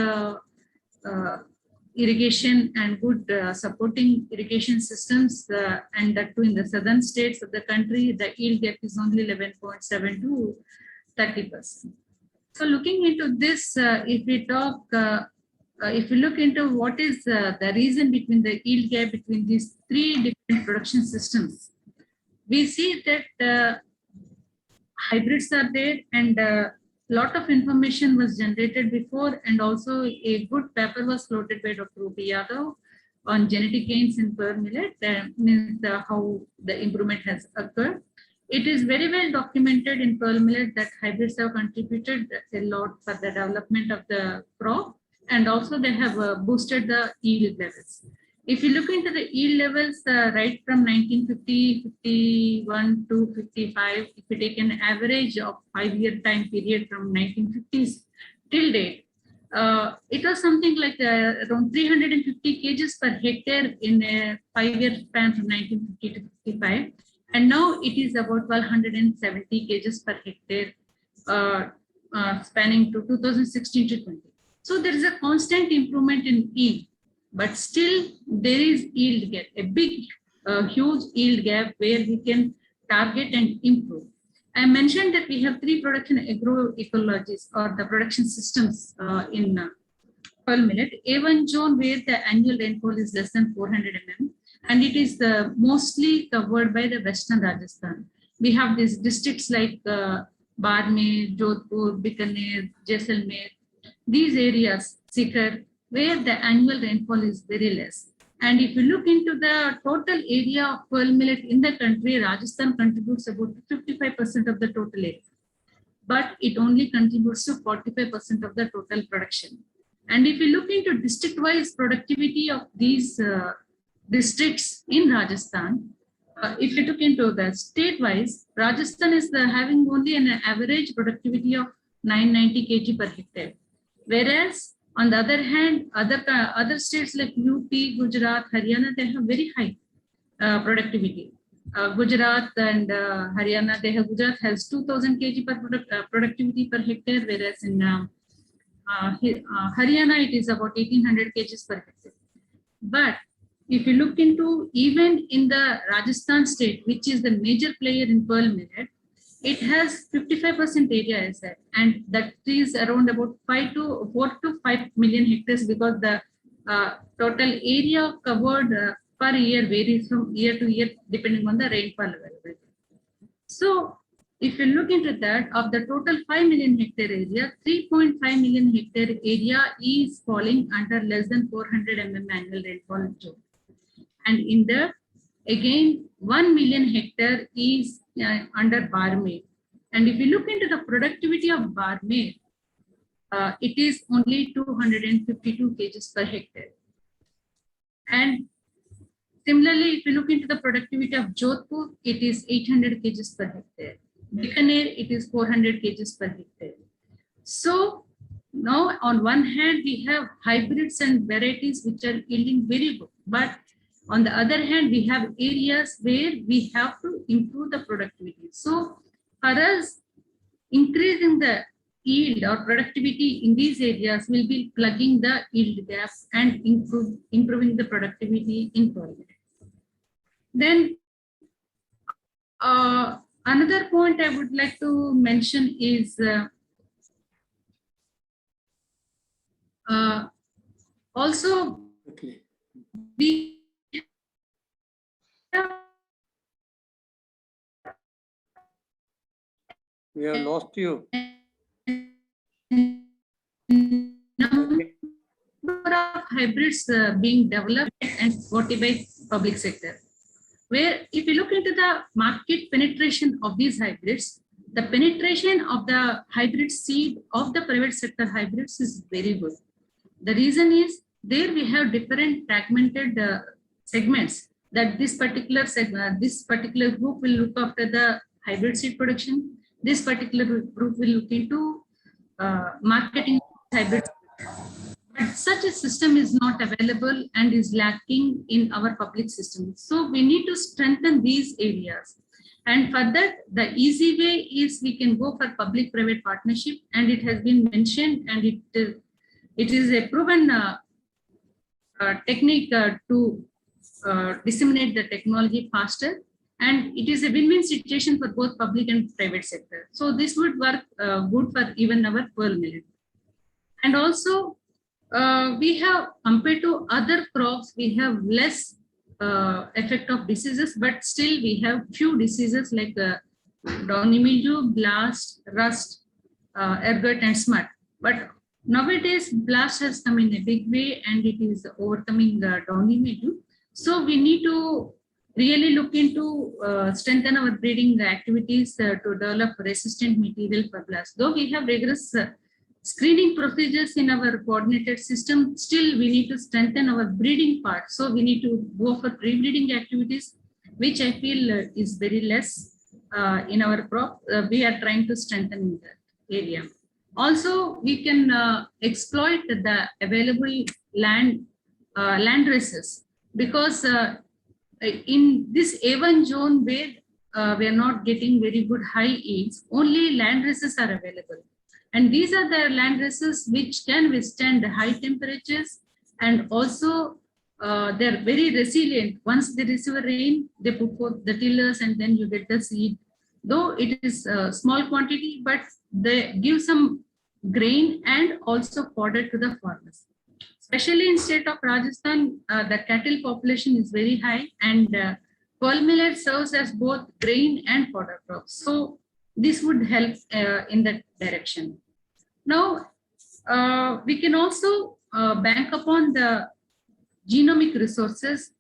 irrigation and good supporting irrigation systems, and that too in the southern states of the country, the yield gap is only 11.7 to 30%. So looking into this, if we talk, if you look into what is the reason between the yield gap between these three different production systems, we see that hybrids are there, and lot of information was generated before, and also a good paper was floated by Dr. Rupi Yadav on genetic gains in pearl millet, means how the improvement has occurred. It is very well documented in pearl millet that hybrids have contributed a lot for the development of the crop, and also they have boosted the yield levels. If you look into the yield levels right from 1950, 51 to 55, if you take an average of 5-year time period from 1950s till date, it was something like around 350 kgs per hectare in a 5-year span from 1950 to 55. And now it is about 1270 kgs per hectare spanning to 2016 to 20. So there is a constant improvement in yield. But still there is yield gap, a big, huge yield gap where we can target and improve. I mentioned that we have 3 production agroecologies or the production systems in pearl millet. A1 zone where the annual rainfall is less than 400 mm, and it is mostly covered by the western Rajasthan. We have these districts like Barmer, Jodhpur, Bikaner, Jaisalmer. These areas, Sikar, where the annual rainfall is very less. And if you look into the total area of pearl millet in the country, Rajasthan contributes about 55% of the total area, but it only contributes to 45% of the total production. And if you look into district-wise productivity of these districts in Rajasthan, if you look into the state-wise, Rajasthan is having only an average productivity of 990 kg per hectare, whereas on the other hand, other states like UP, Gujarat, Haryana, they have very high productivity. Gujarat and Haryana, Gujarat has 2000 kg per productivity per hectare, whereas in Haryana it is about 1800 kg per hectare. But if you look into even in the Rajasthan state, which is the major player in pearl millet, it has 55% area as that, and that is around about 4 to 5 million hectares, because the total area covered per year varies from year to year depending on the rainfall availability. So if you look into that, of the total 5 million hectare area, 3.5 million hectare area is falling under less than 400 mm annual rainfall zone. And in the, again, 1 million hectare is under Barmer. And if you look into the productivity of Barmer, it is only 252 kgs per hectare. And similarly, if you look into the productivity of Jodhpur, it is 800 kgs per hectare. Bikaner, it is 400 kgs per hectare. So now on one hand, we have hybrids and varieties which are yielding very good. But on the other hand, we have areas where we have to improve the productivity. So for us, increasing the yield or productivity in these areas will be plugging the yield gaps and improving the productivity in pearl millet. Then another point I would like to mention is also we have lost you. Number of hybrids being developed and supported by public sector, where if you look into the market penetration of these hybrids, the penetration of the hybrid seed of the private sector hybrids is very good. The reason is there we have different fragmented segments that this particular segment, this particular group will look after the hybrid seed production. This particular group will look into marketing hybrid. But such a system is not available and is lacking in our public system. So we need to strengthen these areas. And for that, the easy way is we can go for public-private partnership, and it has been mentioned, and it is a proven technique to disseminate the technology faster, and it is a win-win situation for both public and private sector. So this would work good for even our pearl millet. And also, we have, compared to other crops, we have less effect of diseases, but still we have few diseases like downy mildew, blast, rust, ergot, and smut. But nowadays, blast has come in a big way, and it is overcoming the downy mildew. So we need to really look into strengthen our breeding activities to develop resistant material for blast. Though we have rigorous screening procedures in our coordinated system, still we need to strengthen our breeding part. So we need to go for pre-breeding activities, which I feel is very less in our crop. We are trying to strengthen in that area. Also, we can exploit the available land races, because in this A1 zone where we are not getting very good high yields, only land races are available. And these are the land races which can withstand high temperatures, and also they're very resilient. Once they receive a rain, they put forth the tillers and then you get the seed. Though it is a small quantity, but they give some grain and also fodder to the farmers. Especially in state of Rajasthan, the cattle population is very high, and pearl millet serves as both grain and fodder crops. So this would help in that direction. Now, we can also bank upon the genomic resources.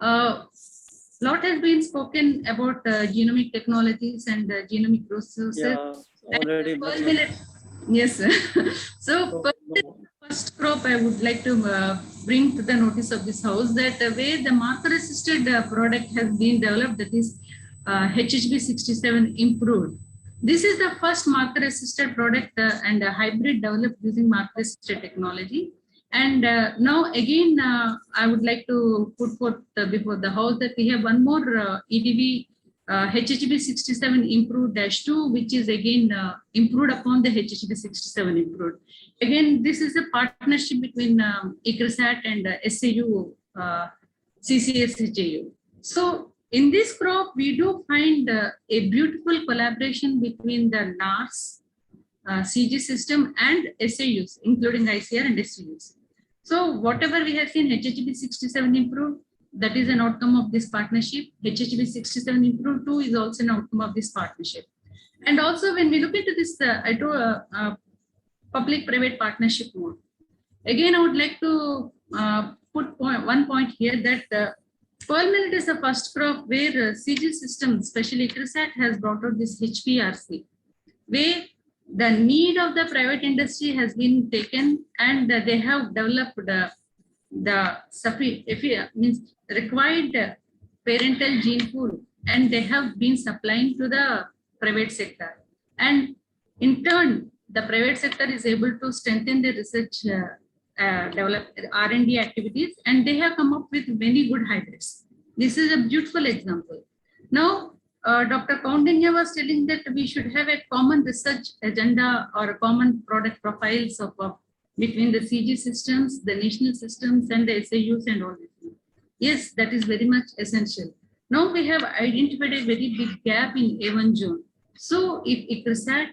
Lot has been spoken about genomic technologies and genomic resources. Yeah, already. Pearl millet, yes. So pearl millet, first crop I would like to bring to the notice of this house, that the way the marker-assisted product has been developed, that is HHB 67 improved. This is the first marker-assisted product and a hybrid developed using marker-assisted technology. And now again, I would like to put forth before the house that we have one more EDV HHB 67 improved -2, which is again improved upon the HHB 67 improved. Again, this is a partnership between ICRISAT and SAU, CCSHAU. So in this crop, we do find a beautiful collaboration between the NARS, CG system and SAUs, including ICR and SAUs. So whatever we have seen, HHB 67 improved, that is an outcome of this partnership. HHB 67 improved 2 is also an outcome of this partnership. And also when we look into this, I do a public-private partnership mode. Again, I would like to put one point here that pearl millet is the first crop where CG system, especially ICRISAT, has brought out this HPRC, where the need of the private industry has been taken, and they have developed the means required parental gene pool, and they have been supplying to the private sector. And in turn, the private sector is able to strengthen the research, develop R&D activities, and they have come up with many good hybrids. This is a beautiful example. Now, Dr. Kaundinya was telling that we should have a common research agenda or a common product profiles of between the CG systems, the national systems, and the SAUs and all this. Yes, that is very much essential. Now we have identified a very big gap in A1 zone. So if ICRISAT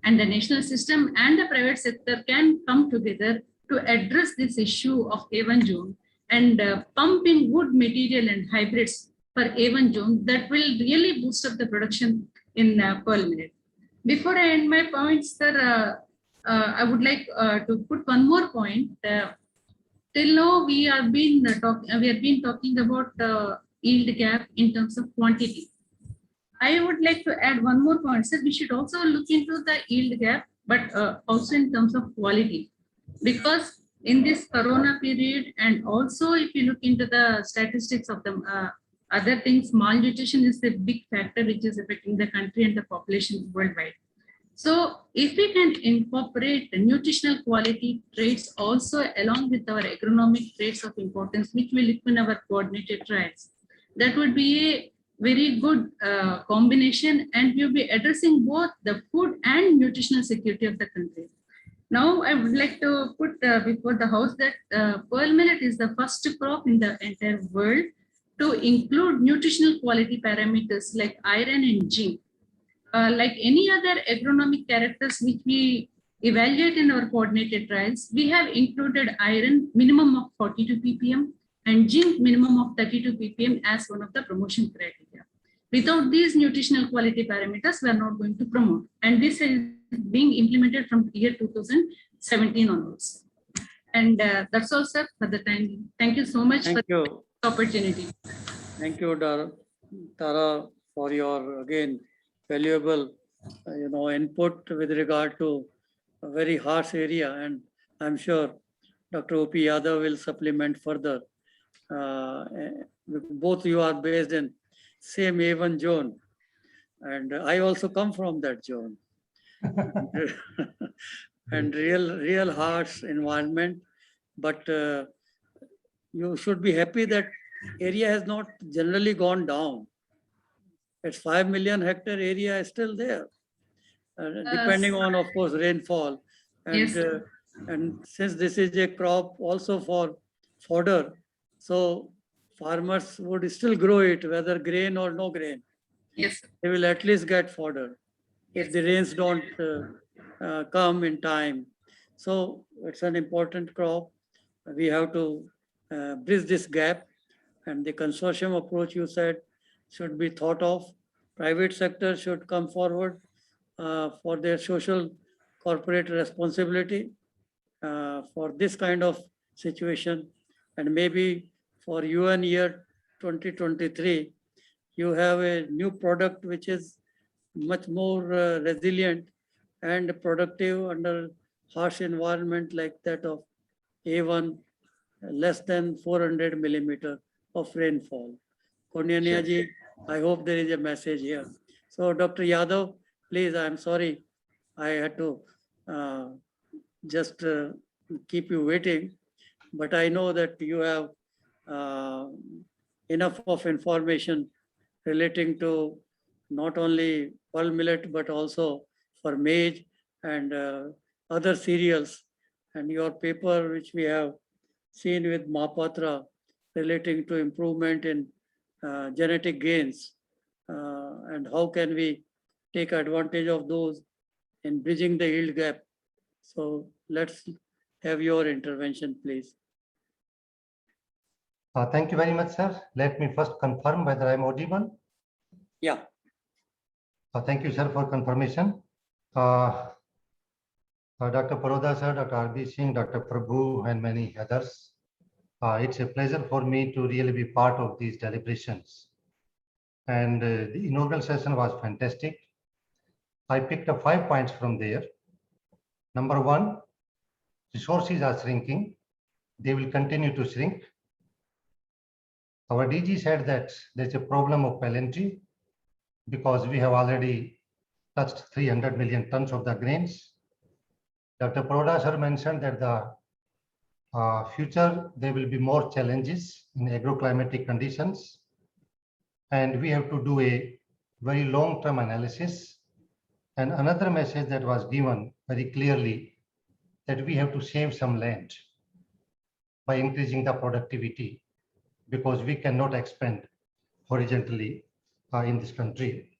and the national system and the private sector can come together to address this issue of A1 zone and pump in good material and hybrids for A1 zone, that will really boost up the production in pearl millet. Before I end my points, sir, I would like to put one more point. Till now, we have been talking about yield gap in terms of quantity. I would like to add one more point, sir. We should also look into the yield gap, but also in terms of quality, because in this corona period, and also if you look into the statistics of the other things, malnutrition is a big factor which is affecting the country and the population worldwide. So if we can incorporate the nutritional quality traits also along with our agronomic traits of importance, which we look in our coordinated trials, that would be a very good combination, and we'll be addressing both the food and nutritional security of the country. Now, I would like to put before the house that pearl millet is the first crop in the entire world to include nutritional quality parameters like iron and zinc. Like any other agronomic characters which we evaluate in our coordinated trials, we have included iron minimum of 42 ppm and zinc minimum of 32 ppm as one of the promotion criteria. Without these nutritional quality parameters, we are not going to promote. And this is being implemented from year 2017 onwards. And that's all, sir, for the time. Thank you so much for the opportunity. Thank you, Tara, for your, again, valuable input with regard to a very harsh area, and I'm sure Dr. O.P. Yadav will supplement further. Both you are based in same A1 zone, and I also come from that zone. And real harsh environment, but you should be happy that area has not generally gone down. It's 5 million hectare area is still there, depending on, of course, rainfall. And, yes. And since this is a crop also for fodder, so farmers would still grow it, whether grain or no grain. Yes. They will at least get fodder if the rains don't come in time. So it's an important crop. We have to bridge this gap, and the consortium approach you said should be thought of. Private sector should come forward for their social corporate responsibility for this kind of situation. And maybe for UN year 2023, you have a new product which is much more resilient and productive under harsh environment like that of A1, less than 400 millimeter of rainfall. Konyania ji, I hope there is a message here. So Dr. Yadav, please, I'm sorry, I had to just keep you waiting, but I know that you have enough of information relating to not only pearl millet, but also for maize and other cereals. And your paper, which we have seen with Mahapatra, relating to improvement in genetic gains, and how can we take advantage of those in bridging the yield gap. So let's have your intervention, please. Thank you very much, sir. Let me first confirm whether I'm audible. Yeah. Thank you, sir, for confirmation. Dr. Paroda, sir, Dr. R.B. Singh, Dr. Prabhu, and many others. It's a pleasure for me to really be part of these deliberations. And the inaugural session was fantastic. I picked up 5 points from there. Number one, resources are shrinking. They will continue to shrink. Our DG said that there's a problem of paleontology because we have already touched 300 million tons of the grains. Dr. Paroda sir mentioned that the future, there will be more challenges in agroclimatic conditions. And we have to do a very long-term analysis. And another message that was given very clearly that we have to save some land by increasing the productivity because we cannot expand horizontally in this country.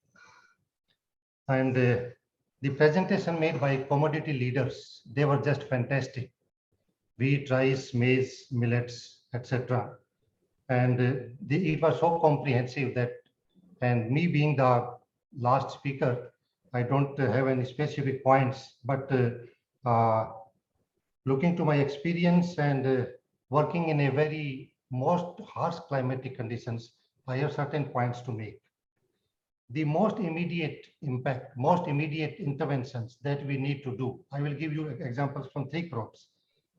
And the presentation made by commodity leaders, they were just fantastic. Wheat, rice, maize, millets, etc. And it was so comprehensive that, and me being the last speaker, I don't have any specific points, but looking to my experience and working in a very most harsh climatic conditions, I have certain points to make. The most immediate impact, most immediate interventions that we need to do, I will give you examples from 3 crops: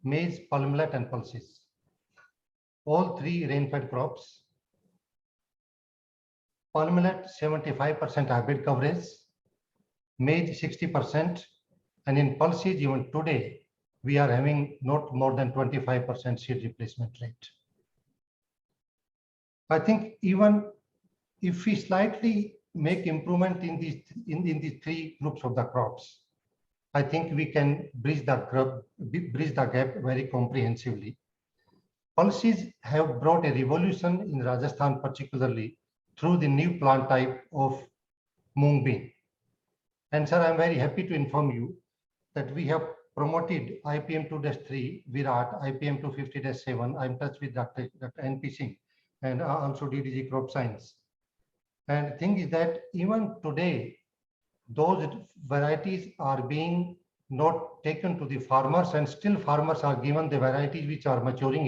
maize, pearl millet, and pulses. All 3 rain-fed crops. palm millet 75% hybrid coverage, maize 60%, and in pulses even today, we are having not more than 25% seed replacement rate. I think even if we slightly make improvement in these three groups of the crops, I think we can bridge the gap very comprehensively. Pulses have brought a revolution in Rajasthan, particularly through the new plant type of mung bean. And sir, I'm very happy to inform you that we have promoted IPM 2-3 Virat, IPM 250-7. I'm in touch with Dr. NP Singh and also DDG Crop Science. And the thing is that even today, those varieties are being not taken to the farmers, and still farmers are given the varieties which are maturing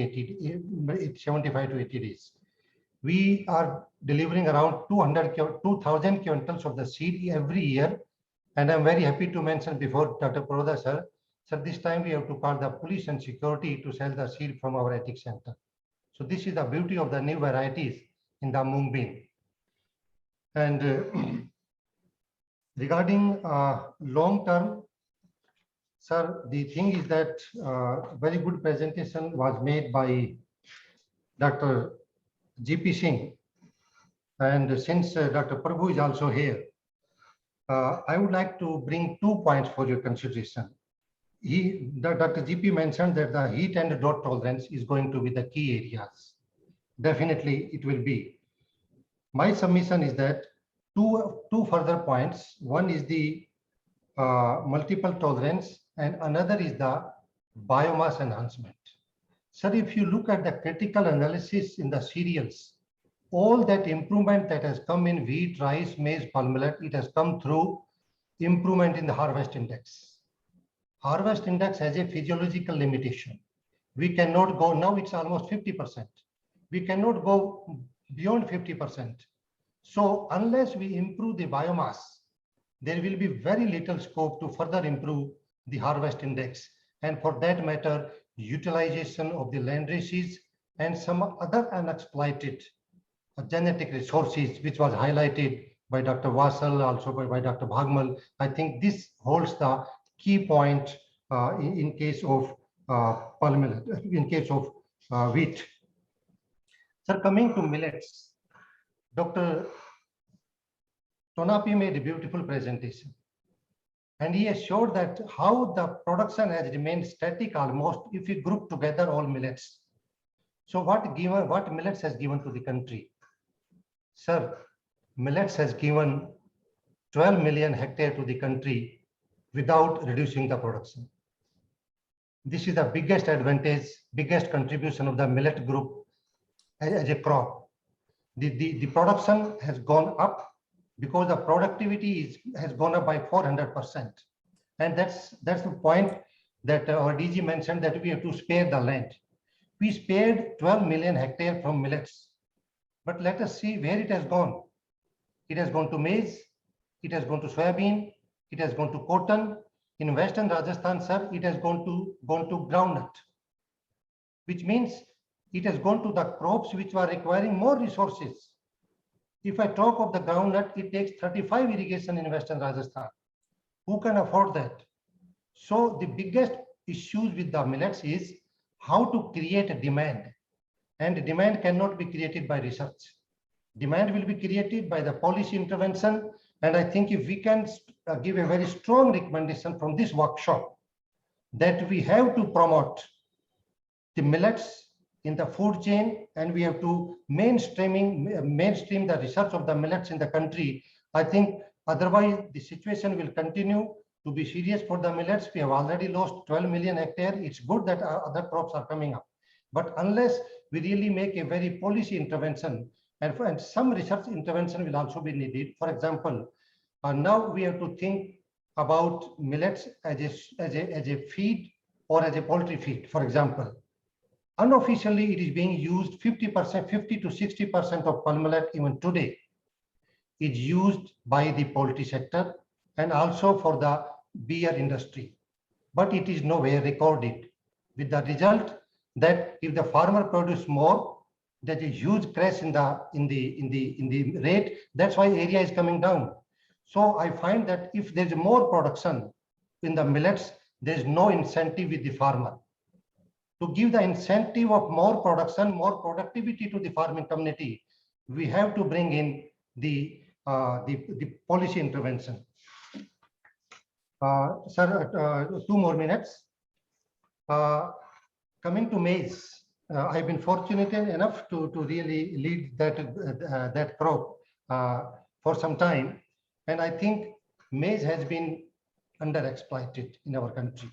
75 to 80 days. We are delivering around 2,000 quintals of the seed every year. And I'm very happy to mention before Dr. Paroda sir, this time we have to call the police and security to sell the seed from our ethics center. So this is the beauty of the new varieties in the mung bean. And regarding long term, sir, the thing is that very good presentation was made by Dr. GP Singh. And since Dr. Prabhu is also here, I would like to bring 2 points for your consideration. Dr. GP mentioned that the heat and drought tolerance is going to be the key areas. Definitely it will be. My submission is that two further points. One is the multiple tolerance and another is the biomass enhancement. Sir, if you look at the critical analysis in the cereals, all that improvement that has come in wheat, rice, maize, palm millet, it has come through improvement in the harvest index. Harvest index has a physiological limitation. We cannot go, now it's almost 50%. We cannot go beyond 50%. So unless we improve the biomass, there will be very little scope to further improve the harvest index. And for that matter, utilization of the land races and some other unexploited genetic resources, which was highlighted by Dr. Wasal, also by Dr. Bhagmal. I think this holds the key point in case of palm millet, in case of wheat. Sir, coming to millets, Dr. Tonapi made a beautiful presentation. And he has showed that how the production has remained static almost if we group together all millets. So what millets has given to the country? Sir, millets has given 12 million hectare to the country without reducing the production. This is the biggest advantage, biggest contribution of the millet group as a crop. The production has gone up because the productivity has gone up by 400%. And that's the point that our DG mentioned, that we have to spare the land. We spared 12 million hectare from millets. But let us see where it has gone. It has gone to maize, it has gone to soybean, it has gone to cotton. In Western Rajasthan, sir, it has gone to groundnut, which means it has gone to the crops which were requiring more resources. If I talk of the groundnut, it takes 35 irrigation in Western Rajasthan. Who can afford that? So the biggest issues with the millets is how to create a demand. And demand cannot be created by research. Demand will be created by the policy intervention. And I think if we can give a very strong recommendation from this workshop, that we have to promote the millets in the food chain, and we have to mainstream the research of the millets in the country. I think otherwise the situation will continue to be serious for the millets. We have already lost 12 million hectare. It's good that other crops are coming up. But unless we really make a very policy intervention, and some research intervention will also be needed. For example, now we have to think about millets as a feed or as a poultry feed, for example. Unofficially, it is being used 50%, 50 to 60% of palm millet even today is used by the poultry sector and also for the beer industry. But it is nowhere recorded, with the result that if the farmer produces more, there's a huge crash in the rate. That's why area is coming down. So I find that if there's more production in the millets, there's no incentive with the farmer. To give the incentive of more production, more productivity to the farming community, we have to bring in the policy intervention. Sir, 2 more minutes. Coming to maize, I've been fortunate enough to really lead that crop for some time. And I think maize has been underexploited in our country.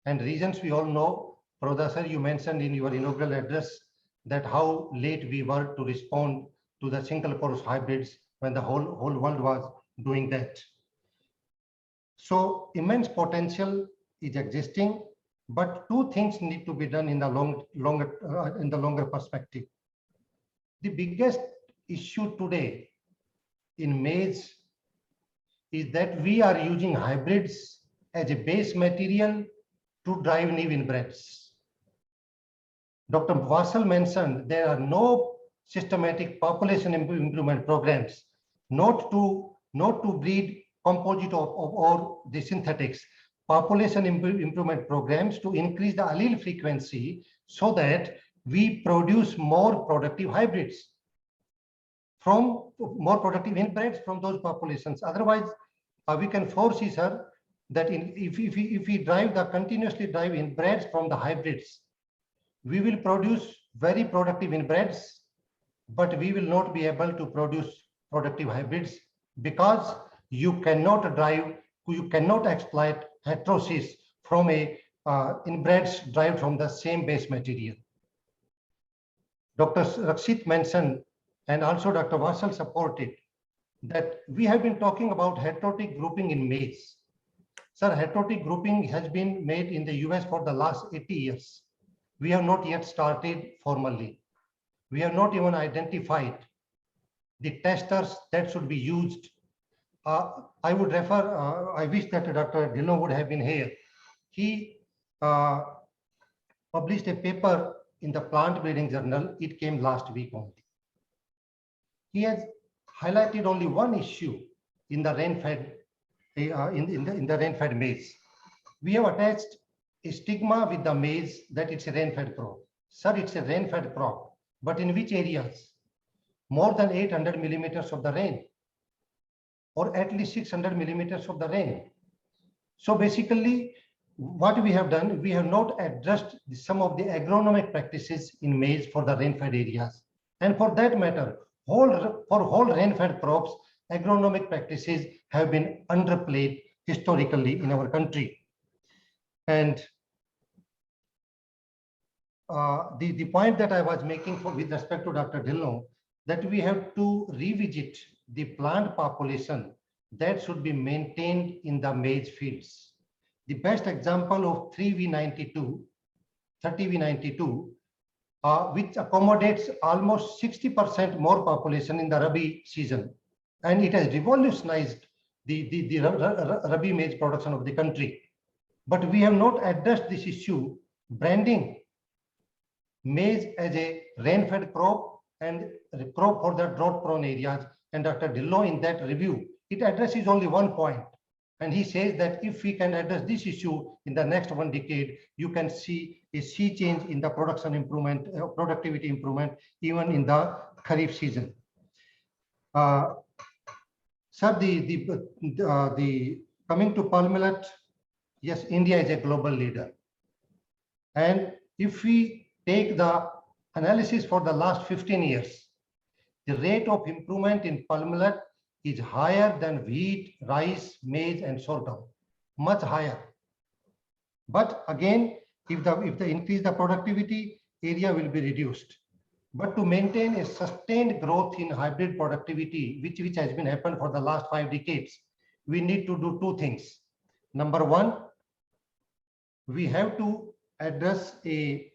And reasons we all know. Prodha sir, you mentioned in your inaugural address that how late we were to respond to the single course hybrids when the whole world was doing that. So immense potential is existing, but 2 things need to be done in the longer perspective. The biggest issue today in maize is that we are using hybrids as a base material to drive new inbreds. Dr. Vassal mentioned there are no systematic population improvement programs, not to breed composite or the synthetics, population improvement programs to increase the allele frequency so that we produce more productive hybrids from more productive inbreds from those populations. Otherwise, we can foresee, sir, that if we continuously drive inbreds from the hybrids, we will produce very productive inbreds, but we will not be able to produce productive hybrids because you cannot exploit heterosis from inbreds derived from the same base material. Dr. Rakshit mentioned, and also Dr. Vassal supported, that we have been talking about heterotic grouping in maize. Sir, heterotic grouping has been made in the US for the last 80 years. We have not yet started formally. We have not even identified the testers that should be used. I would refer, I wish that Dr. Dhillon would have been here. He published a paper in the Plant Breeding Journal. It came last week only. He has highlighted only one issue in the rain-fed in the rain-fed maize. We have attached a stigma with the maize that it's a rain-fed crop. Sir, it's a rain-fed crop, but in which areas? More than 800 millimeters of the rain, or at least 600 millimeters of the rain. So basically, what we have done, we have not addressed some of the agronomic practices in maize for the rain-fed areas. And for that matter, for whole rain-fed crops, agronomic practices have been underplayed historically in our country. And the point that I was making with respect to Dr. Dhillon, that we have to revisit the plant population that should be maintained in the maize fields. The best example of 30V92, which accommodates almost 60% more population in the Rabi season. And it has revolutionized the Rabi maize production of the country. But we have not addressed this issue, branding maize as a rain-fed crop and a crop for the drought-prone areas. And Dr. Dhillon, in that review, it addresses only one point. And he says that if we can address this issue in the next 1 decade, you can see a sea change in the production improvement, productivity improvement, even in the Kharif season. Sir, coming to pearl millet, yes, India is a global leader. And if we take the analysis for the last 15 years, the rate of improvement in pearl millet is higher than wheat, rice, maize, and sorghum, much higher. But again, if they increase the productivity, area will be reduced. But to maintain a sustained growth in hybrid productivity, which has been happened for the last 5 decades, we need to do 2 things. Number one, we have to address a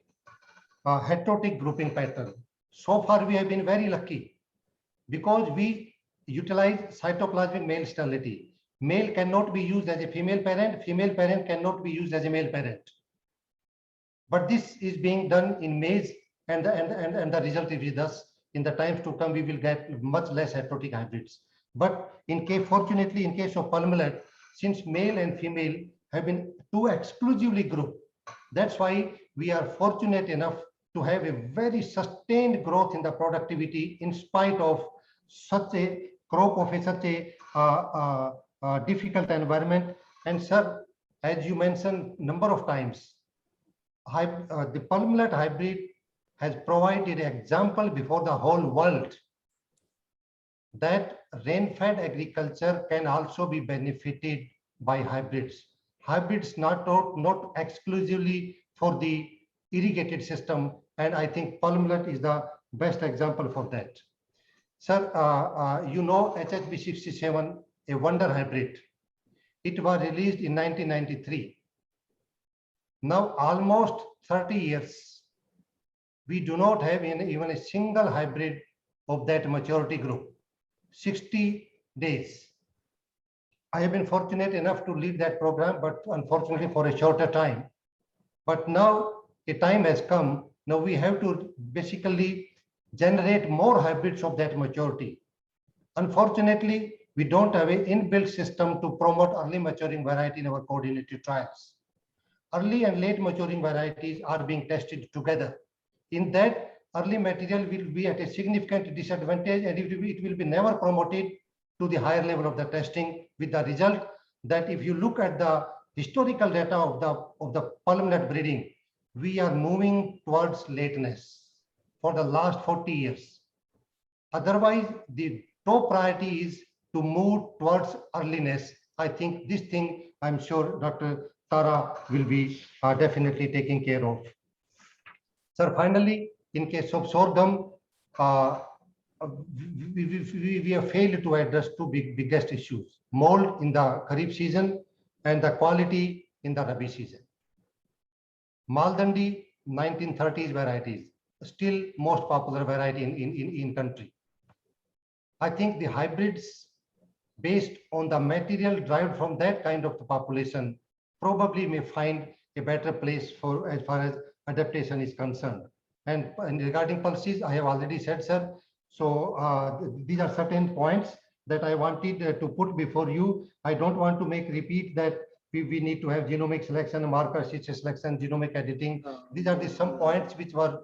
heterotic grouping pattern. So far, we have been very lucky because we utilize cytoplasmic male sterility. Male cannot be used as a female parent cannot be used as a male parent. But this is being done in maize and the result is with us. In the times to come, we will get much less heterotic hybrids. But fortunately, in case of palm millet, since male and female have been too exclusively grouped, that's why we are fortunate enough to have a very sustained growth in the productivity in spite of such a crop of such a difficult environment. And sir, as you mentioned number of times, the palm millet hybrid has provided an example before the whole world that rain-fed agriculture can also be benefited by hybrids. Hybrids not exclusively for the irrigated system, and I think palm millet is the best example for that. Sir, you know HHB 67, a wonder hybrid. It was released in 1993. Now almost 30 years, we do not have even a single hybrid of that maturity group. 60 days. I have been fortunate enough to lead that program, but unfortunately for a shorter time. But now a time has come. Now we have to basically generate more hybrids of that maturity. Unfortunately, we don't have an inbuilt system to promote early maturing variety in our coordinated trials. Early and late maturing varieties are being tested together. In that, early material will be at a significant disadvantage, and it will be never promoted to the higher level of the testing, with the result that if you look at the historical data of the palm nut breeding, we are moving towards lateness for the last 40 years. Otherwise, the top priority is to move towards earliness. I think this thing, I'm sure Dr. Tara will be definitely taking care of. Sir, finally, in case of sorghum, we have failed to address two biggest issues: mold in the Kharif season and the quality in the Rabi season. Maldandi 1930s varieties, still most popular variety in country. I think the hybrids based on the material derived from that kind of the population probably may find a better place for as far as adaptation is concerned. And regarding pulses, I have already said, sir. So these are certain points that I wanted to put before you. I don't want to repeat that we need to have genomic selection, marker selection, genomic editing. These are some points which were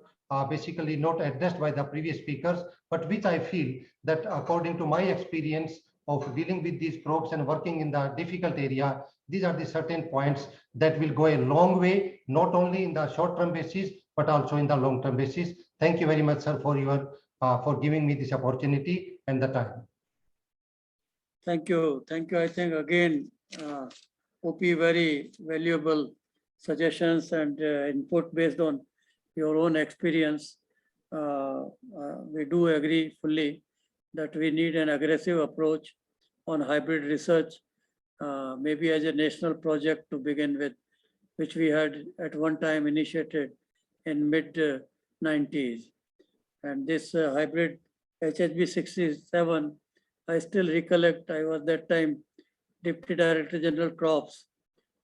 basically not addressed by the previous speakers, but which I feel that according to my experience of dealing with these crops and working in the difficult area, these are the certain points that will go a long way, not only in the short-term basis, but also in the long-term basis. Thank you very much, sir, for your for giving me this opportunity and the time. Thank you. Thank you. I think again, OP, very valuable suggestions and input based on your own experience. We do agree fully that we need an aggressive approach on hybrid research, maybe as a national project to begin with, which we had at one time initiated in mid-90s. And this hybrid HHB 67, I still recollect, I was that time Deputy Director General Crops.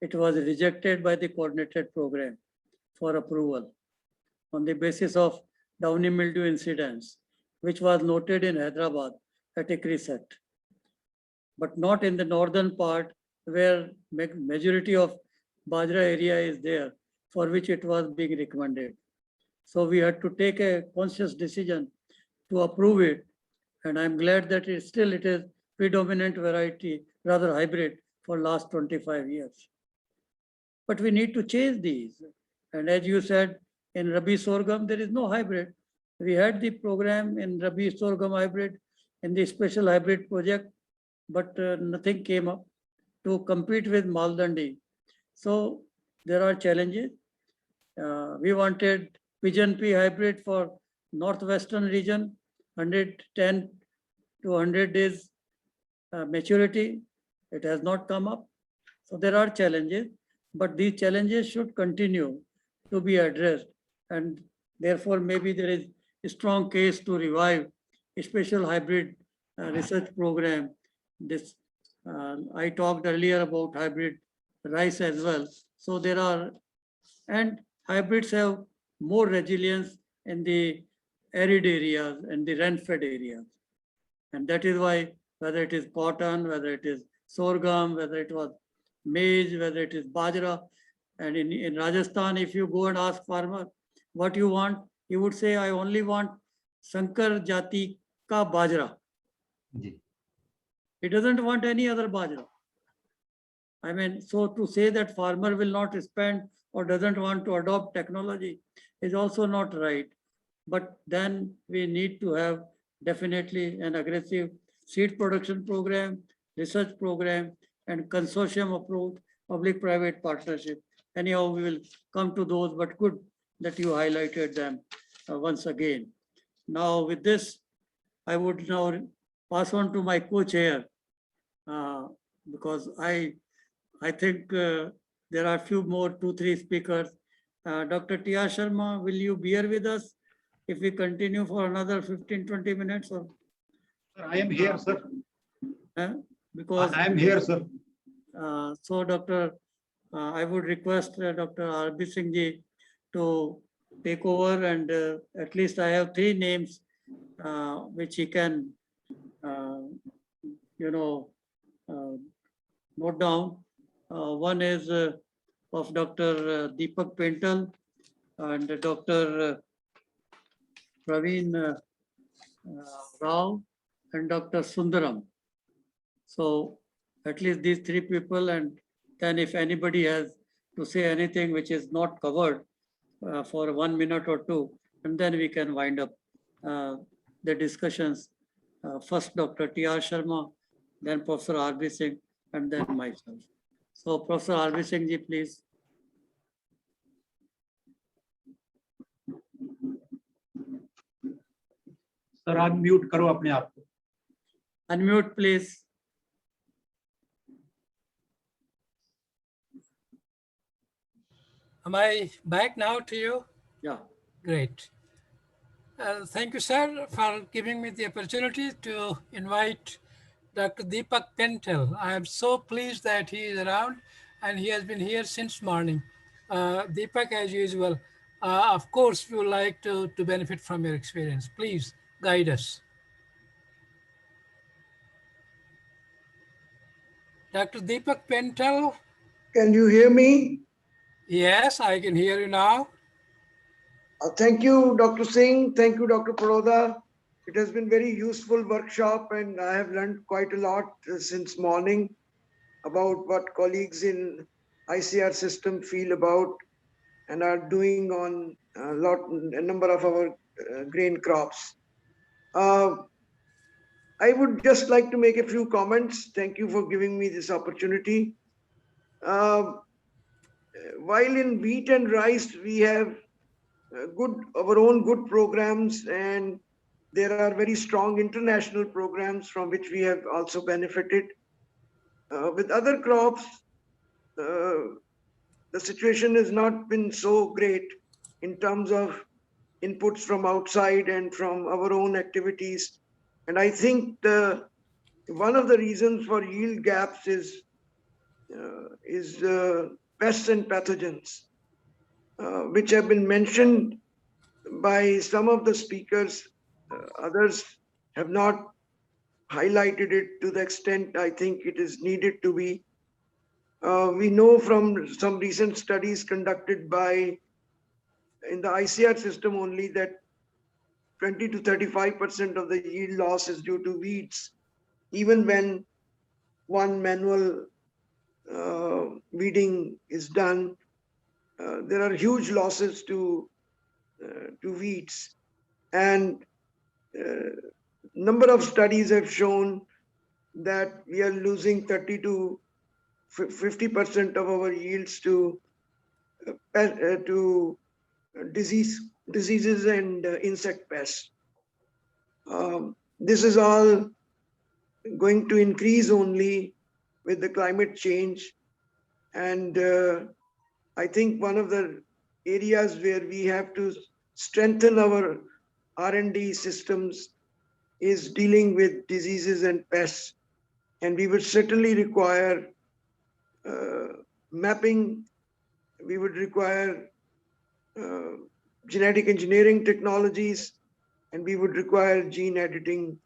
It was rejected by the coordinated program for approval on the basis of downy mildew incidence, which was noted in Hyderabad at a reset, but not in the northern part where majority of Bajra area is there, for which it was being recommended. So we had to take a conscious decision to approve it. And I'm glad that it is predominant variety, rather hybrid, for last 25 years. But we need to change these. And as you said, in Rabi sorghum, there is no hybrid. We had the program in Rabi sorghum hybrid in the special hybrid project, but nothing came up to compete with Maldandi. So there are challenges. We wanted Pigeon Pea hybrid for northwestern region, 110 to 100 days maturity. It has not come up. So there are challenges, but these challenges should continue to be addressed. And therefore, maybe there is a strong case to revive a special hybrid research program. This I talked earlier about hybrid rice as well. So there are, and hybrids have more resilience in the arid areas and the rain-fed areas. And that is why whether it is cotton, whether it is sorghum, whether it was maize, whether it is bajra, and in Rajasthan, if you go and ask farmer what you want, he would say, I only want Sankar Jati ka bajra. He doesn't want any other bajra. I mean, so to say that farmer will not spend or doesn't want to adopt technology is also not right. But then we need to have definitely an aggressive seed production program, research program, and consortium approach, public-private partnership. Anyhow, we will come to those, but good that you highlighted them once again. Now with this, I would now pass on to my co-chair because I think there are a few more, 2-3 speakers. Dr. T.R. Sharma, will you be here with us if we continue for another 15-20 minutes? Or I am here, sir. Because I am here, sir. So, Dr. I would request Dr. R.B. Singh ji to take over, and at least I have 3 names which he can, note down. One is of Dr. Deepak Pental and Dr. Praveen Rao and Dr. Sundaram. So at least these 3 people, and then if anybody has to say anything which is not covered for 1 minute or 2, and then we can wind up the discussions. First Dr. T.R. Sharma, then Professor R.B. Singh, and then myself. So Professor R.B. Singh ji, please. Sir आप mute करो अपने आप को. Unmute, please. Am I back now to you? Yeah. Great. Thank you, sir, for giving me the opportunity to invite Dr. Deepak Pental. I am so pleased that he is around and he has been here since morning. Deepak, as usual, of course, we would like to benefit from your experience. Please guide us. Dr. Deepak Pental. Can you hear me? Yes, I can hear you now. Thank you, Dr. Singh. Thank you, Dr. Paroda. It has been very useful workshop and I have learned quite a lot since morning about what colleagues in ICR system feel about and are doing on a number of our grain crops. I would just like to make a few comments. Thank you for giving me this opportunity. While in wheat and rice, we have our own good programs, and there are very strong international programs from which we have also benefited. With other crops, the situation has not been so great in terms of inputs from outside and from our own activities. And I think one of the reasons for yield gaps is pests and pathogens, which have been mentioned by some of the speakers. Others have not highlighted it to the extent I think it is needed to be. We know from some recent studies conducted in the ICR system only that 20 to 35% of the yield loss is due to weeds, even when one manual weeding is done. There are huge losses to weeds, and number of studies have shown that we are losing 30 to 50% of our yields to diseases and insect pests. This is all going to increase only with the climate change, and I think one of the areas where we have to strengthen our R&D systems is dealing with diseases and pests, and we would certainly require mapping. We would require genetic engineering technologies, and we would require gene editing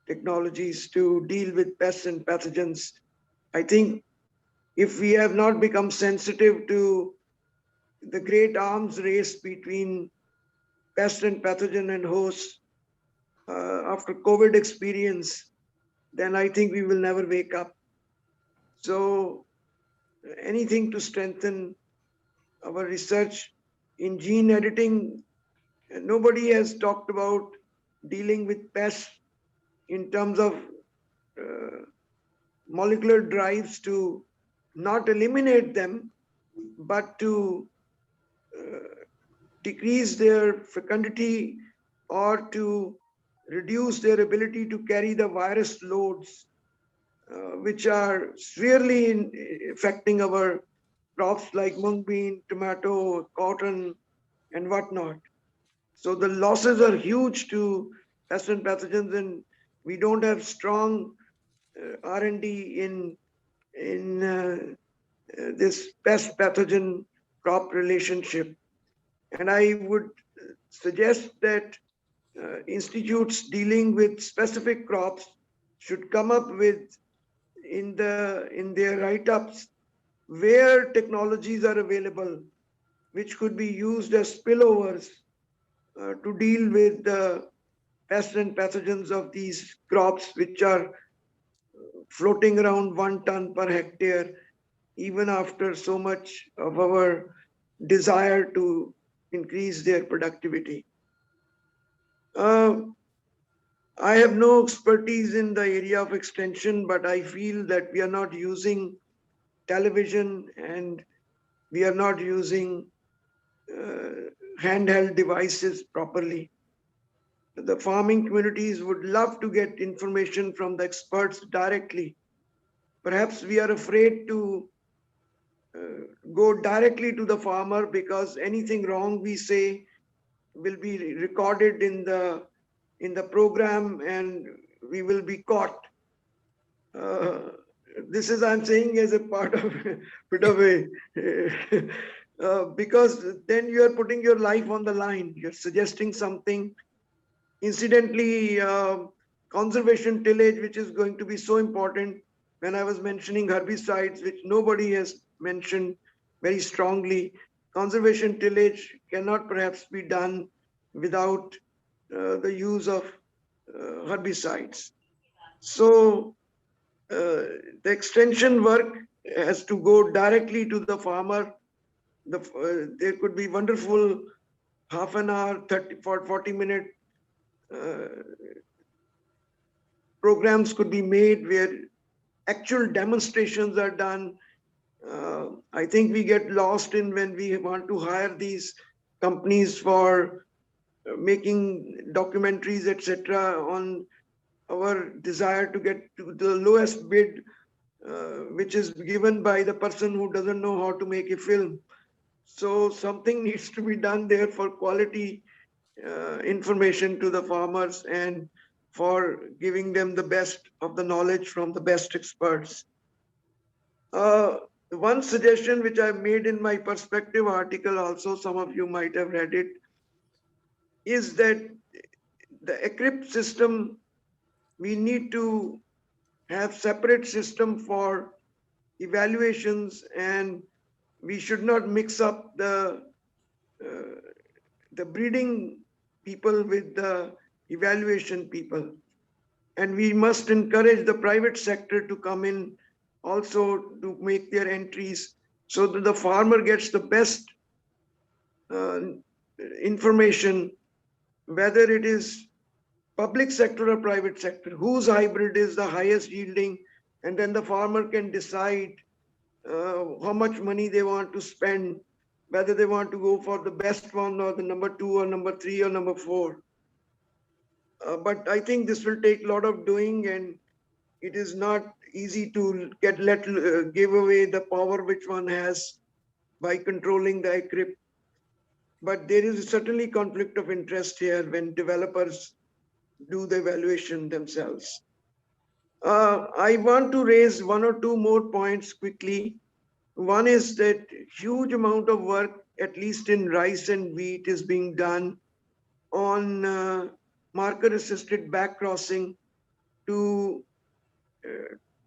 technologies to deal with pests and pathogens. I think if we have not become sensitive to the great arms race between pest and pathogen and hosts after COVID experience, then I think we will never wake up. So anything to strengthen our research in gene editing, nobody has talked about dealing with pests in terms of molecular drives to not eliminate them, but to decrease their fecundity or to reduce their ability to carry the virus loads, which are severely affecting our crops like mung bean, tomato, cotton, and whatnot. So the losses are huge to pests and pathogens, and we don't have strong R&D in this pest pathogen crop relationship. And I would suggest that institutes dealing with specific crops should come up with in their write-ups where technologies are available, which could be used as spillovers to deal with the pests and pathogens of these crops, which are floating around 1 ton per hectare, even after so much of our desire to increase their productivity. I have no expertise in the area of extension, but I feel that we are not using television and we are not using handheld devices properly. The farming communities would love to get information from the experts directly. Perhaps we are afraid to go directly to the farmer because anything wrong we say will be recorded in the program and we will be caught. This is I'm saying as a part of bit of a because then you are putting your life on the line. You're suggesting something. Incidentally, conservation tillage, which is going to be so important. When I was mentioning herbicides, which nobody has mentioned very strongly, conservation tillage cannot perhaps be done without the use of herbicides. So the extension work has to go directly to the farmer. There could be wonderful half an hour, 40-minute programs could be made where actual demonstrations are done. I think we get lost in when we want to hire these companies for making documentaries, etc., on our desire to get to the lowest bid, which is given by the person who doesn't know how to make a film. So something needs to be done there for quality information to the farmers and for giving them the best of the knowledge from the best experts. One suggestion which I made in my perspective article, also some of you might have read it, is that the ECRIP system, we need to have separate system for evaluations, and we should not mix up the breeding people with the evaluation people. And we must encourage the private sector to come in also to make their entries so that the farmer gets the best information, whether it is public sector or private sector, whose hybrid is the highest yielding, and then the farmer can decide how much money they want to spend, whether they want to go for the best one or the number 2 or number 3 or number 4. But I think this will take a lot of doing, and it is not easy to give away the power which one has by controlling the ECRIP. But there is certainly conflict of interest here when developers do the evaluation themselves. I want to raise 1 or 2 more points quickly. One is that huge amount of work at least in rice and wheat, is being done on marker-assisted backcrossing to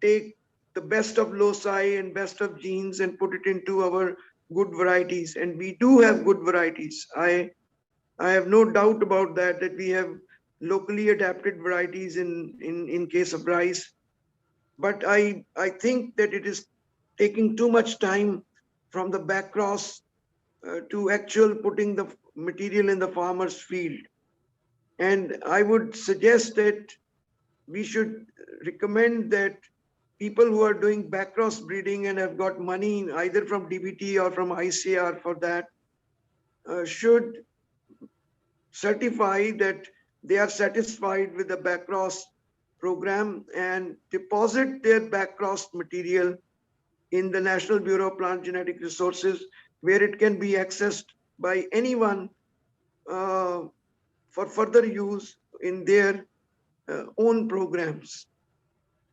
take the best of loci and best of genes and put it into our good varieties. And we do have good varieties. I have no doubt about that, that we have locally adapted varieties in case of rice. But I think that it is taking too much time from the backcross to actual putting the material in the farmer's field. And I would suggest that we should recommend that people who are doing backcross breeding and have got money either from DBT or from ICR for that should certify that they are satisfied with the backcross program and deposit their backcross material in the National Bureau of Plant Genetic Resources, where it can be accessed by anyone for further use in their own programs.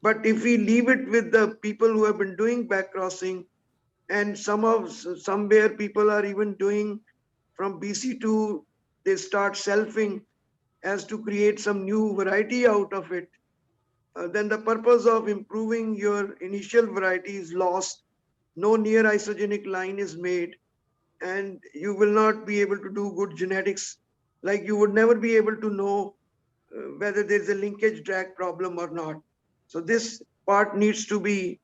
But if we leave it with the people who have been doing backcrossing, and somewhere people are even doing from BC2, they start selfing as to create some new variety out of it, then the purpose of improving your initial variety is lost. No near isogenic line is made, and you will not be able to do good genetics. Like you would never be able to know whether there's a linkage drag problem or not. So this part needs to be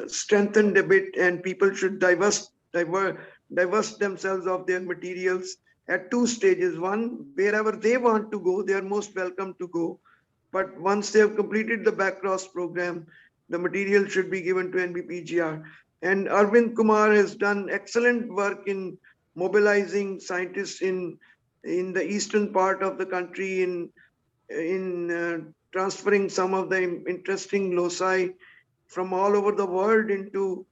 strengthened a bit, and people should divest themselves of their materials at two stages. One, wherever they want to go, they are most welcome to go. But once they have completed the backcross program, the material should be given to NBPGR. And Arvind Kumar has done excellent work in mobilizing scientists in the eastern part of the country in transferring some of the interesting loci from all over the world into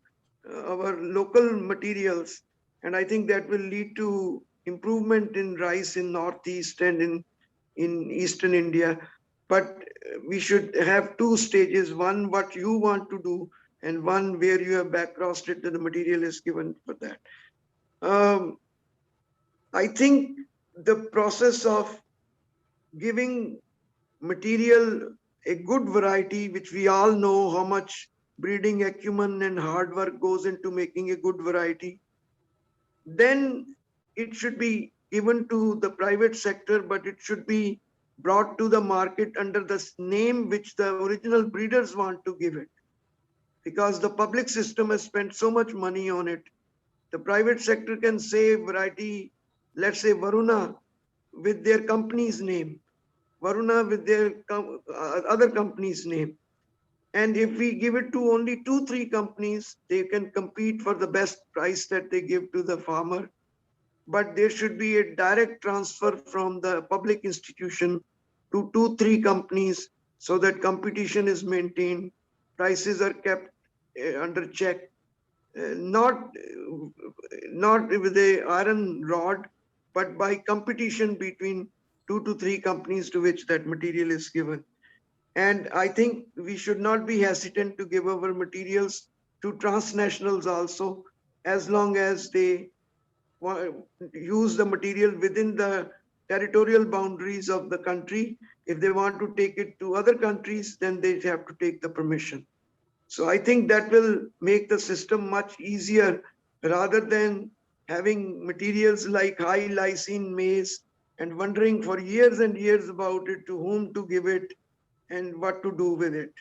our local materials. And I think that will lead to improvement in rice in Northeast and in Eastern India. But we should have two stages, one what you want to do and one where you have backcrossed it and the material is given for that. I think the process of giving material a good variety, which we all know how much breeding acumen and hard work goes into making a good variety, then it should be given to the private sector, but it should be brought to the market under the name which the original breeders want to give it. Because the public system has spent so much money on it. The private sector can say variety, let's say Varuna, with their company's name, Varuna with their other company's name. And if we give it to only 2-3 companies, they can compete for the best price that they give to the farmer. But there should be a direct transfer from the public institution to 2-3 companies so that competition is maintained, prices are kept under check, not with the iron rod, but by competition between 2 to 3 companies to which that material is given. And I think we should not be hesitant to give our materials to transnationals also, as long as they use the material within the territorial boundaries of the country. If they want to take it to other countries, then they have to take the permission. So I think that will make the system much easier rather than having materials like high lysine maize and wondering for years and years about it, to whom to give it and what to do with it.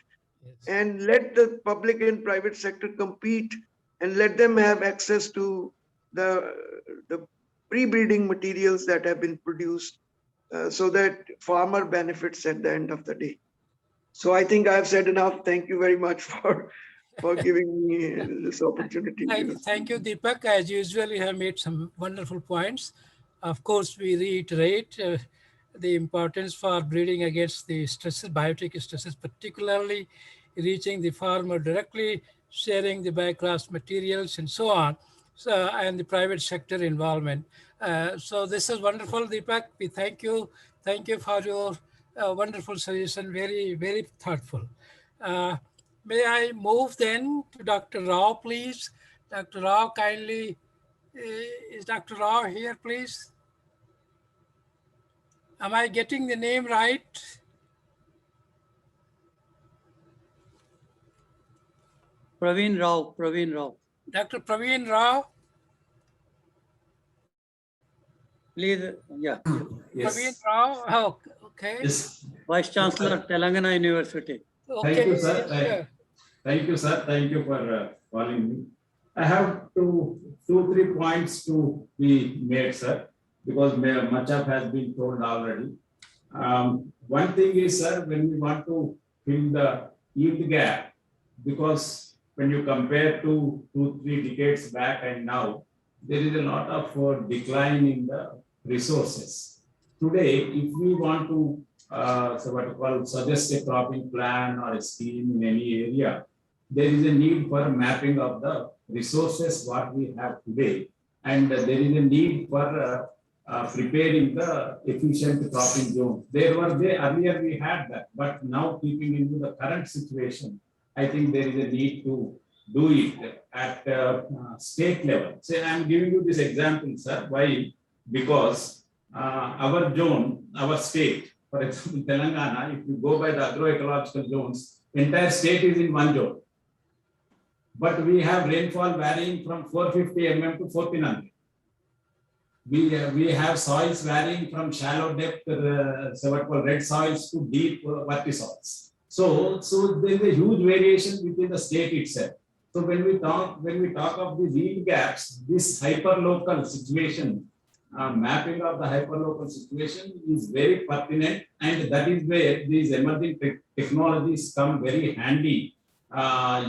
Yes. And let the public and private sector compete and let them have access to the pre-breeding materials that have been produced so that farmer benefits at the end of the day. So I think I've said enough. Thank you very much for giving me this opportunity. Thank you, Deepak. As usual, you have made some wonderful points. Of course, we reiterate the importance for breeding against the stresses, biotic stresses, particularly reaching the farmer directly, sharing the backcross materials and so on, and the private sector involvement. So this is wonderful, Deepak. We thank you. Thank you for your wonderful suggestion, very, very thoughtful. May I move then to Dr. Rao, please? Dr. Rao, kindly Is Dr. Rao here, please? Am I getting the name right? Praveen Rao, Praveen Rao. Dr. Praveen Rao? Please, yeah. Praveen Rao? Oh, okay. Yes. Vice Chancellor, Telangana University. Okay. Thank you, sir. Sure. Thank you, sir. Thank you for calling me. I have two, three points to be made, sir, because much of has been told already. One thing is, sir, when we want to fill the yield gap, because when you compare to 2-3 decades back and now, there is a lot of decline in the resources. Today, if we want to suggest a cropping plan or a scheme in any area, there is a need for mapping of the resources what we have today, and there is a need for preparing the efficient cropping zone. Earlier we had that, but now keeping into the current situation, I think there is a need to do it at state level. Say, I'm giving you this example, sir. Why? Because our zone, our state, for example, Telangana, if you go by the agroecological zones, entire state is in one zone. But we have rainfall varying from 450 mm to 1400. We have soils varying from shallow depth, red soils to deep vertisoils. So there is a huge variation within the state itself. So when we talk of these yield gaps, this hyperlocal situation, mapping of the hyperlocal situation is very pertinent, and that is where these emerging technologies come very handy.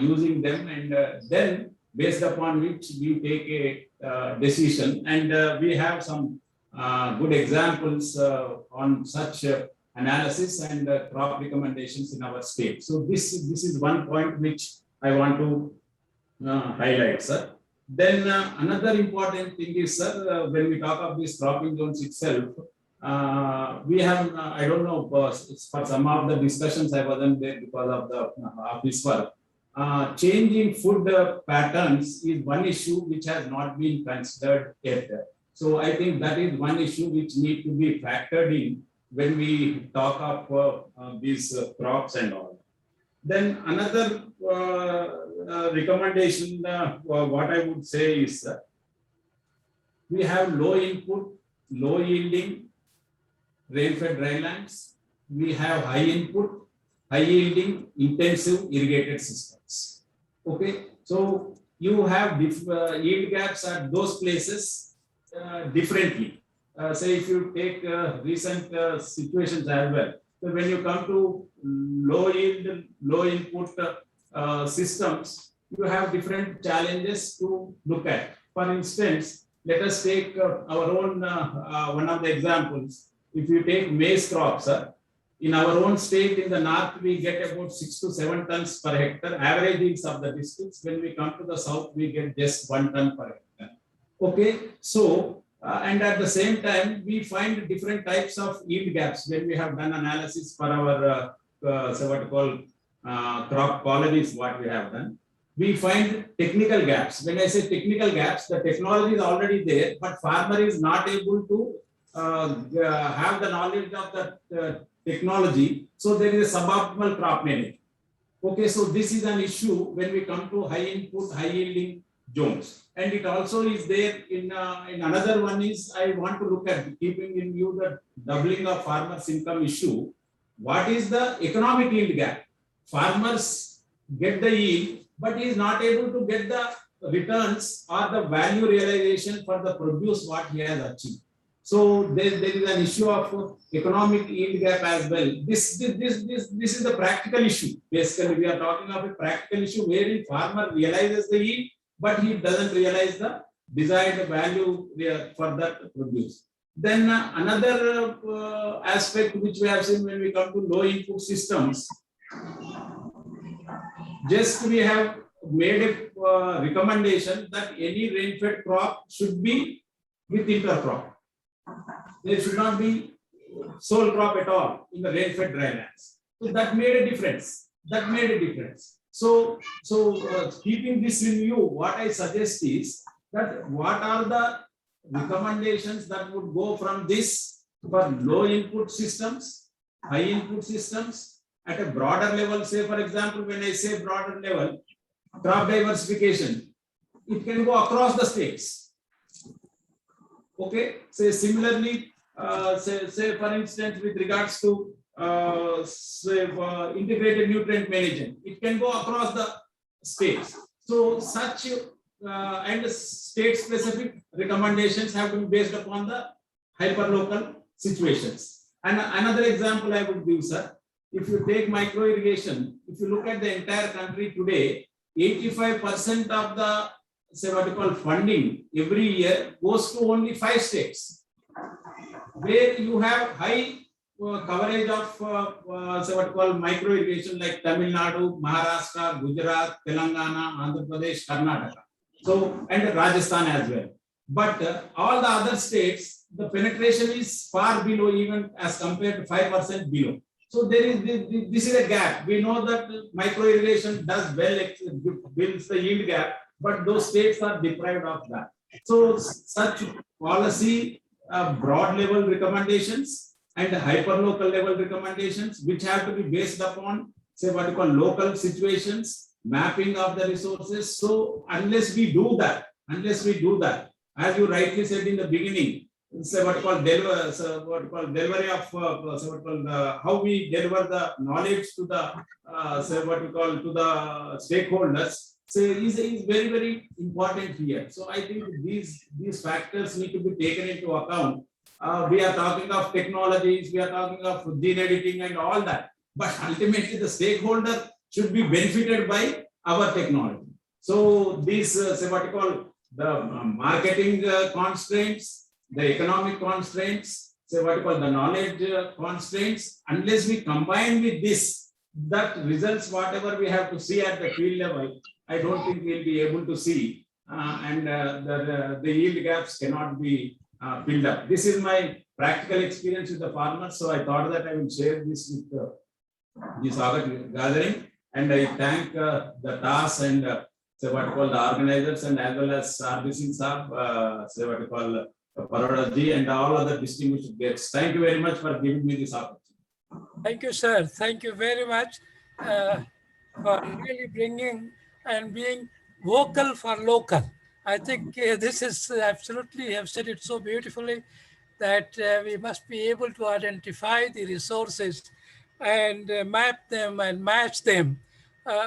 Using them, and then based upon which we take a decision, and we have some good examples on such analysis and crop recommendations in our state. So this is one point which I want to highlight, sir. Then another important thing is, sir, when we talk of these cropping zones itself, we have, I don't know, for some of the discussions I wasn't there because of the office work. Changing food patterns is one issue which has not been considered yet. So I think that is one issue which need to be factored in when we talk of these crops and all. Then another recommendation, what I would say is we have low input, low yielding rain-fed drylands. We have high input, high yielding, intensive irrigated systems. Okay, so you have yield gaps at those places differently. Say if you take recent situations as well. So when you come to low yield, low input systems, you have different challenges to look at. For instance, let us take our own one of the examples. If you take maize crops, in our own state in the north, we get about 6 to 7 tons per hectare, averagings of the districts. When we come to the south, we get just 1 ton per hectare. Okay, so and at the same time, we find different types of yield gaps when we have done analysis for our crop colonies, what we have done. We find technical gaps. When I say technical gaps, the technology is already there, but farmer is not able to have the knowledge of the technology. So there is a suboptimal crop management. Okay, so this is an issue when we come to high input, high yielding zones. And it also is there in another one is I want to look at keeping in view the doubling of farmers' income issue. What is the economic yield gap? Farmers get the yield, but he is not able to get the returns or the value realization for the produce what he has achieved. So there is an issue of economic yield gap as well. This is the practical issue. Basically, we are talking of a practical issue wherein farmer realizes the yield, but he doesn't realize the desired value for that produce. Then another aspect which we have seen when we come to low input systems, just we have made a recommendation that any rain-fed crop should be with intercrop. There should not be sole crop at all in the rain-fed drylands. So that made a difference. That made a difference. So keeping this in view, what I suggest is that what are the recommendations that would go from this for low input systems, high input systems at a broader level. Say, for example, when I say broader level, crop diversification, it can go across the states. Okay, say similarly, say for instance, with regards to integrated nutrient management, it can go across the states. So such and state-specific recommendations have been based upon the hyperlocal situations. And another example I would give, sir, if you take micro irrigation, if you look at the entire country today, 85% of the say what you call funding every year goes to only 5 states, where you have high coverage of say what you call micro irrigation like Tamil Nadu, Maharashtra, Gujarat, Telangana, Andhra Pradesh, Karnataka. So, and Rajasthan as well. But all the other states, the penetration is far below, even as compared to 5% below. So there is this is a gap. We know that micro irrigation does well, builds the yield gap, but those states are deprived of that. So such policy, broad level recommendations and hyperlocal level recommendations, which have to be based upon say what you call local situations, mapping of the resources. So unless we do that, as you rightly said in the beginning, say what you call delivery of how we deliver the knowledge to the say what we call to the stakeholders, say is very, very important here. So I think these factors need to be taken into account. We are talking of technologies, we are talking of gene editing and all that, but ultimately the stakeholder should be benefited by our technology. So these say what you call the marketing constraints, the economic constraints, say what you call the knowledge constraints, unless we combine with this, that results whatever we have to see at the field level, I don't think we'll be able to see, and the yield gaps cannot be filled up. This is my practical experience with the farmers, so I thought that I will share this with this August gathering, and I thank the TAS and say what you call the organizers, and as well as RBC Saab, say what you call Paroda ji and all other distinguished guests. Thank you very much for giving me this opportunity. Thank you, sir. Thank you very much for really bringing and being vocal for local. I think this is absolutely, you have said it so beautifully, that we must be able to identify the resources and map them and match them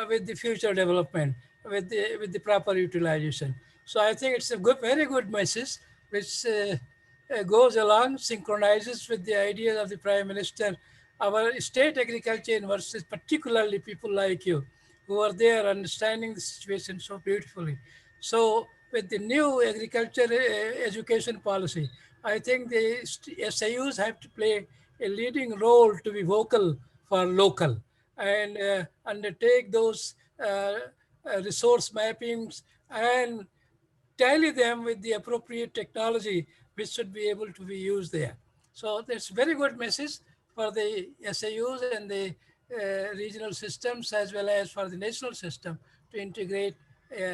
with the future development, with the proper utilization. So I think it's a very good message, which goes along, synchronizes with the ideas of the Prime Minister. Our state agriculture universities, particularly people like you, who are there understanding the situation so beautifully. So with the new agriculture education policy, I think the SIUs have to play a leading role to be vocal for local and undertake those resource mappings and tally them with the appropriate technology which should be able to be used there. So that's a very good message for the SAUs and the regional systems as well as for the national system to integrate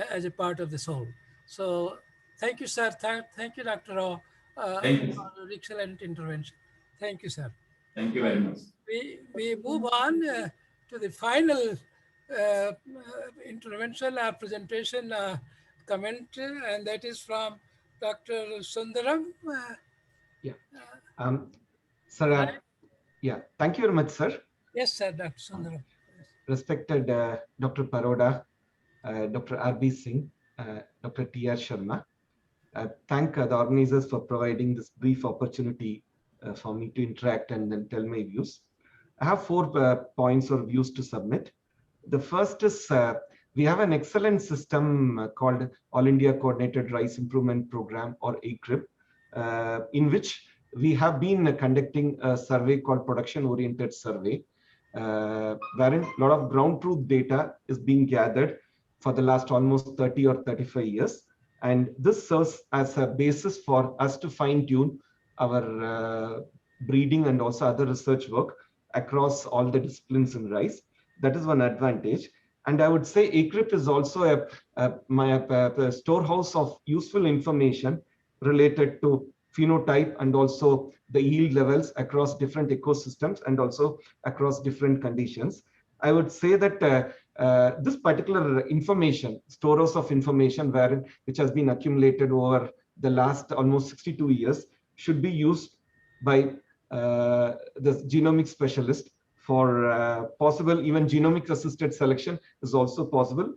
as a part of this whole. So thank you, sir. Thank you, Dr. Rao, for your excellent intervention. Thank you, sir. Thank you very much. We move on to the final intervention presentation comment, and that is from Dr. Sundaram. Sir, thank you very much, sir. Yes, sir, Dr. Sundaram. Respected Dr. Paroda, Dr. R.B. Singh, Dr. T.R. Sharma. Thank the organizers for providing this brief opportunity for me to interact and then tell my views. I have 4 points or views to submit. The first is we have an excellent system called All India Coordinated Rice Improvement Program, or ACRIP, in which we have been conducting a survey called Production Oriented Survey, wherein a lot of ground truth data is being gathered for the last almost 30 or 35 years. And this serves as a basis for us to fine tune our breeding and also other research work across all the disciplines in rice. That is one advantage. And I would say ACRIP is also a storehouse of useful information related to phenotype and also the yield levels across different ecosystems and also across different conditions. I would say that this particular information, storehouse of information which has been accumulated over the last almost 62 years, should be used by the genomic specialist for possible, even genomic assisted selection is also possible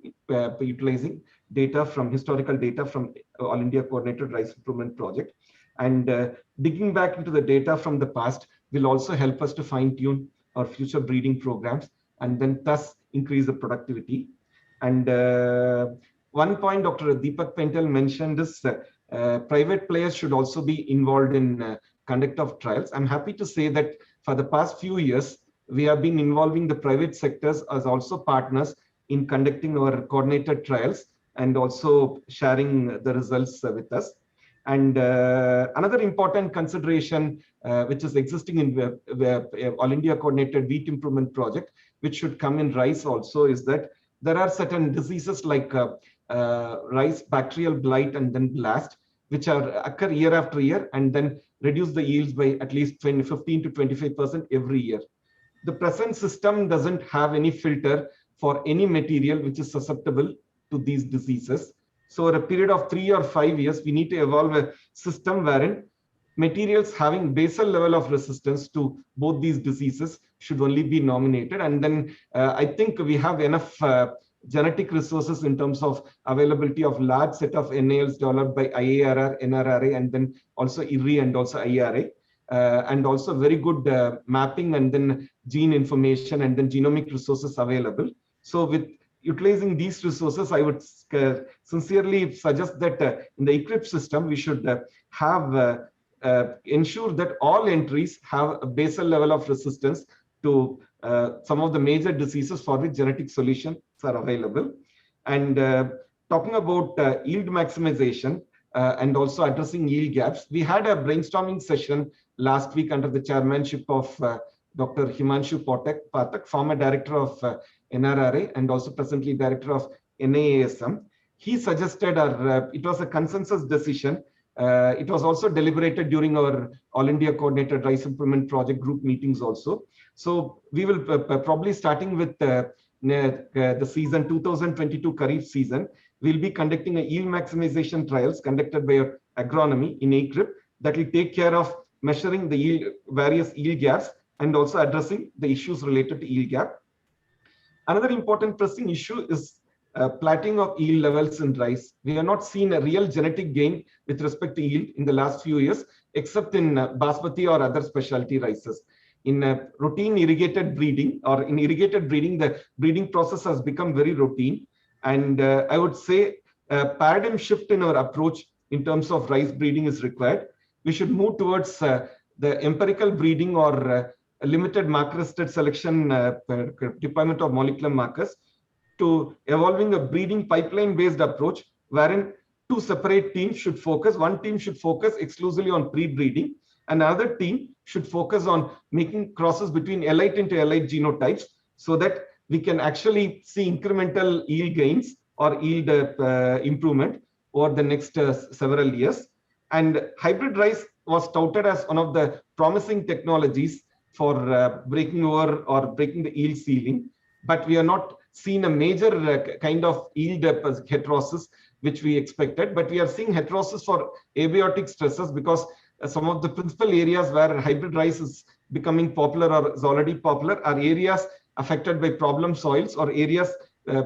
utilizing data from historical data from All India Coordinated Rice Improvement Project. And digging back into the data from the past will also help us to fine tune our future breeding programs and then thus increase the productivity. And one point Dr. Deepak Pentel mentioned is private players should also be involved in conduct of trials. I'm happy to say that for the past few years, we have been involving the private sectors as also partners in conducting our coordinated trials and also sharing the results with us. And another important consideration which is existing in All India Coordinated Wheat Improvement Project, which should come in rice also, is that there are certain diseases like rice bacterial blight and then blast, which occur year after year and then reduce the yields by at least 15 to 25% every year. The present system doesn't have any filter for any material which is susceptible to these diseases. So over a period of 3 or 5 years, we need to evolve a system wherein materials having basal level of resistance to both these diseases should only be nominated. And then I think we have enough genetic resources in terms of availability of large set of NALs developed by IARR, NRRA, and then also IRRI and also IRA. And also very good mapping and then gene information and then genomic resources available. So with utilizing these resources, I would sincerely suggest that in the ACRIP system, we should have ensure that all entries have a basal level of resistance to some of the major diseases for which genetic solutions are available. And talking about yield maximization and also addressing yield gaps, we had a brainstorming session last week under the chairmanship of Dr. Himanshu Pathak, former director of NRRA and also presently director of NAASM. He suggested, it was a consensus decision. It was also deliberated during our All India Coordinated Rice Improvement Project group meetings also. So we will probably starting with the season 2022 Kharif season, we'll be conducting a yield maximization trials conducted by our agronomy in ACRIP that will take care of measuring the yield, various yield gaps and also addressing the issues related to yield gap. Another important pressing issue is plateauing of yield levels in rice. We have not seen a real genetic gain with respect to yield in the last few years, except in basmati or other specialty rices. In routine irrigated breeding or in irrigated breeding, the breeding process has become very routine. And I would say a paradigm shift in our approach in terms of rice breeding is required. We should move towards the empirical breeding or limited marker-assisted selection deployment of molecular markers to evolving a breeding pipeline-based approach wherein two separate teams should focus. One team should focus exclusively on pre-breeding. Another team should focus on making crosses between elite into elite genotypes so that we can actually see incremental yield gains or yield improvement over the next several years. And hybrid rice was touted as one of the promising technologies for breaking over or breaking the yield ceiling, but we are not seen a major kind of yield heterosis which we expected, but we are seeing heterosis for abiotic stresses because some of the principal areas where hybrid rice is becoming popular or is already popular are areas affected by problem soils or areas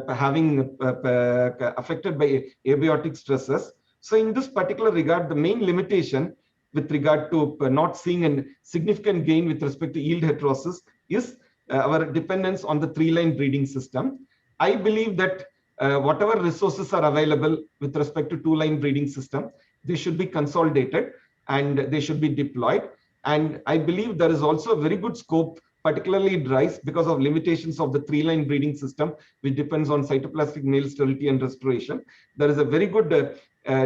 having affected by abiotic stresses. So in this particular regard, the main limitation with regard to not seeing a significant gain with respect to yield heterosis is our dependence on the three-line breeding system. I believe that whatever resources are available with respect to two-line breeding system, they should be consolidated and they should be deployed. And I believe there is also a very good scope, particularly in rice, because of limitations of the three-line breeding system, which depends on cytoplasmic male sterility and restoration. There is a very good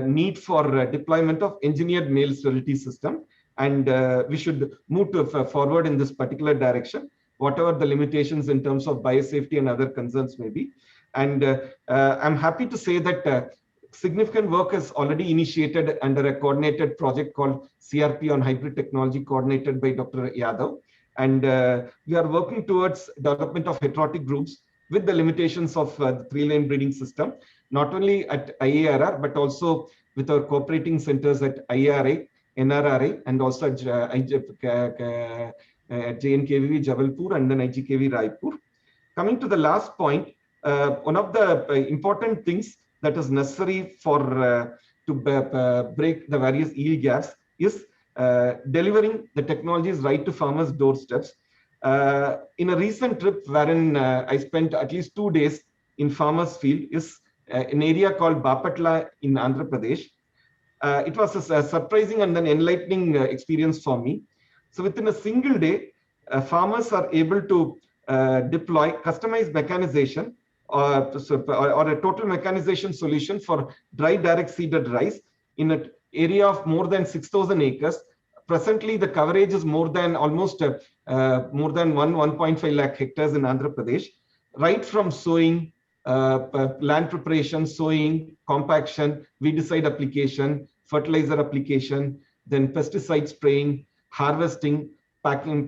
need for deployment of engineered male sterility system. And we should move forward in this particular direction, whatever the limitations in terms of biosafety and other concerns may be. And I'm happy to say that significant work is already initiated under a coordinated project called CRP on hybrid technology, coordinated by Dr. Yadav. And we are working towards development of heterotic groups with the limitations of the 3-lane breeding system, not only at IARR, but also with our cooperating centers at IARA, NRRA, and also at JNKV Jabalpur and then IGKV Raipur. Coming to the last point, one of the important things that is necessary for to break the various yield gaps is delivering the technologies right to farmers' doorsteps. In a recent trip wherein I spent at least 2 days in farmers' field is an area called Bapatla in Andhra Pradesh. It was a surprising and an enlightening experience for me. So within a single day, farmers are able to deploy customized mechanization or a total mechanization solution for dry direct seeded rice in an area of more than 6,000 acres. Presently, the coverage is more than almost more than 1.5 lakh hectares in Andhra Pradesh, right from sowing, land preparation, sowing, compaction, weedicide application, fertilizer application, then pesticide spraying, harvesting, packing,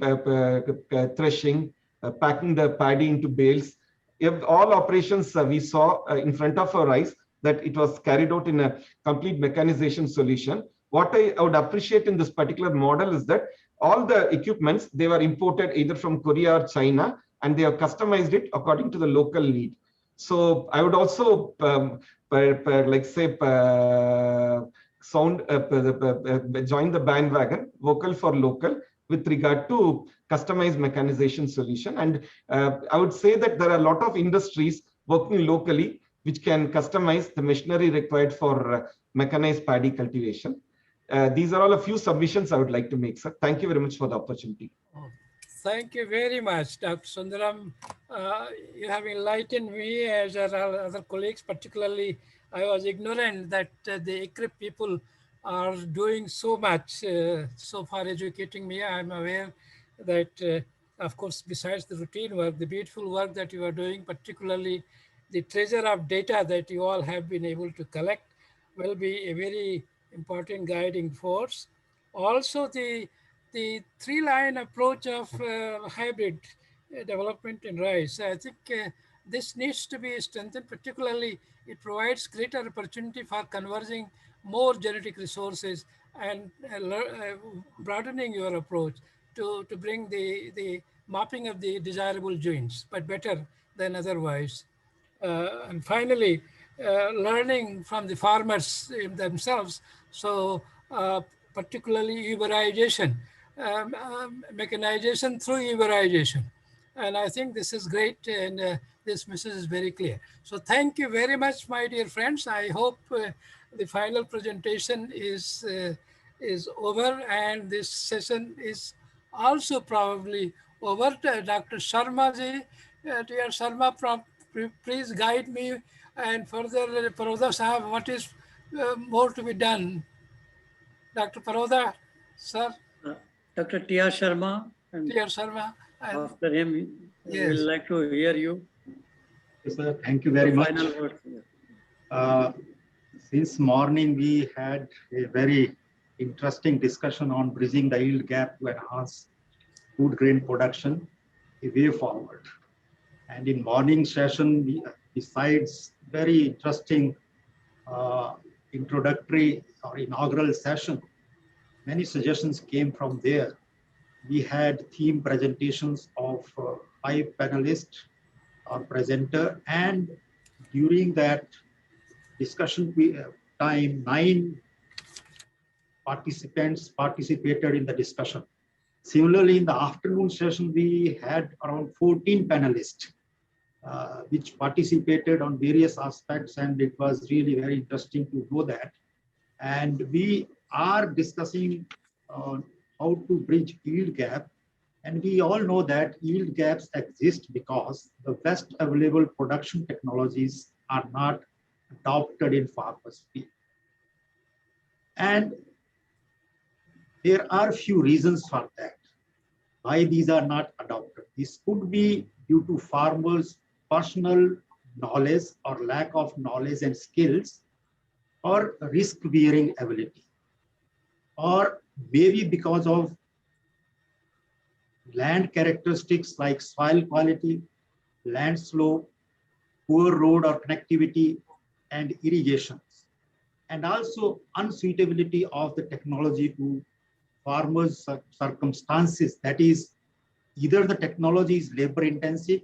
threshing, packing the paddy into bales. If all operations we saw in front of our eyes, that it was carried out in a complete mechanization solution. What I would appreciate in this particular model is that all the equipments, they were imported either from Korea or China, and they have customized it according to the local need. So I would also join the bandwagon, vocal for local, with regard to customized mechanization solution. And I would say that there are a lot of industries working locally which can customize the machinery required for mechanized paddy cultivation. These are all a few submissions I would like to make, sir. Thank you very much for the opportunity. Thank you very much, Dr. Sundaram. You have enlightened me as other colleagues, particularly I was ignorant that the ICRIP people are doing so much, so far educating me. I'm aware that, of course, besides the routine work, the beautiful work that you are doing, particularly the treasure of data that you all have been able to collect, will be a very important guiding force. Also, the 3-line approach of hybrid development in rice, I think this needs to be strengthened. Particularly, it provides greater opportunity for converging more genetic resources and broadening your approach to bring the mapping of the desirable genes, but better than otherwise. And finally, learning from the farmers themselves. So particularly uberization, mechanization through uberization. And I think this is great, and this message is very clear. So thank you very much, my dear friends. I hope the final presentation is over, and this session is also probably over. Dr. Sharma ji, dear Sharma, please guide me, and further, Paroda Sahab, what is more to be done? Dr. Paroda, sir. Dr. T.R. Sharma. And T.R. Sharma. After him, yes, we would like to hear you. Yes, sir. Thank you very much. Final words. Since morning, we had a very interesting discussion on bridging the yield gap to enhance food grain production, a way forward. And in morning session, besides very interesting introductory or inaugural session, many suggestions came from there. We had theme presentations of 5 panelists or presenter, and during that discussion time, 9 participants participated in the discussion. Similarly, in the afternoon session, we had around 14 panelists which participated on various aspects, and it was really very interesting to know that. And we are discussing how to bridge yield gap. And we all know that yield gaps exist because the best available production technologies are not adopted in farmers' field. And there are few reasons for that, why these are not adopted. This could be due to farmers' personal knowledge or lack of knowledge and skills, or risk-bearing ability, or maybe because of land characteristics like soil quality, land slope, poor road or connectivity, and irrigations, and also unsuitability of the technology to farmers' circumstances. That is, either the technology is labor intensive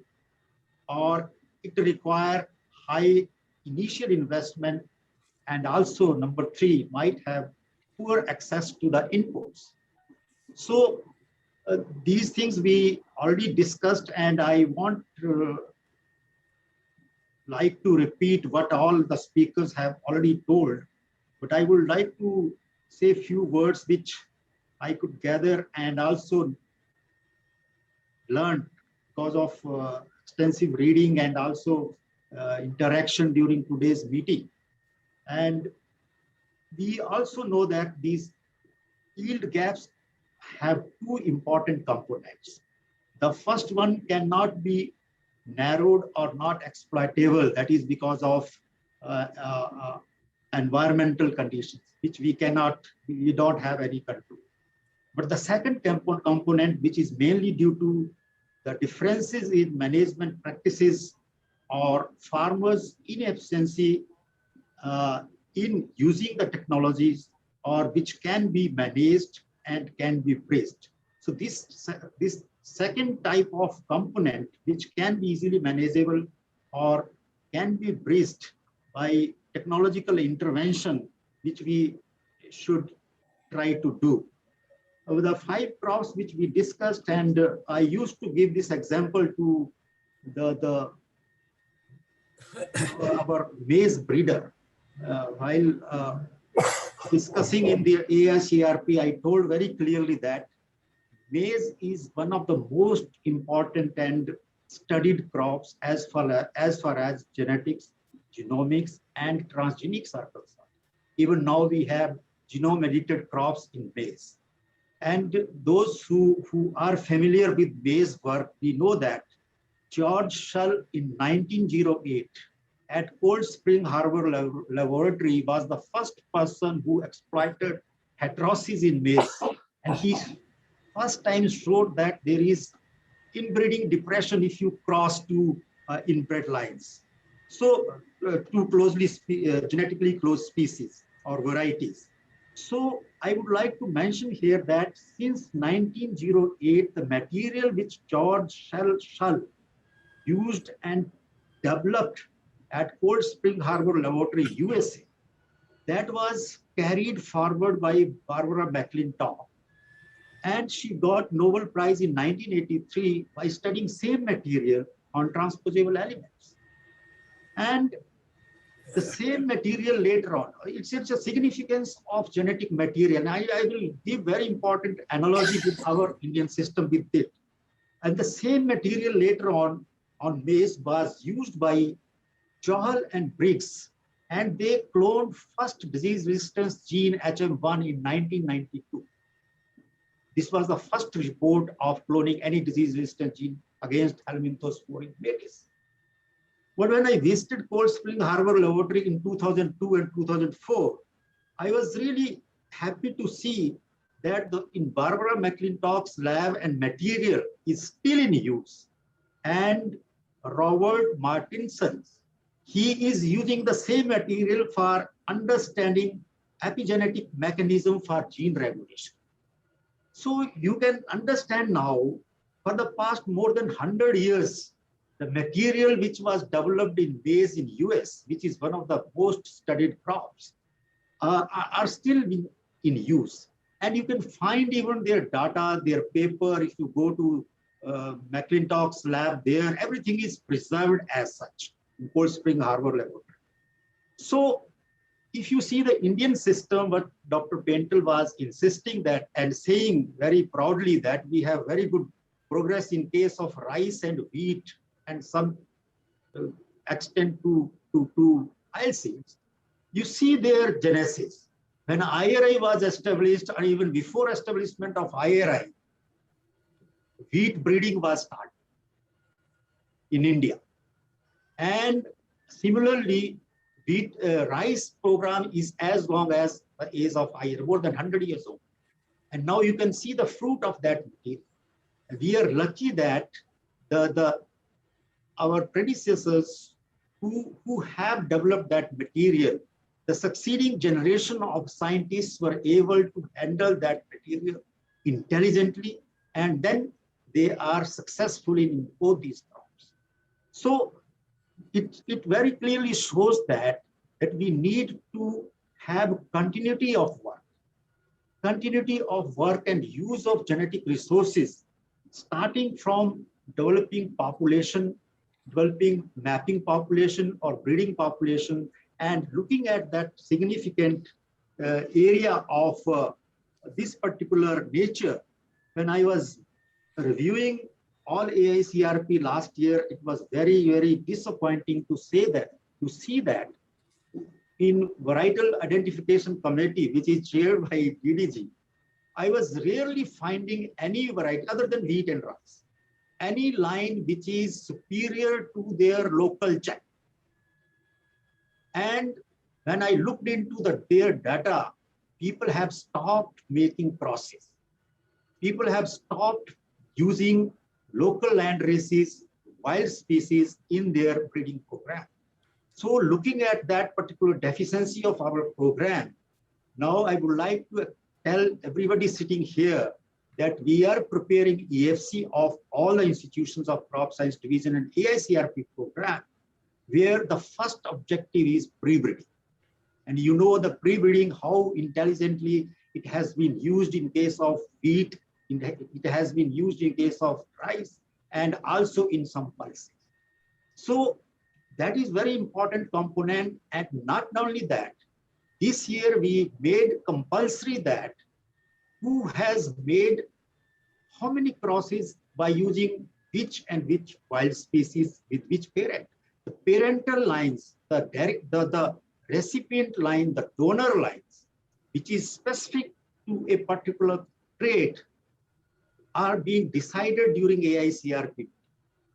or it require high initial investment, and also number 3 might have poor access to the inputs. So these things we already discussed, and I want to like to repeat what all the speakers have already told, but I would like to say a few words which I could gather and also learn because of extensive reading and also interaction during today's meeting. And we also know that these yield gaps have 2 important components. The first one cannot be narrowed or not exploitable. That is because of environmental conditions, which we don't have any control. But the second component, which is mainly due to the differences in management practices or farmers' inefficiency in using the technologies, or which can be managed and can be praised. So this second type of component, which can be easily manageable or can be bridged by technological intervention, which we should try to do. The 5 crops which we discussed, and I used to give this example to our maize breeder. While discussing in the AICRP, I told very clearly that maize is one of the most important and studied crops as far as genetics, genomics, and transgenics are concerned. Even now we have genome-edited crops in maize. And those who are familiar with maize work, we know that George Shull in 1908 at Cold Spring Harbor Laboratory was the first person who exploited heterosis in maize. And he first time showed that there is inbreeding depression if you cross 2 inbred lines. So 2 closely genetically close species or varieties. So I would like to mention here that since 1908, the material which George Shull used and developed at Cold Spring Harbor Laboratory, USA, that was carried forward by Barbara McClintock. And she got Nobel Prize in 1983 by studying same material on transposable elements. And the same material later on, it's a significance of genetic material. And I will give very important analogy with our Indian system with it. And the same material later on maize was used by Johal and Briggs, and they cloned first disease resistance gene HM1 in 1992. This was the first report of cloning any disease resistant gene against helminthosphorin maize. But when I visited Cold Spring Harbor Laboratory in 2002 and 2004, I was really happy to see that in Barbara McClintock's lab and material is still in use. And Robert Martinson's, he is using the same material for understanding epigenetic mechanism for gene regulation. So you can understand now, for the past more than 100 years, the material which was developed in maize in US, which is one of the most studied crops, are still in use. And you can find even their data, their paper, if you go to McClintock's lab there, everything is preserved as such in Cold Spring Harbor Laboratory. So if you see the Indian system, what Dr. Pentel was insisting that and saying very proudly that we have very good progress in case of rice and wheat and some extent to oilseeds, you see their genesis. When IRI was established, or even before establishment of IRI, wheat breeding was started in India. And Similarly, rice program is as long as the age of more than 100 years old. And now you can see the fruit of that material. We are lucky that our predecessors who have developed that material, the succeeding generation of scientists were able to handle that material intelligently, and then they are successful in both these crops. So it very clearly shows that we need to have continuity of work and use of genetic resources, starting from developing mapping population or breeding population, and looking at that significant area of this particular nature. When I was reviewing all AICRP last year, it was very, very disappointing to see that in Varietal Identification Committee, which is chaired by DDG, I was rarely finding any variety other than wheat and rice, any line which is superior to their local check. And when I looked into their data, people have stopped making crosses. People have stopped using local land races, wild species in their breeding program. So looking at that particular deficiency of our program, now I would like to tell everybody sitting here that we are preparing EFC of all the institutions of Crop Science Division and AICRP program, where the first objective is pre-breeding. And you know the pre-breeding, how intelligently it has been used in case of wheat, it has been used in case of rice, and also in some pulses. So that is very important component. And not only that, this year we made compulsory that who has made how many crosses by using which and which wild species with which parent. The parental lines, the recipient line, the donor lines, which is specific to a particular trait, are being decided during AICRP.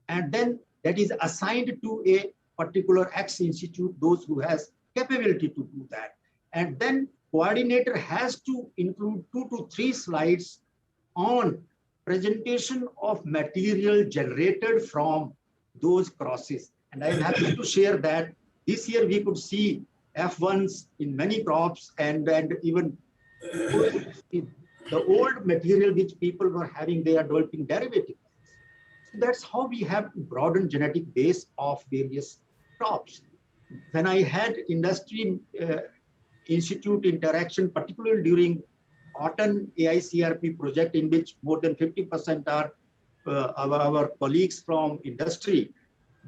And then that is assigned to a particular X institute, those who has capability to do that. And then coordinator has to include 2 to 3 slides on presentation of material generated from those crosses. And I'm happy to share that this year we could see F1s in many crops, and even the old material which people were having, they are developing derivatives. So that's how we have to broaden genetic base of various crops. When I had industry institute interaction, particularly during autumn AICRP project, in which more than 50% are our colleagues from industry,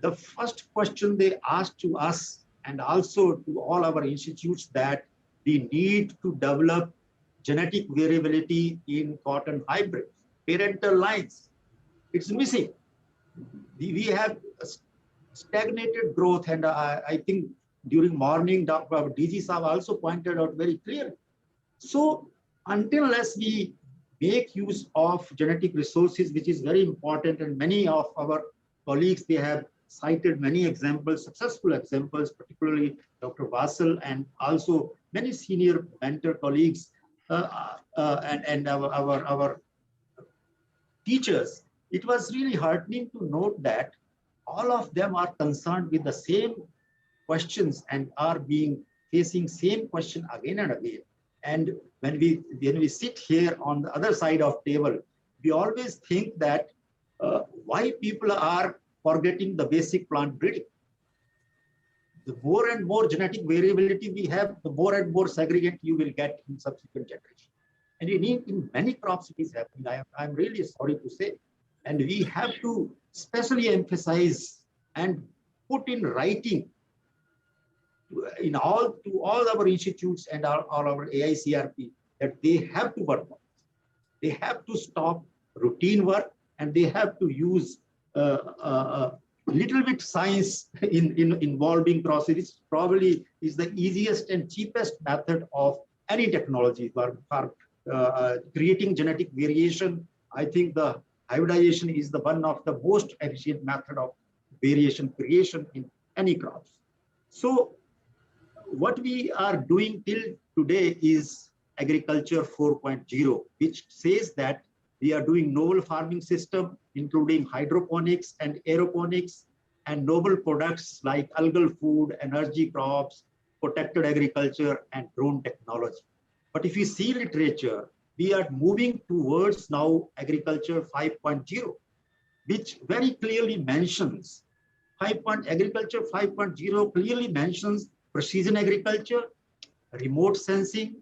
the first question they asked to us and also to all our institutes that we need to develop genetic variability in cotton hybrids, parental lines. It's missing. We have stagnated growth, and I think during morning, Dr. DG Saab also pointed out very clearly. So unless we make use of genetic resources, which is very important, and many of our colleagues, they have cited many examples, successful examples, particularly Dr. Vassal and also many senior mentor colleagues and our teachers. It was really heartening to note that all of them are concerned with the same questions and are facing same question again and again. And when we sit here on the other side of table, we always think that why people are forgetting the basic plant breeding. The more and more genetic variability we have, the more and more segregant you will get in subsequent generations. And in many crops it is happening. I'm really sorry to say. And we have to especially emphasize and put in writing to all our institutes and all our AICRP that they have to work on. They have to stop routine work, and they have to use little bit science in involving processes. Probably is the easiest and cheapest method of any technology for creating genetic variation. I think the hybridization is the one of the most efficient method of variation creation in any crops. So what we are doing till today is agriculture 4.0, which says that we are doing novel farming system, including hydroponics and aeroponics, and novel products like algal food, energy crops, protected agriculture, and drone technology. But if you see literature, we are moving towards now agriculture 5.0, which very clearly mentions agriculture 5.0 clearly mentions precision agriculture, remote sensing,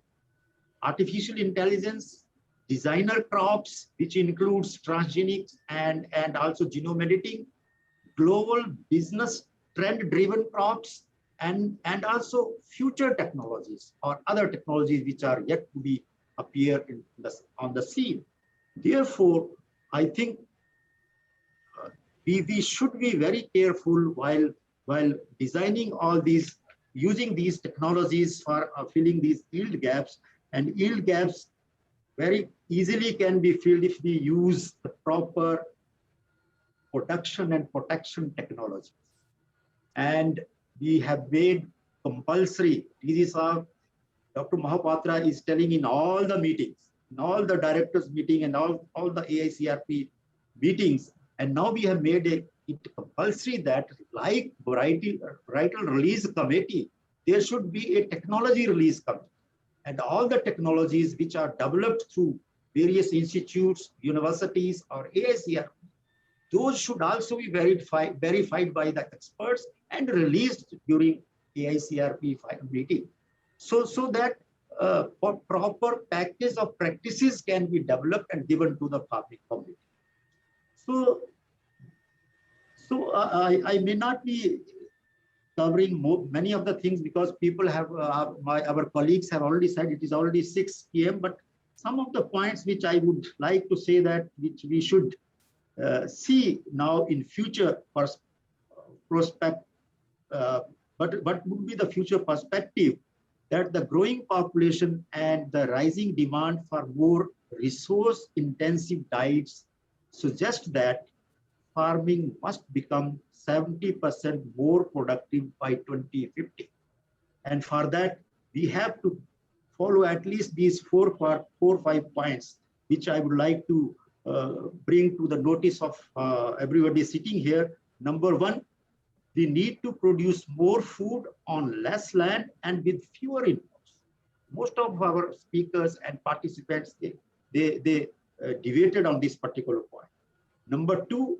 artificial intelligence, designer crops, which includes transgenics and also genome editing, global business trend-driven crops, and also future technologies or other technologies which are yet to be appear on the scene. Therefore, I think we should be very careful while designing all these, using these technologies for filling these yield gaps. And yield gaps very easily can be filled if we use the proper production and protection technologies. And we have made compulsory, this is how Dr. Mahapatra is telling in all the meetings, in all the directors meeting and all the AICRP meetings. And now we have made it compulsory that like varietal release committee, there should be a technology release committee. And all the technologies which are developed through various institutes, universities, or AICRP, those should also be verified by the experts and released during AICRP meeting. So that proper package of practices can be developed and given to the public community. So I may not be covering many of the things because people have, our colleagues have already said it is already 6 p.m. But some of the points which I would like to say that which we should see now in future prospect, but would be the future perspective, that the growing population and the rising demand for more resource-intensive diets suggest that farming must become 70% more productive by 2050. And for that, we have to follow at least these four or five points, which I would like to bring to the notice of everybody sitting here. Number one, we need to produce more food on less land and with fewer inputs. Most of our speakers and participants, they debated on this particular point. Number two,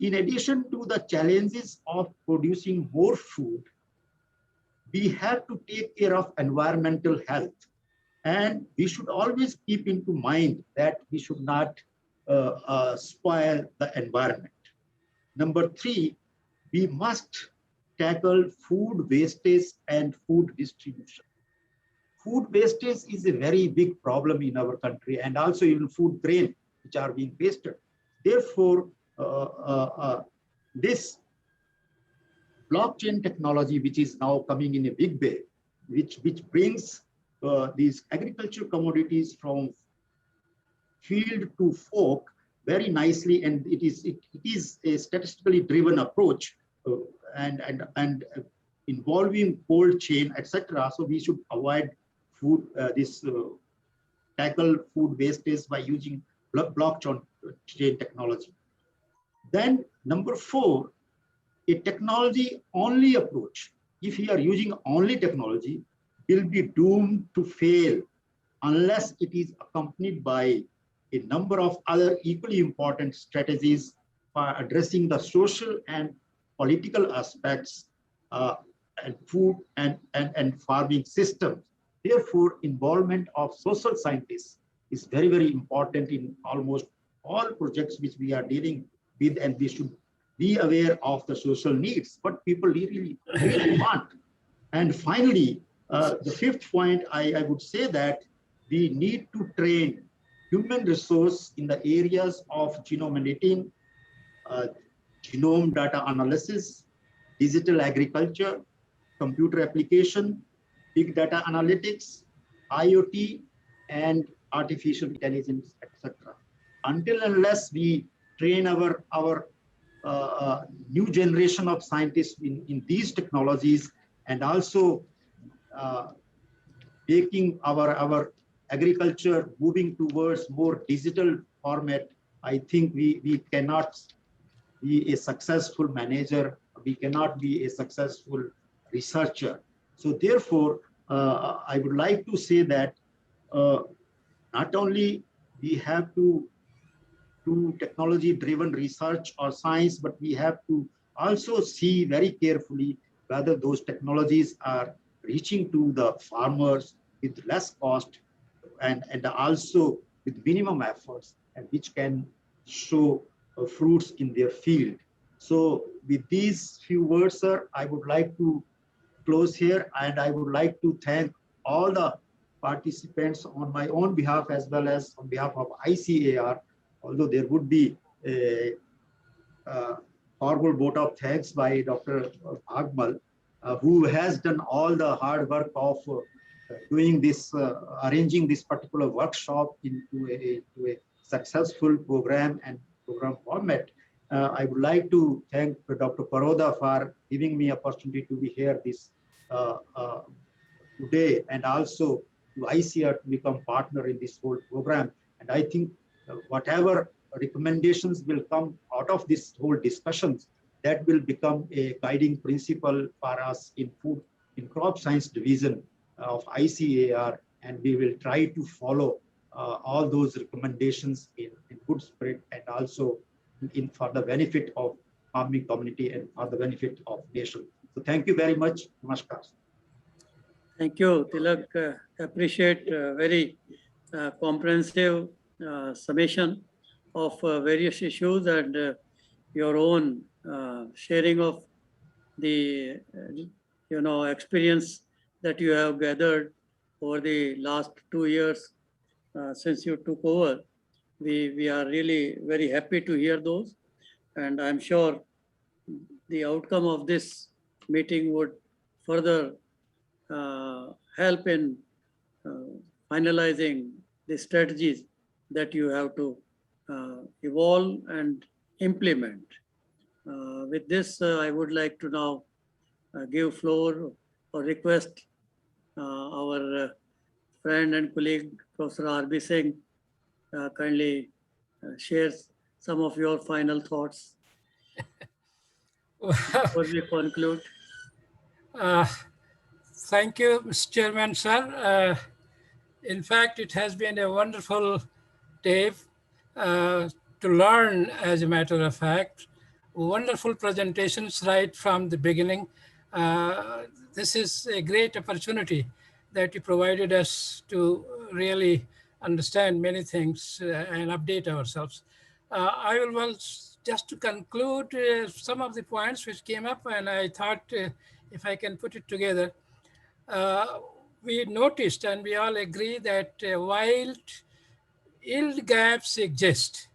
in addition to the challenges of producing more food, we have to take care of environmental health. And we should always keep into mind that we should not spoil the environment. Number three, we must tackle food wastage and food distribution. Food wastage is a very big problem in our country, and also even food grain, which are being wasted. Therefore, this blockchain technology, which is now coming in a big way, which brings these agriculture commodities from field to fork very nicely, and it is a statistically driven approach and involving cold chain, etc. So we should avoid food tackle food wastage by using blockchain technology. Then number four, a technology only approach, if we are using only technology, will be doomed to fail unless it is accompanied by a number of other equally important strategies for addressing the social and political aspects and food and farming systems. Therefore, involvement of social scientists is very, very important in almost all projects which we are dealing with, and we should be aware of the social needs, what people really want. And finally, the fifth point, I would say that we need to train human resource in the areas of genome editing, genome data analysis, digital agriculture, computer application, big data analytics, IoT, and artificial intelligence, etc. Until unless we train our new generation of scientists in these technologies, and also making our agriculture moving towards more digital format, I think we cannot be a successful manager, we cannot be a successful researcher. So therefore, I would like to say that not only we have to do technology-driven research or science, but we have to also see very carefully whether those technologies are reaching to the farmers with less cost and also with minimum efforts, and which can show fruits in their field. So with these few words, sir, I would like to close here, and I would like to thank all the participants on my own behalf as well as on behalf of ICAR, although there would be a formal vote of thanks by Dr. Bhagmal, who has done all the hard work of doing this, arranging this particular workshop into a successful program and program format. I would like to thank Dr. Paroda for giving me opportunity to be here this today, and also to ICR to become partner in this whole program. And I think whatever recommendations will come out of this whole discussions, that will become a guiding principle for us in crop science division of ICAR, and we will try to follow all those recommendations in good spirit, and also for the benefit of farming community and for the benefit of nation. So thank you very much. Namaskar. Thank you, Tilak. Appreciate very comprehensive summation of various issues and your own sharing of the experience that you have gathered over the last 2 years since you took over. We are really very happy to hear those, and I'm sure the outcome of this meeting would further help in finalizing the strategies that you have to evolve and implement. With this, I would like to now give floor or request our friend and colleague, Professor R.B. Singh, kindly shares some of your final thoughts before we conclude. Thank you, Mr. Chairman, sir. In fact, it has been a wonderful day to learn, as a matter of fact. Wonderful presentations right from the beginning. This is a great opportunity that you provided us to really understand many things and update ourselves. I will just to conclude some of the points which came up, and I thought if I can put it together. We noticed and we all agree that while yield gaps exist,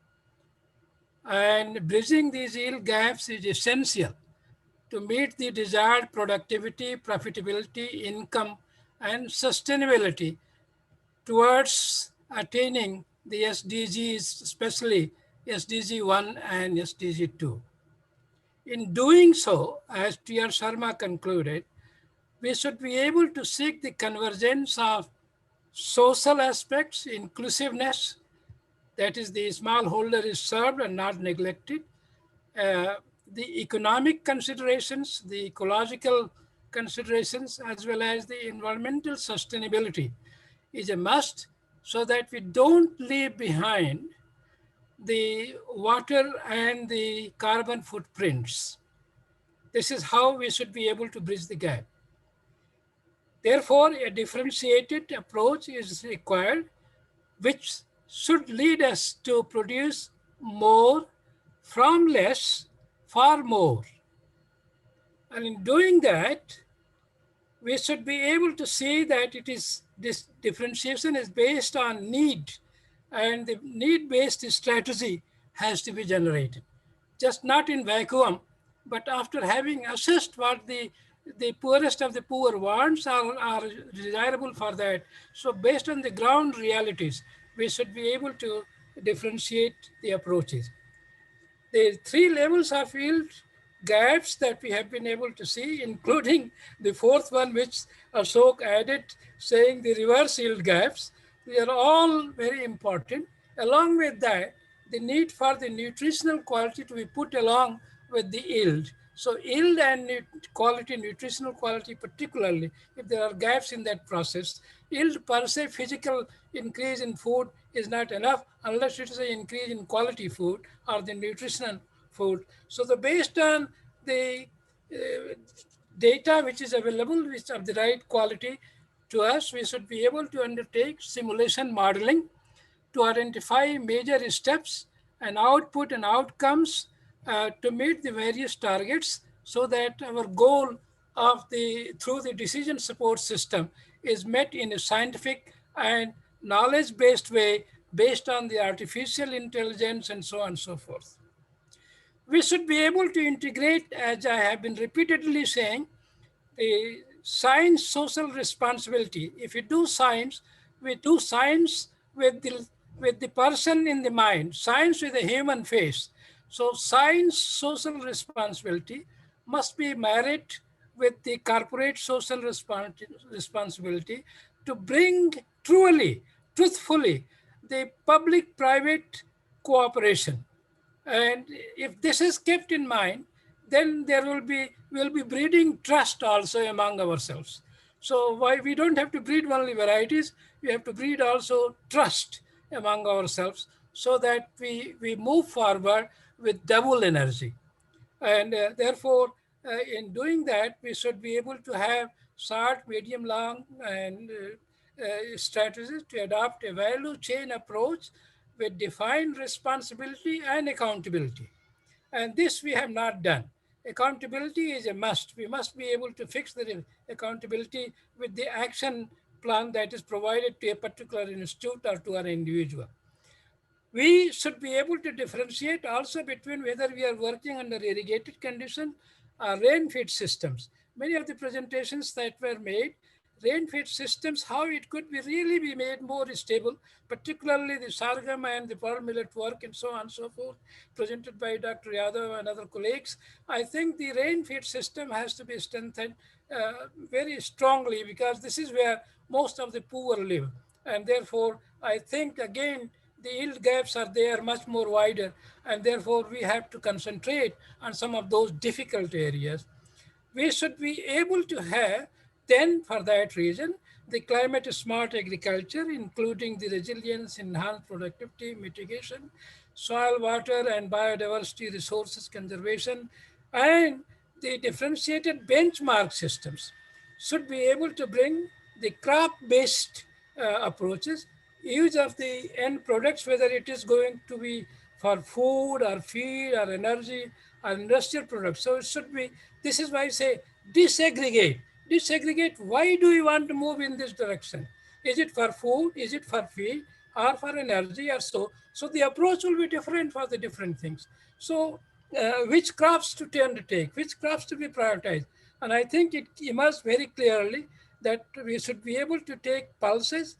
and bridging these yield gaps is essential to meet the desired productivity, profitability, income, and sustainability towards attaining the SDGs, especially SDG 1 and SDG 2. In doing so, as T.R. Sharma concluded, we should be able to seek the convergence of social aspects, inclusiveness, that is the smallholder is served and not neglected, the economic considerations, the ecological considerations, as well as the environmental sustainability is a must, so that we don't leave behind the water and the carbon footprints. This is how we should be able to bridge the gap. Therefore, a differentiated approach is required, which should lead us to produce more from less for more. And in doing that, we should be able to see that this differentiation is based on need, and the need-based strategy has to be generated. Just not in vacuum, but after having assessed what the poorest of the poor wants are desirable for that. So based on the ground realities, we should be able to differentiate the approaches. The 3 levels of yield gaps that we have been able to see, including the fourth one, which Ashok added, saying the reverse yield gaps. They are all very important. Along with that, the need for the nutritional quality to be put along with the yield. So yield and quality, nutritional quality particularly, if there are gaps in that process, yield per se, physical increase in food is not enough unless it is an increase in quality food or the nutritional food. So based on the data which is available, which are the right quality to us, we should be able to undertake simulation modeling to identify major steps and output and outcomes to meet the various targets, so that our goal of through the decision support system is met in a scientific and knowledge-based way based on the artificial intelligence and so on and so forth. We should be able to integrate, as I have been repeatedly saying, the science social responsibility. If we do science, we do science with the person in the mind, science with a human face. So science social responsibility must be married with the corporate social responsibility to bring truthfully, the public-private cooperation. And if this is kept in mind, then we'll be breeding trust also among ourselves. So why we don't have to breed only varieties, we have to breed also trust among ourselves, so that we move forward with double energy. And therefore, in doing that, we should be able to have short, medium, long, and strategies to adopt a value chain approach with defined responsibility and accountability. And this we have not done. Accountability is a must. We must be able to fix the accountability with the action plan that is provided to a particular institute or to an individual. We should be able to differentiate also between whether we are working under irrigated condition or rain-fed systems. Many of the presentations that were made, rain-fed systems, how it could be really be made more stable, particularly the sorghum and the pearl millet work and so on and so forth, presented by Dr. Yadav and other colleagues. I think the rain-fed system has to be strengthened very strongly, because this is where most of the poor live. And therefore, I think again, the yield gaps are there much more wider, and therefore we have to concentrate on some of those difficult areas. We should be able to have, then for that reason, the climate smart agriculture, including the resilience, enhanced productivity, mitigation, soil, water, and biodiversity resources conservation, and the differentiated benchmark systems should be able to bring the crop-based approaches, use of the end products, whether it is going to be for food or feed or energy or industrial products. So it should be, this is why I say disaggregate. Disaggregate, why do you want to move in this direction? Is it for food? Is it for feed? Or for energy or so? So the approach will be different for the different things. So which crops to undertake, which crops to be prioritized. And I think it emerged very clearly that we should be able to take pulses,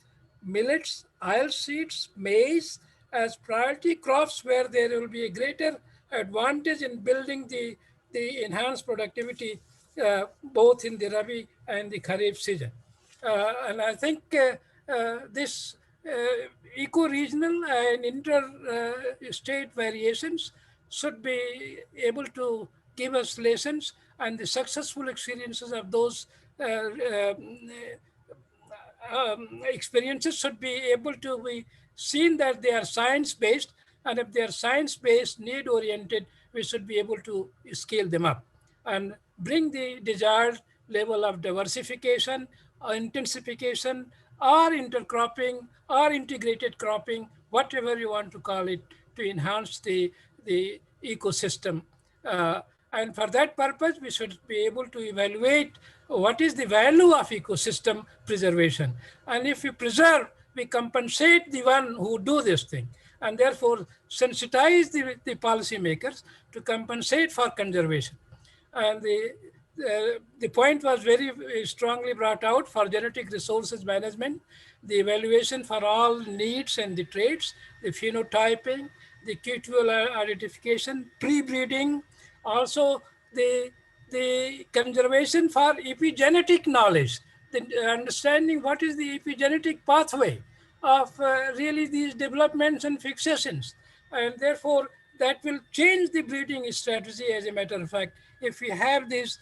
millets, oil seeds, maize as priority crops, where there will be a greater advantage in building the enhanced productivity both in the Rabi and the Kharif season. And I think this eco-regional and inter-state variations should be able to give us lessons, and the successful experiences of those experiences should be able to be seen that they are science-based, and if they are science-based, need-oriented, we should be able to scale them up and bring the desired level of diversification or intensification or intercropping or integrated cropping, whatever you want to call it, to enhance the ecosystem. And for that purpose, we should be able to evaluate what is the value of ecosystem preservation. And if we preserve, we compensate the one who do this thing, and therefore sensitize the policymakers to compensate for conservation. And the point was very strongly brought out for genetic resources management, the evaluation for all needs and the traits, the phenotyping, the QTL identification, pre-breeding, also the conservation for epigenetic knowledge, the understanding what is the epigenetic pathway of really these developments and fixations. And therefore, that will change the breeding strategy, as a matter of fact, if we have these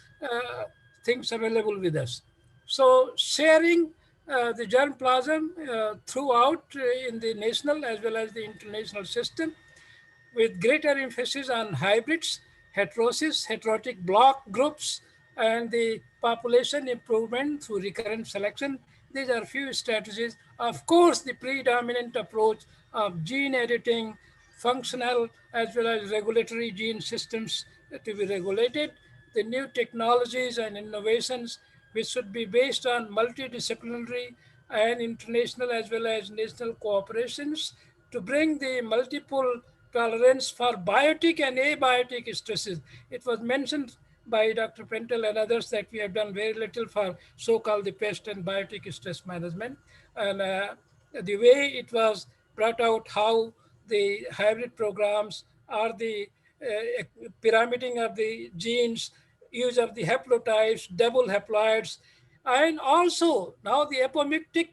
things available with us. So sharing the germplasm throughout in the national as well as the international system, with greater emphasis on hybrids, heterosis, heterotic block groups, and the population improvement through recurrent selection. These are few strategies. Of course, the predominant approach of gene editing, functional as well as regulatory gene systems to be regulated, the new technologies and innovations which should be based on multidisciplinary and international as well as national cooperations to bring the multiple tolerance for biotic and abiotic stresses. It was mentioned by Dr. Pentel and others that we have done very little for so-called the pest and biotic stress management. And the way it was brought out how the hybrid programs or the pyramiding of the genes, use of the haplotypes, double haploids, and also now the apomictic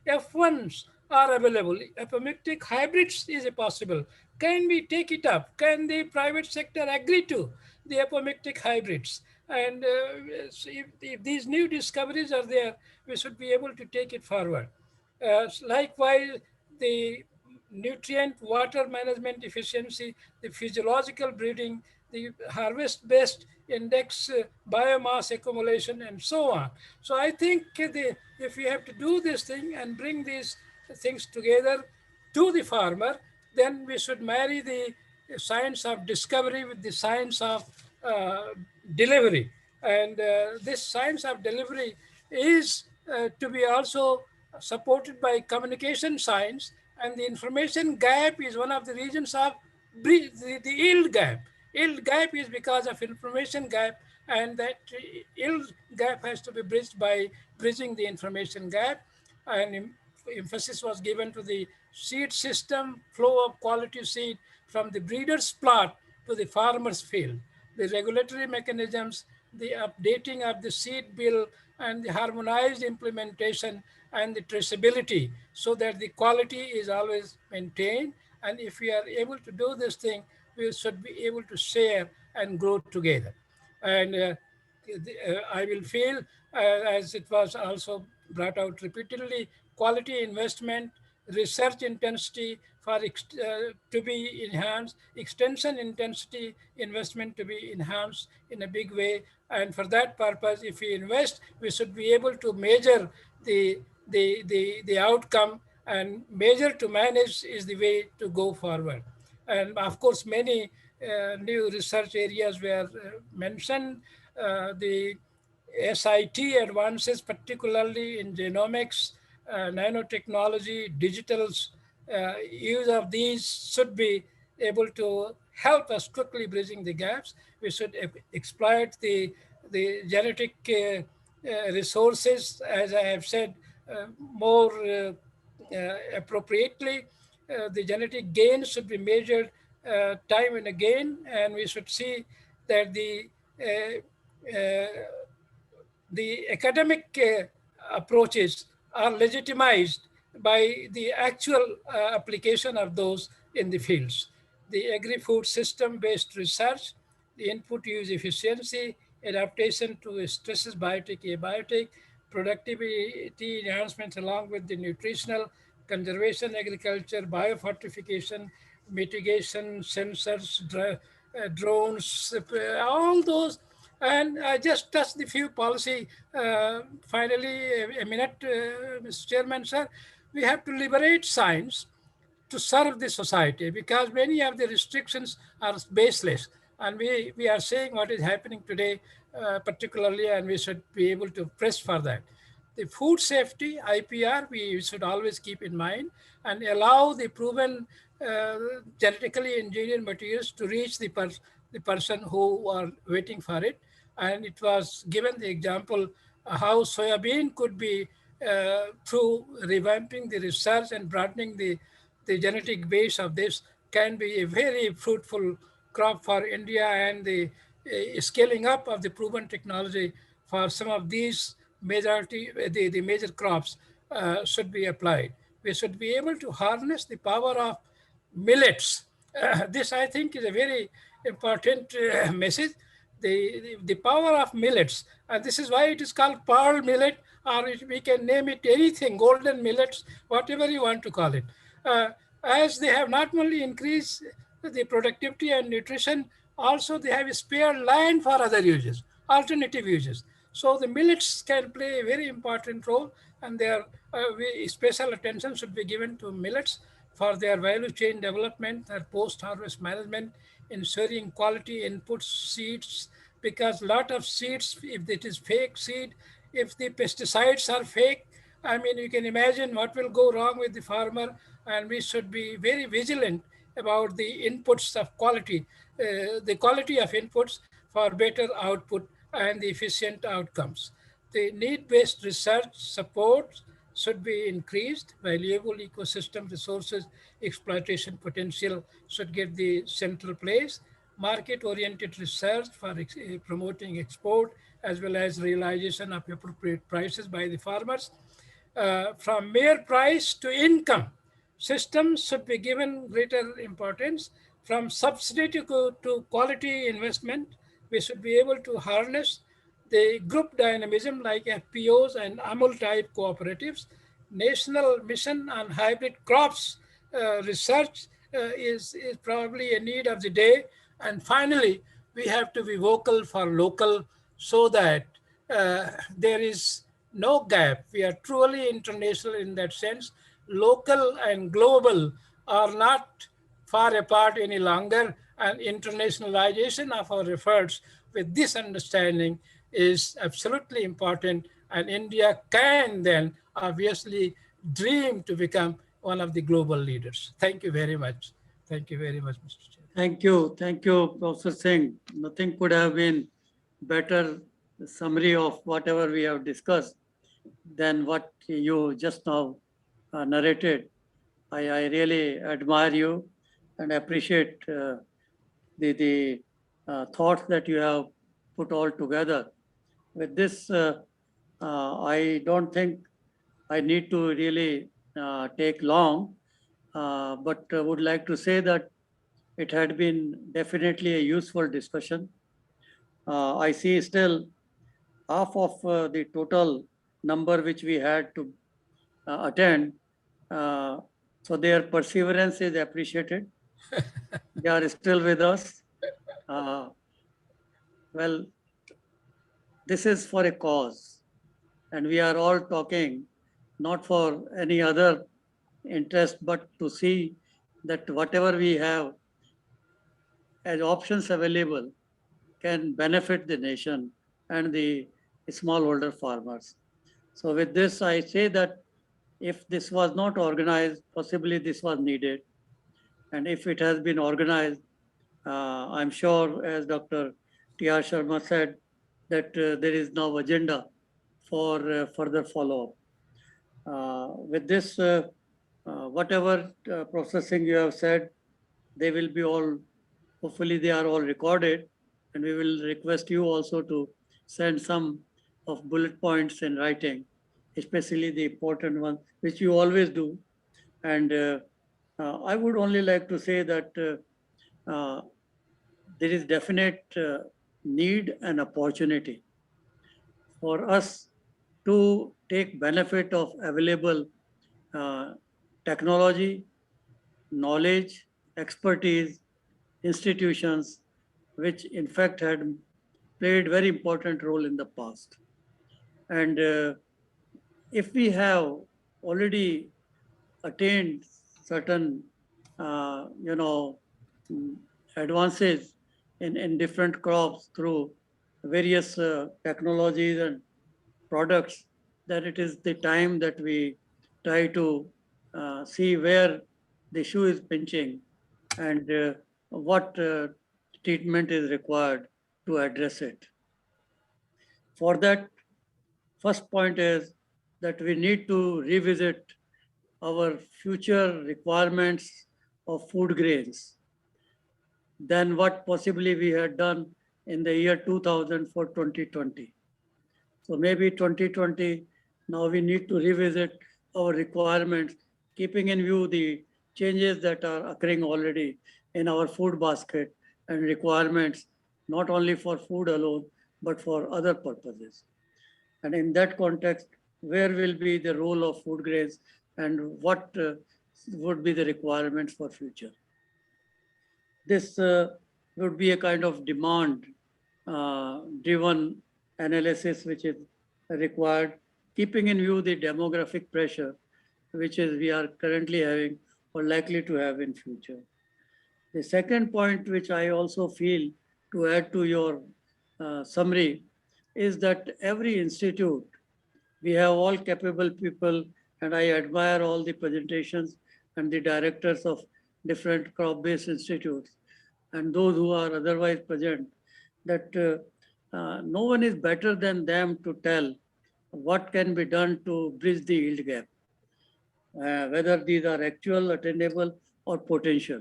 F1s are available. Apomictic hybrids is possible. Can we take it up? Can the private sector agree to the apomictic hybrids? And if these new discoveries are there, we should be able to take it forward. Likewise, the nutrient water management efficiency, the physiological breeding, the harvest-based index biomass accumulation, and so on. So I think if we have to do this thing and bring these things together to the farmer, then we should marry the science of discovery with the science of delivery. And this science of delivery is to be also supported by communication science, and the information gap is one of the reasons of the yield gap. Yield gap is because of information gap, and that yield gap has to be bridged by bridging the information gap. And emphasis was given to the seed system, flow of quality seed from the breeder's plot to the farmer's field, the regulatory mechanisms, the updating of the seed bill, and the harmonized implementation and the traceability so that the quality is always maintained. And if we are able to do this thing, we should be able to share and grow together. And I will feel, as it was also brought out repeatedly, quality investment, research intensity to be enhanced, extension intensity investment to be enhanced in a big way. And for that purpose, if we invest, we should be able to measure the outcome, and measure to manage is the way to go forward. And of course, many new research areas were mentioned. The SIT advances, particularly in genomics, nanotechnology, digitals, use of these should be able to help us quickly bridging the gaps. We should exploit the genetic resources, as I have said, more appropriately. The genetic gains should be measured time and again, and we should see that the academic approaches are legitimized by the actual application of those in the fields. The agri-food system-based research, the input use efficiency, adaptation to stresses, biotic, abiotic, productivity enhancements along with the nutritional, conservation agriculture, biofortification, mitigation, sensors, drones, all those. And I just touched the few policy. Finally, a minute, Mr. Chairman, sir. We have to liberate science to serve the society, because many of the restrictions are baseless. And we are seeing what is happening today, particularly, and we should be able to press for that. The food safety, IPR, we should always keep in mind and allow the proven genetically engineered materials to reach the person who are waiting for it. And it was given the example how soybean could be, through revamping the research and broadening the genetic base of this, can be a very fruitful crop for India and the scaling up of the proven technology for some of these the major crops should be applied. We should be able to harness the power of millets. This, I think, is a very important message. The power of millets, and this is why it is called pearl millet, or we can name it anything, golden millets, whatever you want to call it. As they have not only increased the productivity and nutrition, also they have spared land for other uses, alternative uses. So the millets can play a very important role, and their special attention should be given to millets for their value chain development, their post-harvest management, ensuring quality input seeds, because a lot of seeds, if it is fake seed, if the pesticides are fake, I mean, you can imagine what will go wrong with the farmer, and we should be very vigilant about the inputs of quality, the quality of inputs for better output and the efficient outcomes. The need-based research support should be increased. Valuable ecosystem resources exploitation potential should get the central place. Market-oriented research for promoting export as well as realization of appropriate prices by the farmers. From mere price to income, systems should be given greater importance. From subsidy to quality investment, we should be able to harness the group dynamism like FPOs and AMUL type cooperatives. National mission on hybrid crops research is probably a need of the day. And finally, we have to be vocal for local so that there is no gap. We are truly international in that sense. Local and global are not far apart any longer, and internationalization of our efforts with this understanding is absolutely important, and India can then obviously dream to become one of the global leaders. Thank you very much. Thank you very much, Mr. Chair. Thank you, Professor Singh. Nothing could have been better summary of whatever we have discussed than what you just now narrated. I really admire you and appreciate the thoughts that you have put all together. With this, I don't think I need to really take long, but would like to say that it had been definitely a useful discussion. I see still half of the total number which we had to attend. So their perseverance is appreciated. They are still with us. Well, this is for a cause, and we are all talking not for any other interest, but to see that whatever we have as options available can benefit the nation and the smallholder farmers. So with this, I say that if this was not organized, possibly this was needed. And if it has been organized, I'm sure, as Dr. T.R. Sharma said, that there is now agenda for further follow-up. With this, whatever processing you have said, they will be all, hopefully they are all recorded, and we will request you also to send some of bullet points in writing, especially the important ones, which you always do. And I would only like to say that there is definite need and opportunity for us to take benefit of available technology, knowledge, expertise, institutions, which in fact had played very important role in the past. And if we have already attained certain, advances in different crops through various technologies and products, that it is the time that we try to see where the shoe is pinching and what treatment is required to address it. For that, first point is that we need to revisit our future requirements of food grains than what possibly we had done in the year 2000 for 2020. So maybe 2020, now we need to revisit our requirements, keeping in view the changes that are occurring already in our food basket and requirements, not only for food alone, but for other purposes. And in that context, where will be the role of food grains and what would be the requirements for future? This would be a kind of demand driven analysis which is required, keeping in view the demographic pressure which is we are currently having or likely to have in future. The second point which I also feel to add to your summary is that every institute, we have all capable people, and I admire all the presentations and the directors of different crop-based institutes and those who are otherwise present, that no one is better than them to tell what can be done to bridge the yield gap, whether these are actual, attainable, or potential.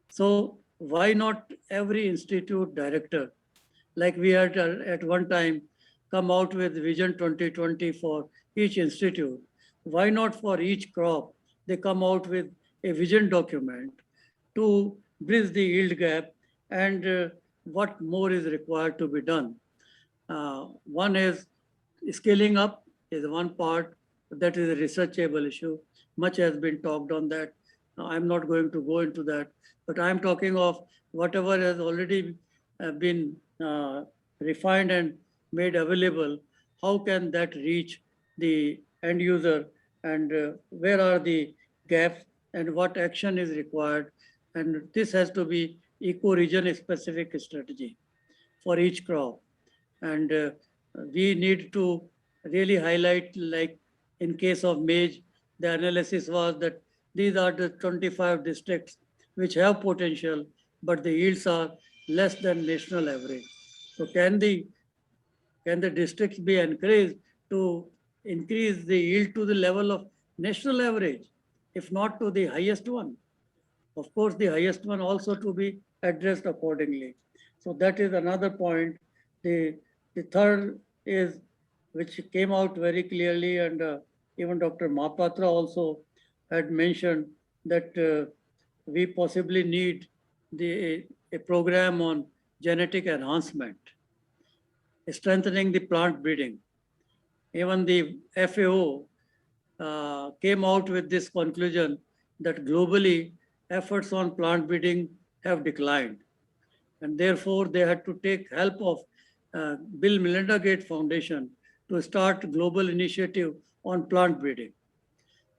So why not every institute director, like we had at one time come out with Vision 2020 for each institute, why not for each crop, they come out with a vision document to bridge the yield gap and what more is required to be done. One is scaling up is one part, that is a researchable issue. Much has been talked on that. I'm not going to go into that, but I'm talking of whatever has already been refined and made available. How can that reach the end user, and where are the gaps and what action is required? And this has to be eco-region specific strategy for each crop. And we need to really highlight, like in case of maize, the analysis was that these are the 25 districts which have potential, but the yields are less than national average. So can the districts be encouraged to increase the yield to the level of national average, if not to the highest one? Of course, the highest one also to be addressed accordingly. So that is another point. The third is, which came out very clearly, and even Dr. Mahapatra also had mentioned that we possibly need a program on genetic enhancement, strengthening the plant breeding. Even the FAO came out with this conclusion that globally efforts on plant breeding have declined. And therefore, they had to take help of Bill Melinda Gates Foundation to start global initiative on plant breeding.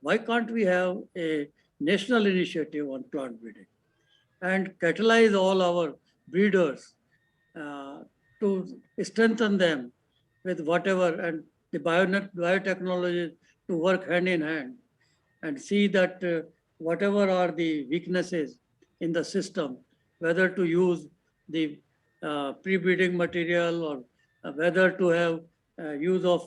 Why can't we have a national initiative on plant breeding and catalyze all our breeders to strengthen them with whatever, and the biotechnology to work hand in hand and see that whatever are the weaknesses in the system, whether to use the pre-breeding material or whether to have use of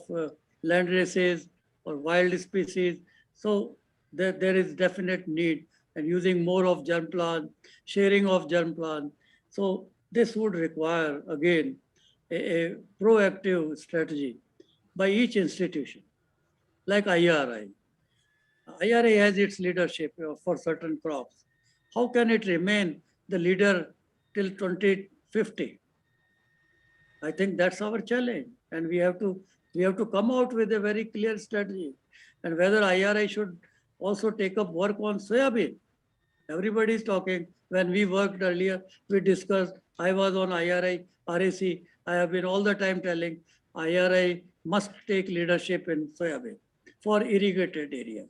land races or wild species. So there is definite need, and using more of germ plant, sharing of germ plant. So this would require, again, a proactive strategy by each institution, like IRI. IRA has its leadership for certain crops. How can it remain the leader till 2050? I think that's our challenge, and we have to come out with a very clear strategy. And whether IRI should also take up work on soybean. Everybody is talking. When we worked earlier, we discussed. I was on IRI, RAC. I have been all the time telling IRI must take leadership in soybean for irrigated areas,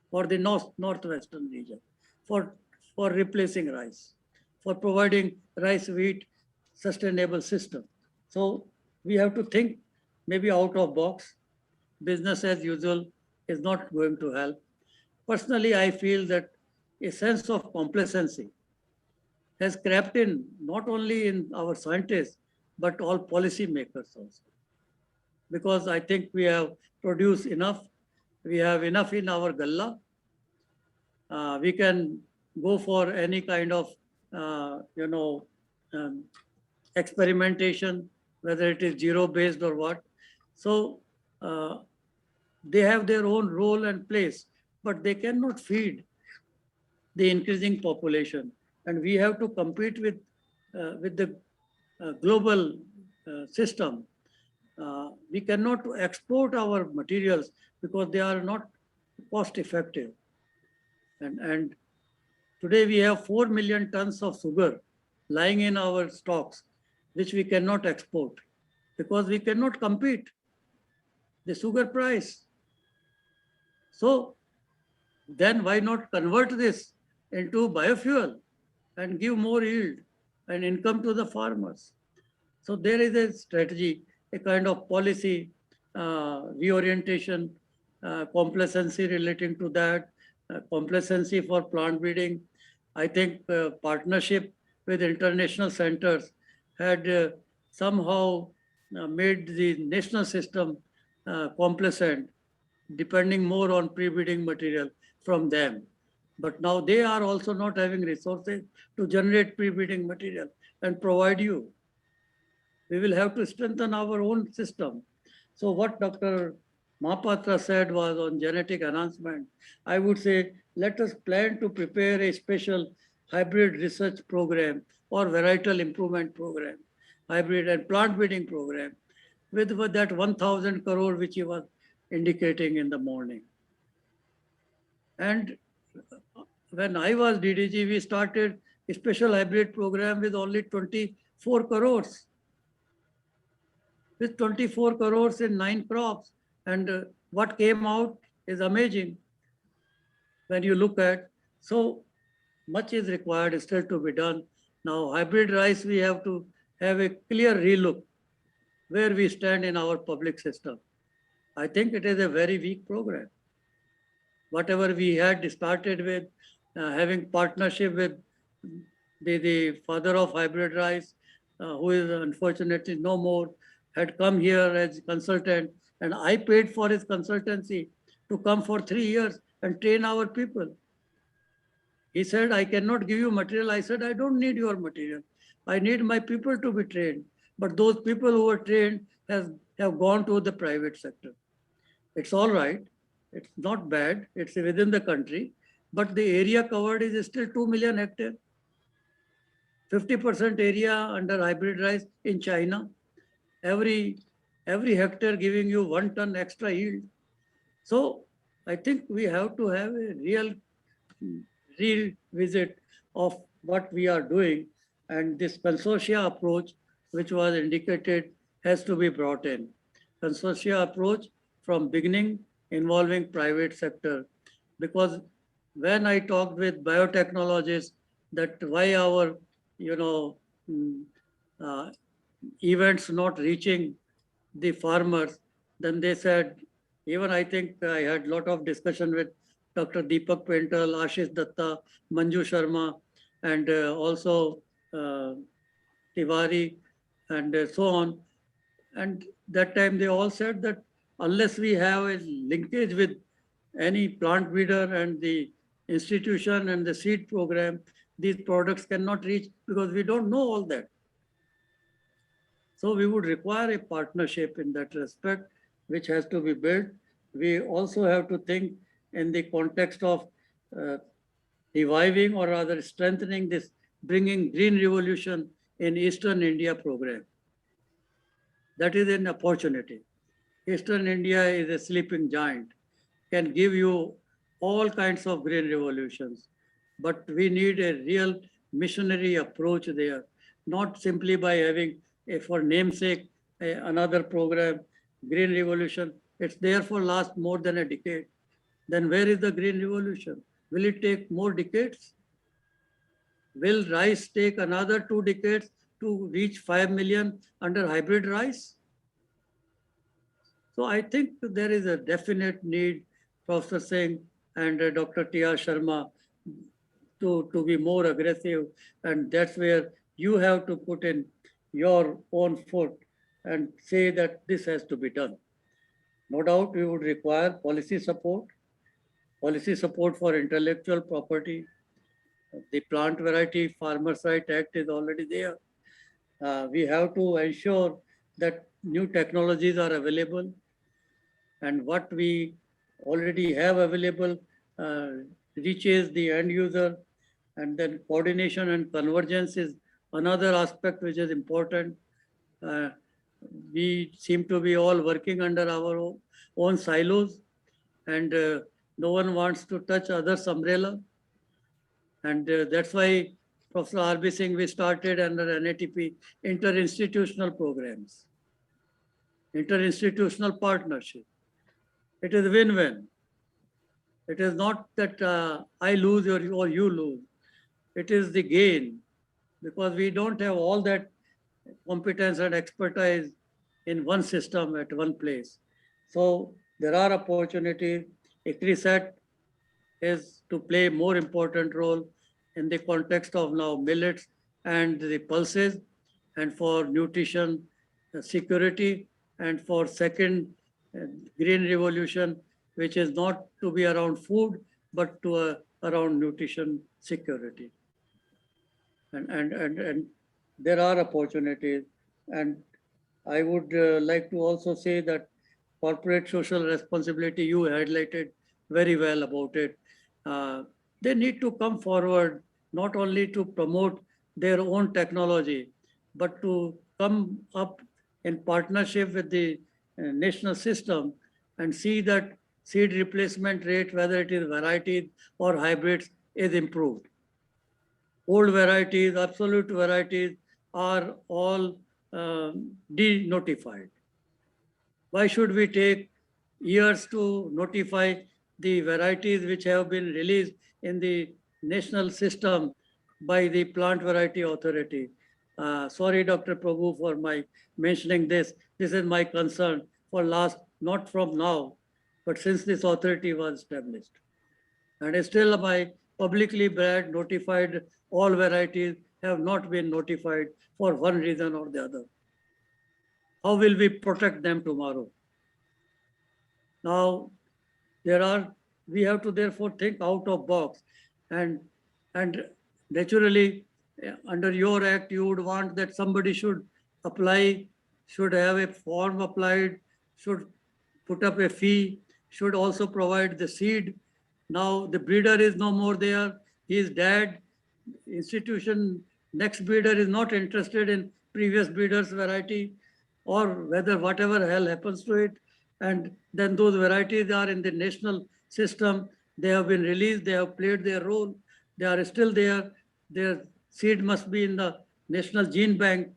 for the northwestern region, for replacing rice, for providing rice wheat sustainable system. So we have to think maybe out of box. Business as usual is not going to help. Personally, I feel that a sense of complacency has crept in, not only in our scientists, but all policy makers also. Because I think we have produced enough. We have enough in our galla. We can go for any kind of, experimentation, whether it is zero-based or what. So they have their own role and place, but they cannot feed the increasing population. And we have to compete with the global system. We cannot export our materials because they are not cost effective. And today we have 4 million tons of sugar lying in our stocks, which we cannot export because we cannot compete the sugar price. So then why not convert this into biofuel and give more yield and income to the farmers? So there is a strategy, a kind of policy reorientation, complacency relating to that, complacency for plant breeding. I think partnership with international centers had somehow made the national system complacent, depending more on pre-breeding material from them. But now they are also not having resources to generate pre-breeding material and provide you. We will have to strengthen our own system. So what Dr. Mahapatra said was on genetic enhancement. I would say, let us plan to prepare a special hybrid research program or varietal improvement program, hybrid and plant breeding program with that 1,000 crore which he was indicating in the morning. And when I was DDG, we started a special hybrid program with only 24 crores. With 24 crores in 9 crops. And what came out is amazing when you look at. So much is required still to be done. Now, hybrid rice, we have to have a clear relook where we stand in our public system. I think it is a very weak program. Whatever we had started with, having partnership with the father of hybrid rice, who is unfortunately no more, had come here as consultant, and I paid for his consultancy to come for 3 years and train our people. He said, I cannot give you material. I said, I don't need your material. I need my people to be trained. But those people who were trained have gone to the private sector. It's all right. It's not bad. It's within the country. But the area covered is still 2 million hectares. 50% area under hybrid rice in China. Every hectare giving you 1 ton extra yield. So I think we have to have a real visit of what we are doing, and this consortia approach, which was indicated, has to be brought in. Consortia approach from beginning involving private sector, because when I talked with biotechnologists that why our events not reaching the farmers, then they said, even I think I had a lot of discussion with Dr. Deepak Pental, Ashish Datta, Manju Sharma, and also Tiwari, and so on. And that time they all said that unless we have a linkage with any plant breeder and the institution and the seed program, these products cannot reach because we don't know all that. So we would require a partnership in that respect, which has to be built. We also have to think in the context of reviving or rather strengthening this, bringing green revolution in Eastern India program. That is an opportunity. Eastern India is a sleeping giant, can give you all kinds of green revolutions. But we need a real missionary approach there, not simply by having for namesake another program, Green Revolution. It's there for last more than a decade. Then where is the Green Revolution? Will it take more decades? Will rice take another 2 decades to reach 5 million under hybrid rice? So I think there is a definite need, Professor Singh and Dr. T.R. Sharma, to be more aggressive. And that's where you have to put in your own foot and say that this has to be done. No doubt we would require policy support for intellectual property. The Plant Variety Farmers' Right Act is already there. We have to ensure that new technologies are available, and what we already have available reaches the end user. And then coordination and convergence is another aspect which is important. Uh, we seem to be all working under our own silos, and no one wants to touch others' umbrella. And that's why Professor R.B. Singh, we started under NATP interinstitutional programs, interinstitutional partnership. It is win-win. It is not that I lose or you lose. It is the gain, because we don't have all that competence and expertise in one system at one place. So there are opportunities. ICRISAT is to play more important role in the context of now millets and the pulses, and for nutrition security, and for second green revolution, which is not to be around food, but to around nutrition security. And there are opportunities. And I would like to also say that corporate social responsibility, you highlighted very well about it. They need to come forward not only to promote their own technology, but to come up in partnership with the national system and see that seed replacement rate, whether it is varieties or hybrids, is improved. Old varieties, absolute varieties are all de-notified. Why should we take years to notify the varieties which have been released in the national system by the Plant Variety Authority? Sorry, Dr. Prabhu, for my mentioning this. This is my concern for last, not from now, but since this authority was established. And still my publicly bred notified all varieties have not been notified for one reason or the other. How will we protect them tomorrow? Now, we have to therefore think out of box, and naturally, under your act, you would want that somebody should apply, should have a form applied, should put up a fee, should also provide the seed. Now the breeder is no more there, he is dead. Institution, next breeder is not interested in previous breeder's variety, or whether whatever hell happens to it. And then those varieties are in the national system. They have been released, they have played their role, they are still there. Their seed must be in the National Gene Bank.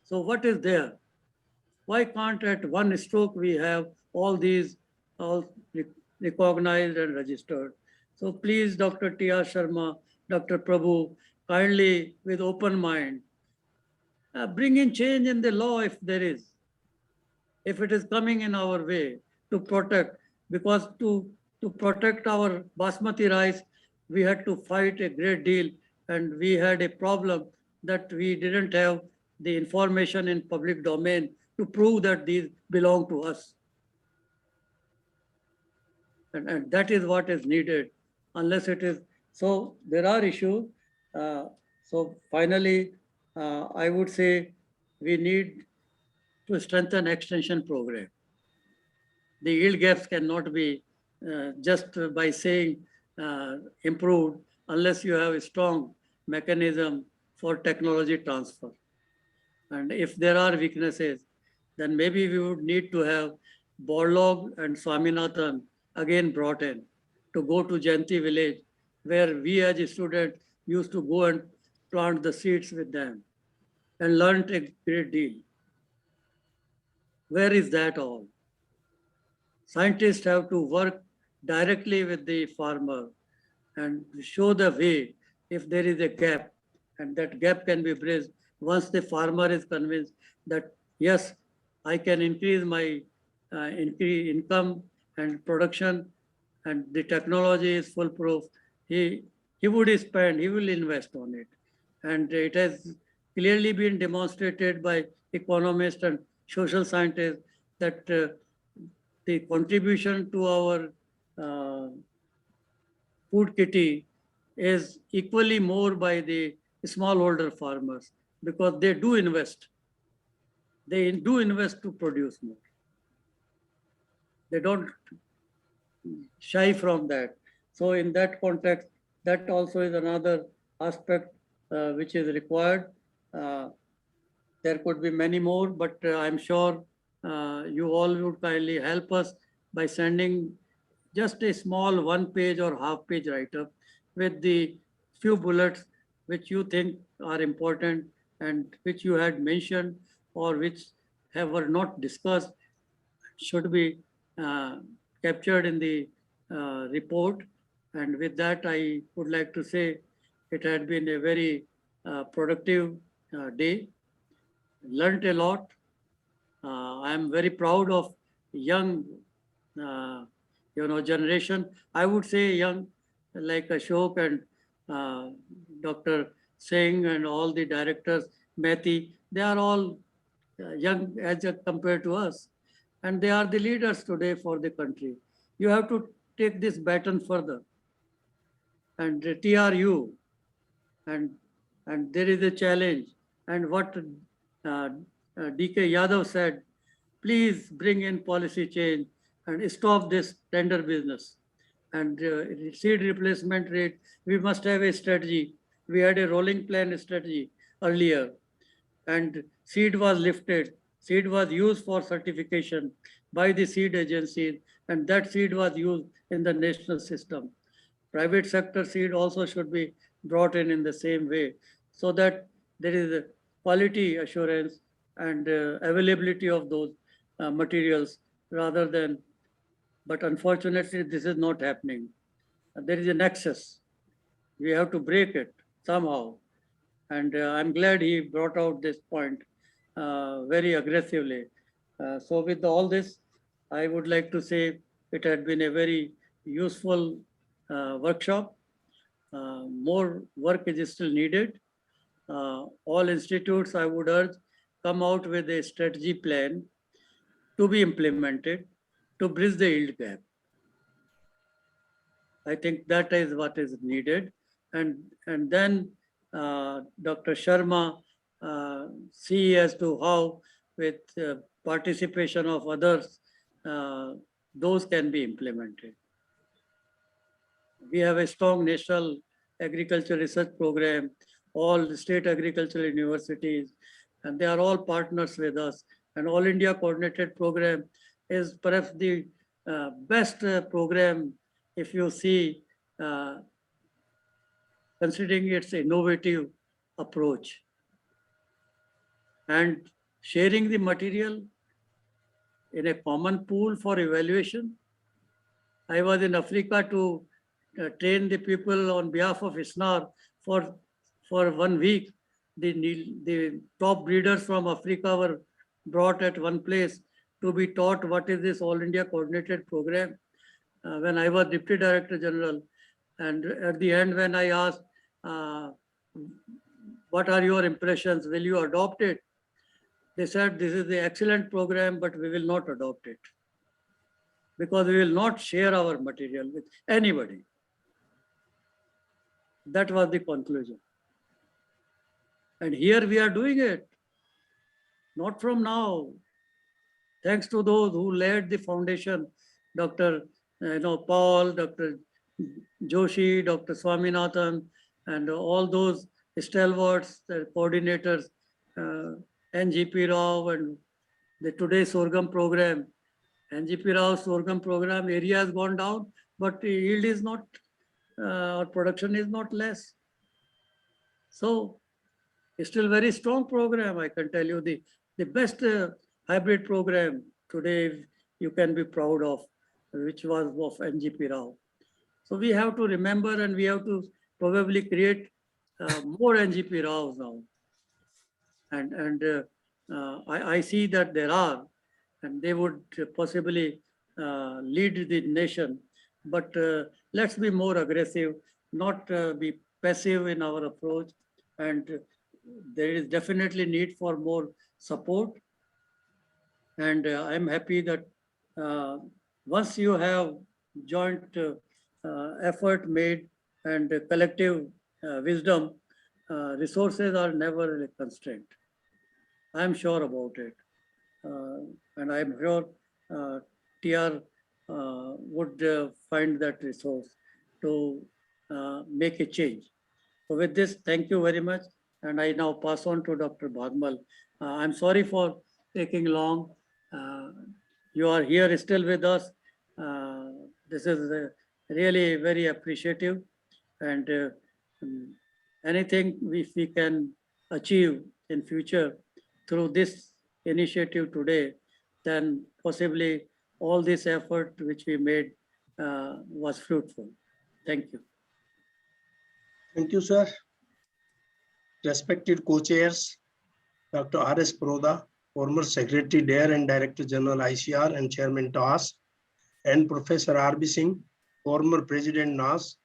So what is there? Why can't at one stroke we have all these all recognized and registered? So please, Dr. T.R. Sharma, Dr. Prabhu, kindly with open mind, bring in change in the law if there is, if it is coming in our way to protect, because to protect our basmati rice, we had to fight a great deal, and we had a problem that we didn't have the information in public domain to prove that these belong to us. And that is what is needed, unless it is. So there are issues. So finally, I would say we need to strengthen extension program. The yield gaps cannot be just by saying improved unless you have a strong mechanism for technology transfer. And if there are weaknesses, then maybe we would need to have Borlaug and Swaminathan again brought in to go to Jayanti village, where we as students used to go and plant the seeds with them and learned a great deal. Where is that all? Scientists have to work directly with the farmer and show the way if there is a gap, and that gap can be bridged once the farmer is convinced that, yes, I can increase my income and production, and the technology is foolproof. He would spend, he will invest on it. And it has clearly been demonstrated by economists and social scientists that the contribution to our food kitty is equally more by the smallholder farmers because they do invest. They do invest to produce more. They don't shy from that. So in that context, that also is another aspect which is required. There could be many more, but I'm sure you all would kindly help us by sending just a small 1 page or half page write-up with the few bullets which you think are important and which you had mentioned or which were not discussed should be captured in the report. And with that, I would like to say it had been a very productive day. Learned a lot. I am very proud of young, generation. I would say young, like Ashok and Dr. Singh and all the directors, Mehti, they are all young as compared to us. And they are the leaders today for the country. You have to take this baton further. And TRU, and there is a challenge. And what DK Yadav said, please bring in policy change and stop this tender business. And seed replacement rate, we must have a strategy. We had a rolling plan strategy earlier, and seed was lifted. Seed was used for certification by the seed agencies, and that seed was used in the national system. Private sector seed also should be brought in the same way, so that there is a quality assurance and availability of those materials rather than, but unfortunately this is not happening. There is a nexus. We have to break it somehow. And I'm glad he brought out this point very aggressively. So with all this, I would like to say it had been a very useful workshop. More work is still needed. All institutes, I would urge, come out with a strategy plan to be implemented to bridge the yield gap. I think that is what is needed. And then Dr. Sharma see as to how with participation of others, those can be implemented. We have a strong national agriculture research program, all the state agricultural universities, and they are all partners with us. And All India Coordinated Program is perhaps the best program if you see, considering its innovative approach. And sharing the material in a common pool for evaluation. I was in Africa to train the people on behalf of ISNAR for 1 week. The top breeders from Africa were brought at one place to be taught what is this All India Coordinated Program. When I was Deputy Director General, and at the end when I asked, what are your impressions, will you adopt it? They said, this is the excellent program, but we will not adopt it because we will not share our material with anybody. That was the conclusion. And here we are doing it, not from now. Thanks to those who led the foundation, Dr. Paul, Dr. Joshi, Dr. Swaminathan, and all those stalwarts, the coordinators, NGP Rao and the Today Sorghum program. NGP Rao Sorghum program area has gone down, but the yield is not, or production is not less. So it's still very strong program. I can tell you the best hybrid program today you can be proud of, which was of NGP Rao. So we have to remember, and we have to probably create more NGP Raos now. And I see that there are, and they would possibly lead the nation. But let's be more aggressive, not be passive in our approach. And there is definitely need for more support. And I'm happy that once you have joint effort made and collective wisdom, resources are never a constraint. I'm sure about it. And I'm sure TR would find that resource to make a change. So with this, thank you very much. And I now pass on to Dr. Bhagmal. I'm sorry for taking long. You are here still with us. This is really very appreciative. And anything we can achieve in future through this initiative today, then possibly all this effort which we made was fruitful. Thank you. Thank you, sir. Respected co-chairs, Dr. R.S. Paroda, former Secretary DARE and Director General ICR and Chairman TAS, and Professor R.B. Singh, former President NAS,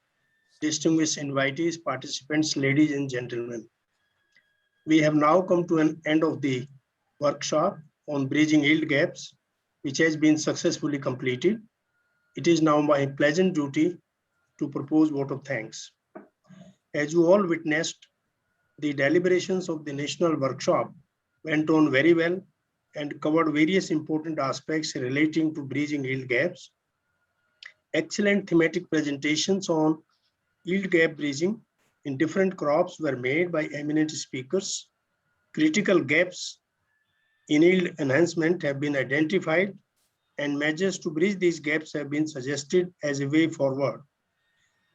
distinguished invitees, participants, ladies and gentlemen. We have now come to an end of the workshop on bridging yield gaps, which has been successfully completed. It is now my pleasant duty to propose vote of thanks. As you all witnessed, the deliberations of the national workshop went on very well and covered various important aspects relating to bridging yield gaps. Excellent thematic presentations on yield gap bridging in different crops were made by eminent speakers. Critical gaps in yield enhancement have been identified and measures to bridge these gaps have been suggested as a way forward.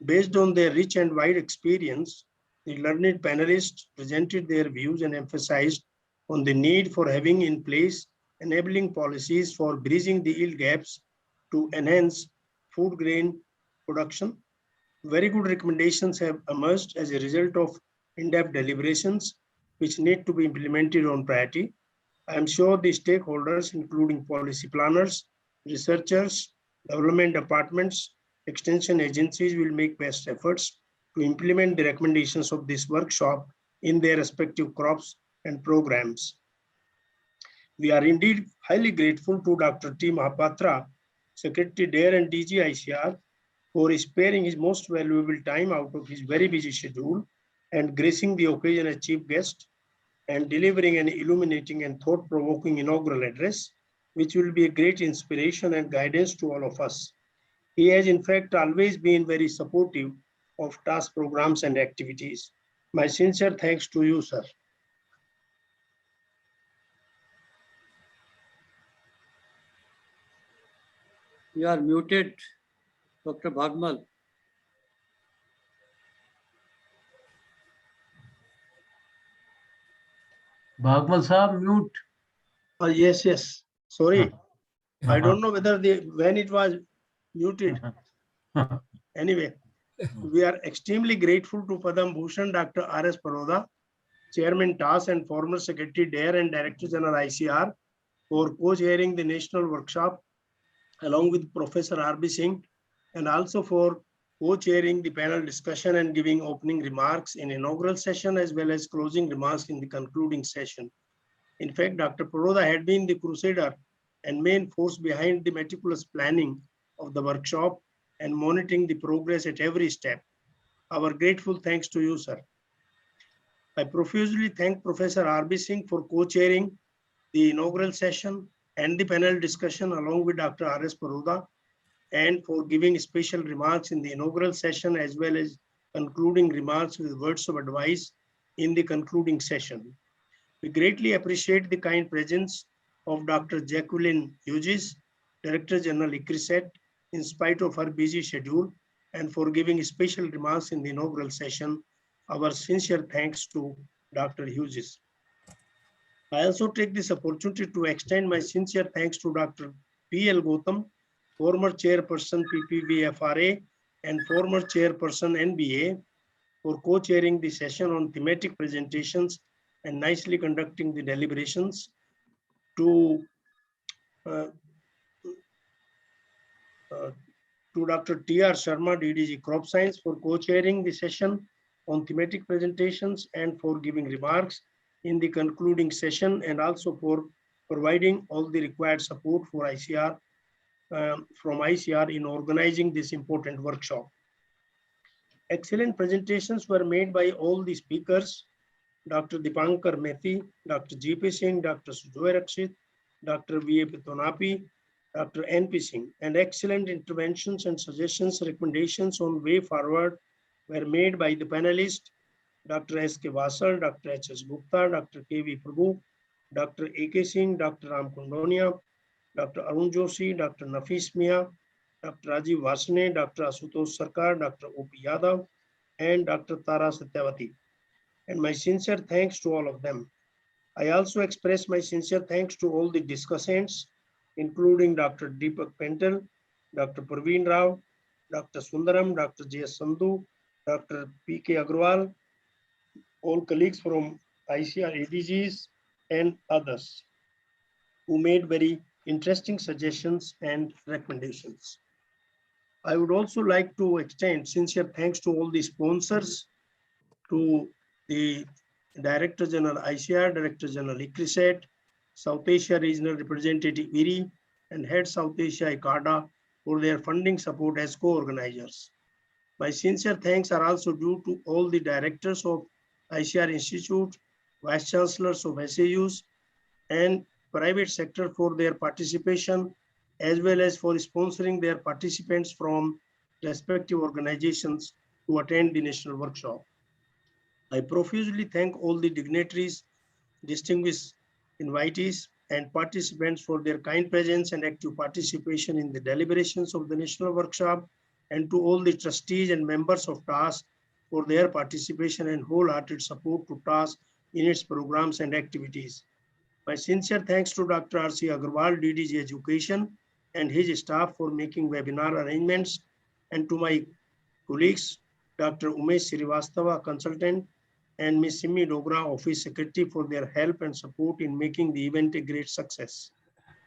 Based on their rich and wide experience, the learned panelists presented their views and emphasized on the need for having in place enabling policies for bridging the yield gaps to enhance food grain production. Very good recommendations have emerged as a result of in-depth deliberations, which need to be implemented on priority. I am sure the stakeholders, including policy planners, researchers, development departments, extension agencies will make best efforts to implement the recommendations of this workshop in their respective crops and programs. We are indeed highly grateful to Dr. T. Mahapatra, Secretary DARE and DG ICR, for sparing his most valuable time out of his very busy schedule and gracing the occasion as chief guest and delivering an illuminating and thought-provoking inaugural address, which will be a great inspiration and guidance to all of us. He has in fact always been very supportive of task programs and activities. My sincere thanks to you, sir. You are muted, Dr. Bhagmal. Bhagmal sir, mute. Yes. Sorry. I don't know whether when it was muted. Anyway, we are extremely grateful to Padam Bhushan Dr. R.S. Paroda, Chairman TAS and former Secretary DARE and Director General ICR, for co-chairing the national workshop along with Professor R.B. Singh, and also for co-chairing the panel discussion and giving opening remarks in inaugural session as well as closing remarks in the concluding session. In fact, Dr. Paroda had been the crusader and main force behind the meticulous planning of the workshop and monitoring the progress at every step. Our grateful thanks to you, sir. I profusely thank Professor R.B. Singh for co-chairing the inaugural session and the panel discussion along with Dr. R.S. Paroda, and for giving special remarks in the inaugural session as well as concluding remarks with words of advice in the concluding session. We greatly appreciate the kind presence of Dr. Jacqueline Hughes, Director General ICRISAT, in spite of her busy schedule, and for giving special remarks in the inaugural session. Our sincere thanks to Dr. Hughes. I also take this opportunity to extend my sincere thanks to Dr. P.L. Gautam, former chairperson PPVFRA and former chairperson NBA, for co-chairing the session on thematic presentations and nicely conducting the deliberations. To Dr. T.R. Sharma, DDG Crop Science, for co-chairing the session on thematic presentations and for giving remarks in the concluding session, and also for providing all the required support for ICR from ICR in organizing this important workshop. Excellent presentations were made by all the speakers, Dr. Dipankar Methi, Dr. G.P. Singh, Dr. Sujoy Rakshit, Dr. V.A. Pitonapi, Dr. N.P. Singh, and excellent interventions and suggestions, recommendations on way forward were made by the panelists, Dr. S.K. Vasal, Dr. H.S. Gupta, Dr. K.V. Prabhu, Dr. A.K. Singh, Dr. Ram Kundonia, Dr. Arun Joshi, Dr. Nafis Mia, Dr. Rajiv Vasane, Dr. Asutosh Sarkar, Dr. O.P. Yadav, and Dr. Tara Satyavati. And my sincere thanks to all of them. I also express my sincere thanks to all the discussants, including Dr. Deepak Pentel, Dr. Praveen Rao, Dr. Sundaram, Dr. J.S. Sandhu, Dr. P.K. Agrawal, all colleagues from ICR ADGs and others who made very interesting suggestions and recommendations. I would also like to extend sincere thanks to all the sponsors, to the Director General ICR, Director General ICRISAT, South Asia Regional Representative IRI, and Head South Asia ICARDA for their funding support as co-organizers. My sincere thanks are also due to all the directors of ICR Institute, Vice Chancellors of SAUs, and private sector for their participation, as well as for sponsoring their participants from respective organizations to attend the national workshop. I profusely thank all the dignitaries, distinguished invitees, and participants for their kind presence and active participation in the deliberations of the national workshop, and to all the trustees and members of TAS for their participation and wholehearted support to TAS in its programs and activities. My sincere thanks to Dr. R.C. Agarwal, DDG Education, and his staff for making webinar arrangements, and to my colleagues, Dr. Umesh Srivastava, consultant, and Ms. Simi Dogra, Office Secretary, for their help and support in making the event a great success.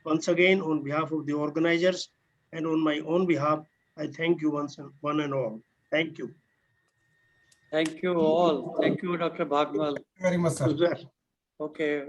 Once again, on behalf of the organizers and on my own behalf, I thank you one and all. Thank you. Thank you all. Thank you, Dr. Bhagmal. Very much, sir. Okay.